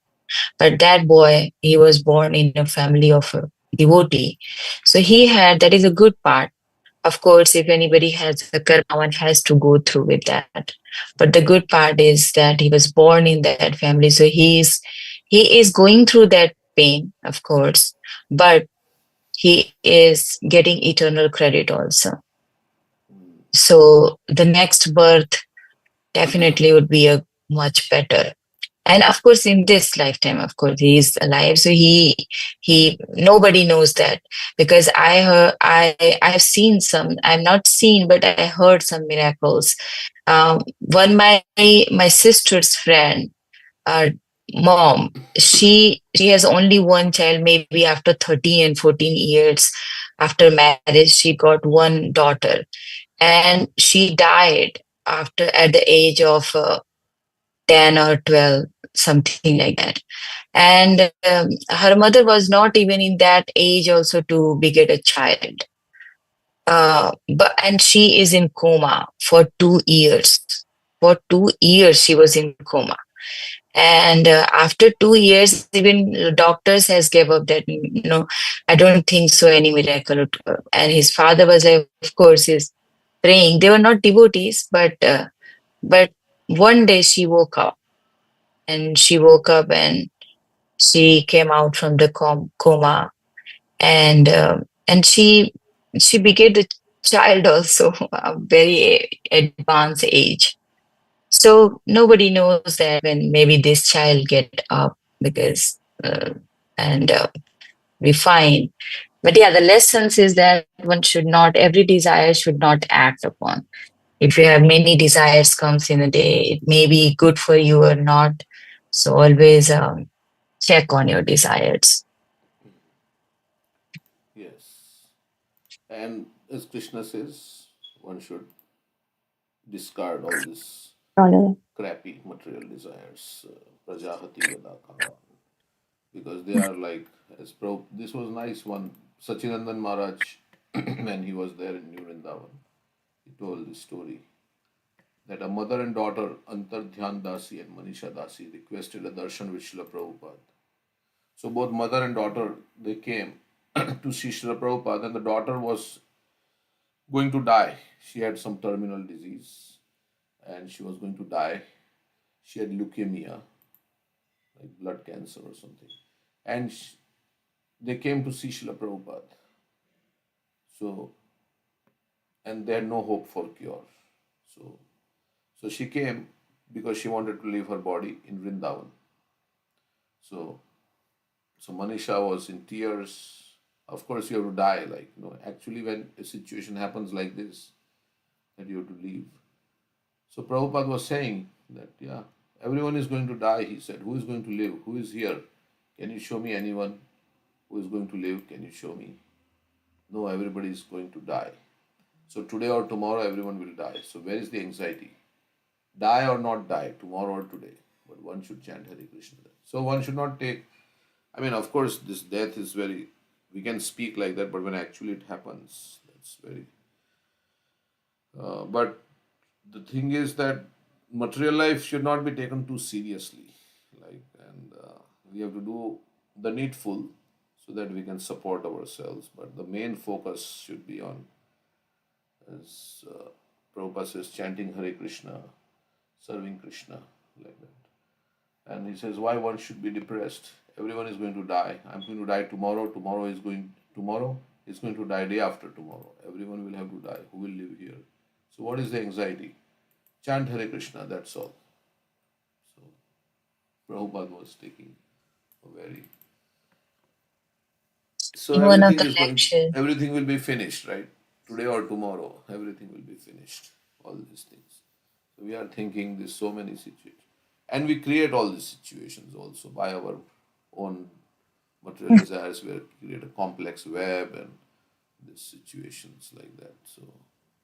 But that boy, he was born in a family of a devotee. So he had, that is a good part. Of course, if anybody has a karma, one has to go through with that. But the good part is that he was born in that family. So he is going through that pain, of course, but he is getting eternal credit also. So the next birth definitely would be a much better. And of course in this lifetime, of course he is alive, so he nobody knows that, because I've seen some, I've not seen, but I heard some miracles. One my sister's friend, mom, she has only one child. Maybe after 13 and 14 years after marriage, she got one daughter, and she died after at the age of 10 or 12, something like that. And her mother was not even in that age also to beget a child. But and she is in coma for 2 years. For 2 years she was in coma. And after 2 years, even doctors has gave up that, I don't think so any miracle. And his father was like, of course, is praying. They were not devotees, but one day she woke up, and she came out from the coma, and she became the child also a very advanced age. So nobody knows that when maybe this child get up, because and we find. But yeah, the lessons is that one should not, every desire should not act upon. If you have many desires comes in a day, it may be good for you or not. So always check on your desires. Yes. And as Krishna says, one should discard all this crappy material desires, prajahati yada kama, because they are like, this was nice one. Sachinandan Maharaj, when he was there in New Vrindavan, he told this story that a mother and daughter, Antar Dhyan Dasi and Manisha Dasi, requested a darshan with Srila Prabhupada. So both mother and daughter, they came to see Srila Prabhupada, and the daughter was going to die. She had some terminal disease and she was going to die. She had leukemia, like blood cancer or something. And they came to see Srila Prabhupada. So, and they had no hope for cure. So, so she came because she wanted to leave her body in Vrindavan. So, so Manisha was in tears. Of course, you have to die. Like, actually, when a situation happens like this, that you have to leave. So Prabhupada was saying that, yeah, everyone is going to die. He said, who is going to live? Who is here? Can you show me anyone who is going to live? Can you show me? No, everybody is going to die. So today or tomorrow, everyone will die. So where is the anxiety? Die or not die, tomorrow or today. But one should chant Hare Krishna. So one should not take, I mean, of course, this death is very, we can speak like that, but when actually it happens, that's very, but the thing is that material life should not be taken too seriously. Like, and we have to do the needful so that we can support ourselves. But the main focus should be on, as Prabhupada says, chanting Hare Krishna, serving Krishna, like that. And he says, why one should be depressed? Everyone is going to die. I'm going to die tomorrow. Tomorrow is going to die day after tomorrow. Everyone will have to die. Who will live here? So what is the anxiety? Chant Hare Krishna, that's all. So Prabhupada was taking a very, so In one of the lectures, everything will be finished, right? Today or tomorrow, everything will be finished. All these things. So we are thinking there's so many situations. And we create all these situations also by our own material desires. We create a complex web and these situations like that. So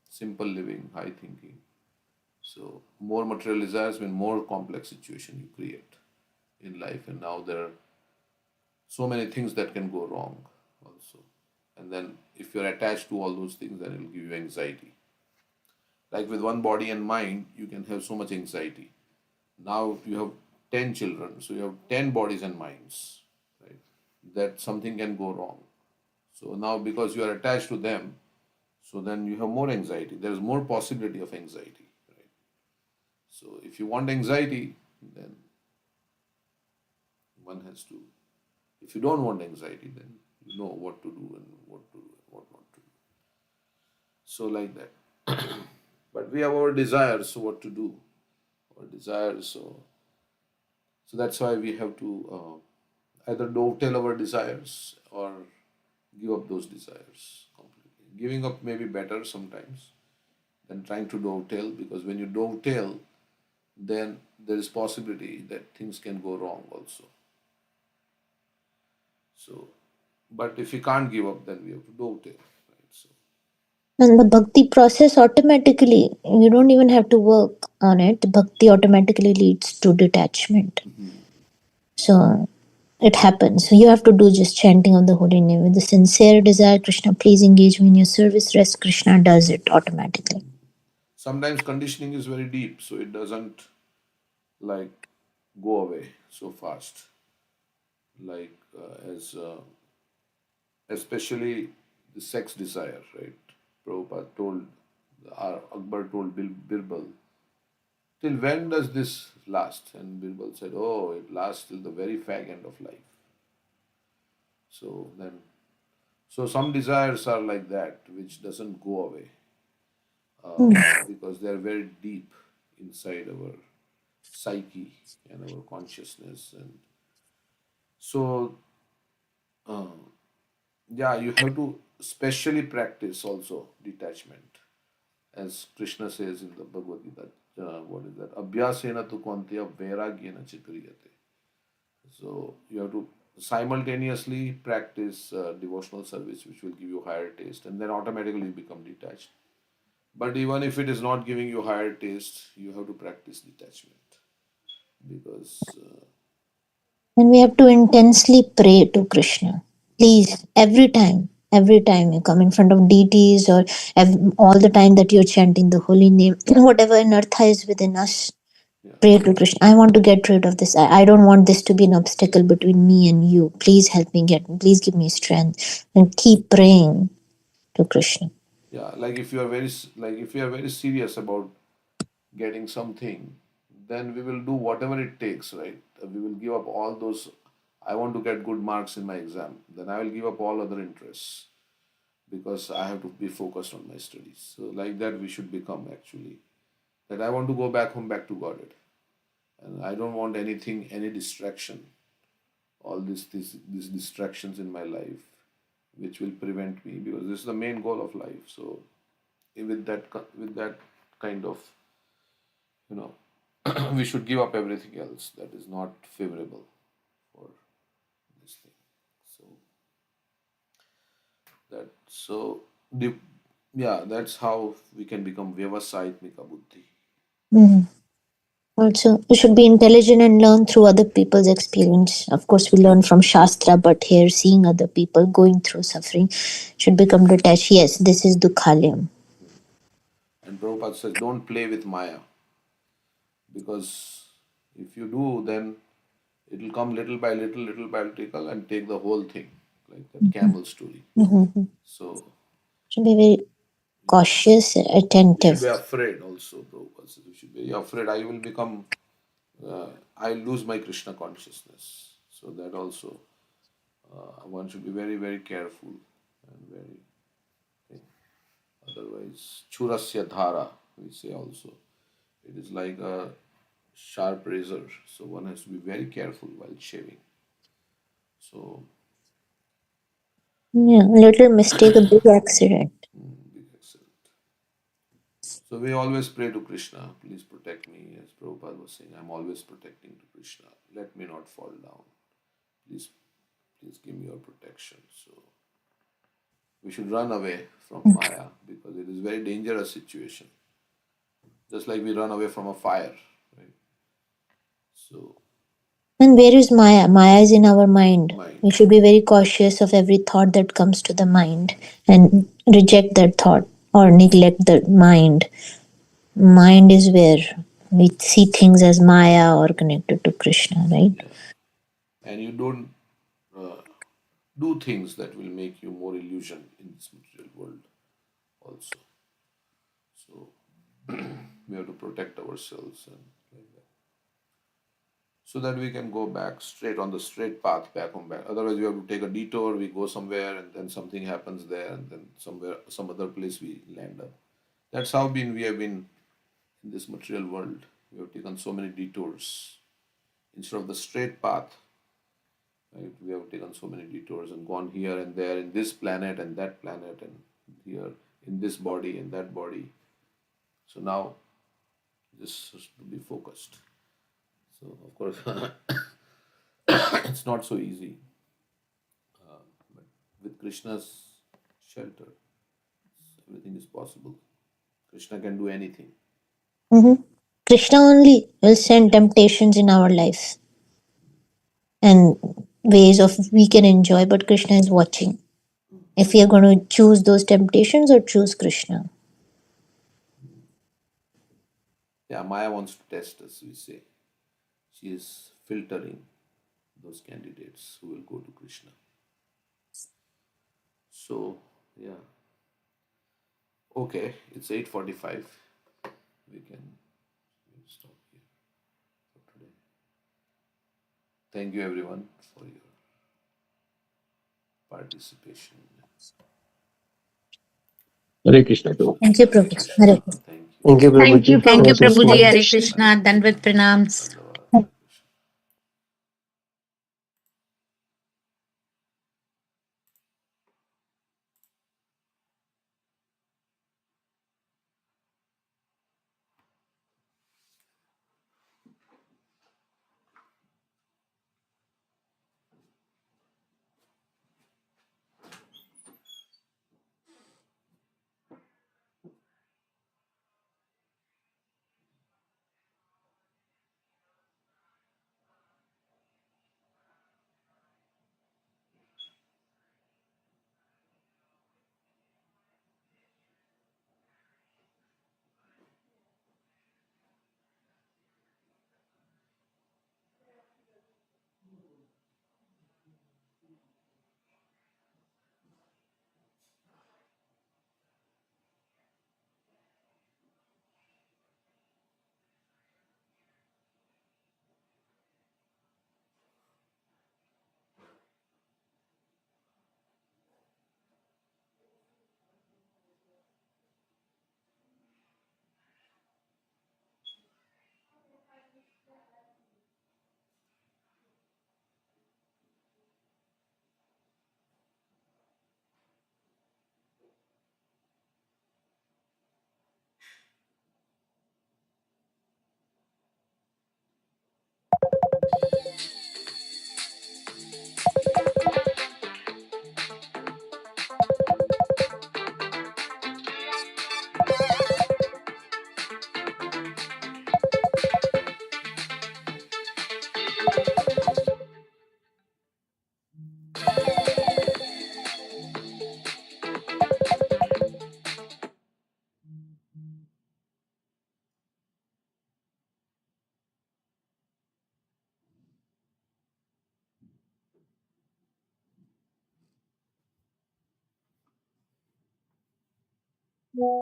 simple living, high thinking. So more material desires mean more complex situation you create in life, and now there are so many things that can go wrong also. And then if you're attached to all those things, then it will give you anxiety. Like with one body and mind, you can have so much anxiety. Now you have 10 children, so you have 10 bodies and minds, right? That something can go wrong. So now because you are attached to them, so then you have more anxiety. There is more possibility of anxiety, right? So if you want anxiety, then one has to, if you don't want anxiety, then you know what to do and what to do and what not to do. So like that. But we have our desires, so what to do? Our desires, so that's why we have to either dovetail our desires or give up those desires completely. Giving up may be better sometimes than trying to dovetail, because when you dovetail, then there is possibility that things can go wrong also. So, but if we can't give up, then we have to dovetail, right? So, And the bhakti process automatically, you don't even have to work on it. Bhakti automatically leads to detachment. So it happens. So you have to do just chanting of the holy name with the sincere desire. Krishna, please engage me in your service. Rest, Krishna does it automatically. sometimes conditioning is very deep, so it doesn't like go away so fast. Like as especially the sex desire, right? Prabhupada told, Akbar told Birbal Till when does this last? And Birbal said, oh, it lasts till the very fag end of life. So then, so some desires are like that, which doesn't go away because they're very deep inside our psyche and our consciousness. And so, uh, yeah, you have to specially practice also detachment, as Krishna says in the Bhagavad Gita. What is that? Abhyasena tu kvantiya vairagyena chikriyate. So you have to simultaneously practice devotional service, which will give you higher taste, and then automatically you become detached. But even if it is not giving you higher taste, you have to practice detachment because And we have to intensely pray to Krishna. Please, every time you come in front of deities or all the time that you're chanting the holy name, whatever anartha is within us, yeah, pray to Krishna. I want to get rid of this. I don't want this to be an obstacle between me and you. Please help me please give me strength. And keep praying to Krishna. yeah, like if you are very serious about getting something, then we will do whatever it takes, right? We will give up all those. I want to get good marks in my exam, then I will give up all other interests because I have to be focused on my studies. So, like that, we should become actually that I want to go back home, back to Godhead, and I don't want anything, any distraction, all these distractions in my life, which will prevent me because this is the main goal of life. So, with that kind of you know we should give up everything else that is not favorable for this thing. So so the yeah, that's how we can become vyavasayitmika buddhi. Mhm. Also, we should be intelligent and learn through other people's experience. Of course, we learn from Shastra, but here, seeing other people going through suffering should become detached. Yes, this is Dukhalayam. And Prabhupada says, don't play with Maya because if you do, then it will come little by little, and take the whole thing, like that camel story. Mm-hmm. So Should be very cautious, we should attentive. be afraid also. Prabhupada says we should be afraid. I lose my Krishna consciousness. So that also one should be very very careful and very. Otherwise, churasya dhara we say also. It is like a sharp razor, so one has to be very careful while shaving. So, Yeah, a little mistake, a big accident. big accident. So we always pray to Krishna, please protect me. As Prabhupada was saying, I'm always protecting to Krishna. Let me not fall down. Please, please give me your protection. So we should run away from Maya because it is a very dangerous situation. Just like we run away from a fire, right? So And where is Maya? Maya is in our mind. mind. We should be very cautious of every thought that comes to the mind and reject that thought or neglect the mind. Mind is where we see things as Maya or connected to Krishna, right? Yeah. And you don't uh, do things that will make you more illusion in this material world also. So we have to protect ourselves and like that. So that we can go back straight on the straight path back home back. Otherwise we have to take a detour, we go somewhere and then something happens there and then somewhere some other place we land up. That's how we have been in this material world. We have taken so many detours. Instead of the straight path, right? We have taken so many detours and gone here and there in this planet and that planet and here in this body and that body. So now this has to be focused. So of course it's not so easy, but with Krishna's shelter, everything is possible. Krishna can do anything. Mm-hmm. Krishna only will send temptations in our life and ways of we can enjoy, but Krishna is watching. If we are going to choose those temptations or choose Krishna. Yeah, Maya wants to test us, we say. She is filtering those candidates who will go to Krishna. So yeah, okay, it's 8:45. We can stop here for today. Thank you everyone for your participation. Hare Krishna. Thank you, Hare Prabhuji. Hare Krishna. Krishna. Thank you. Thank you, Thank you, Prabhuji. Thank you, Prabhuji. Prabhuji. Hare Hare Krishna. Krishna. Dandavat pranams. Dandavad. Hare Krishna.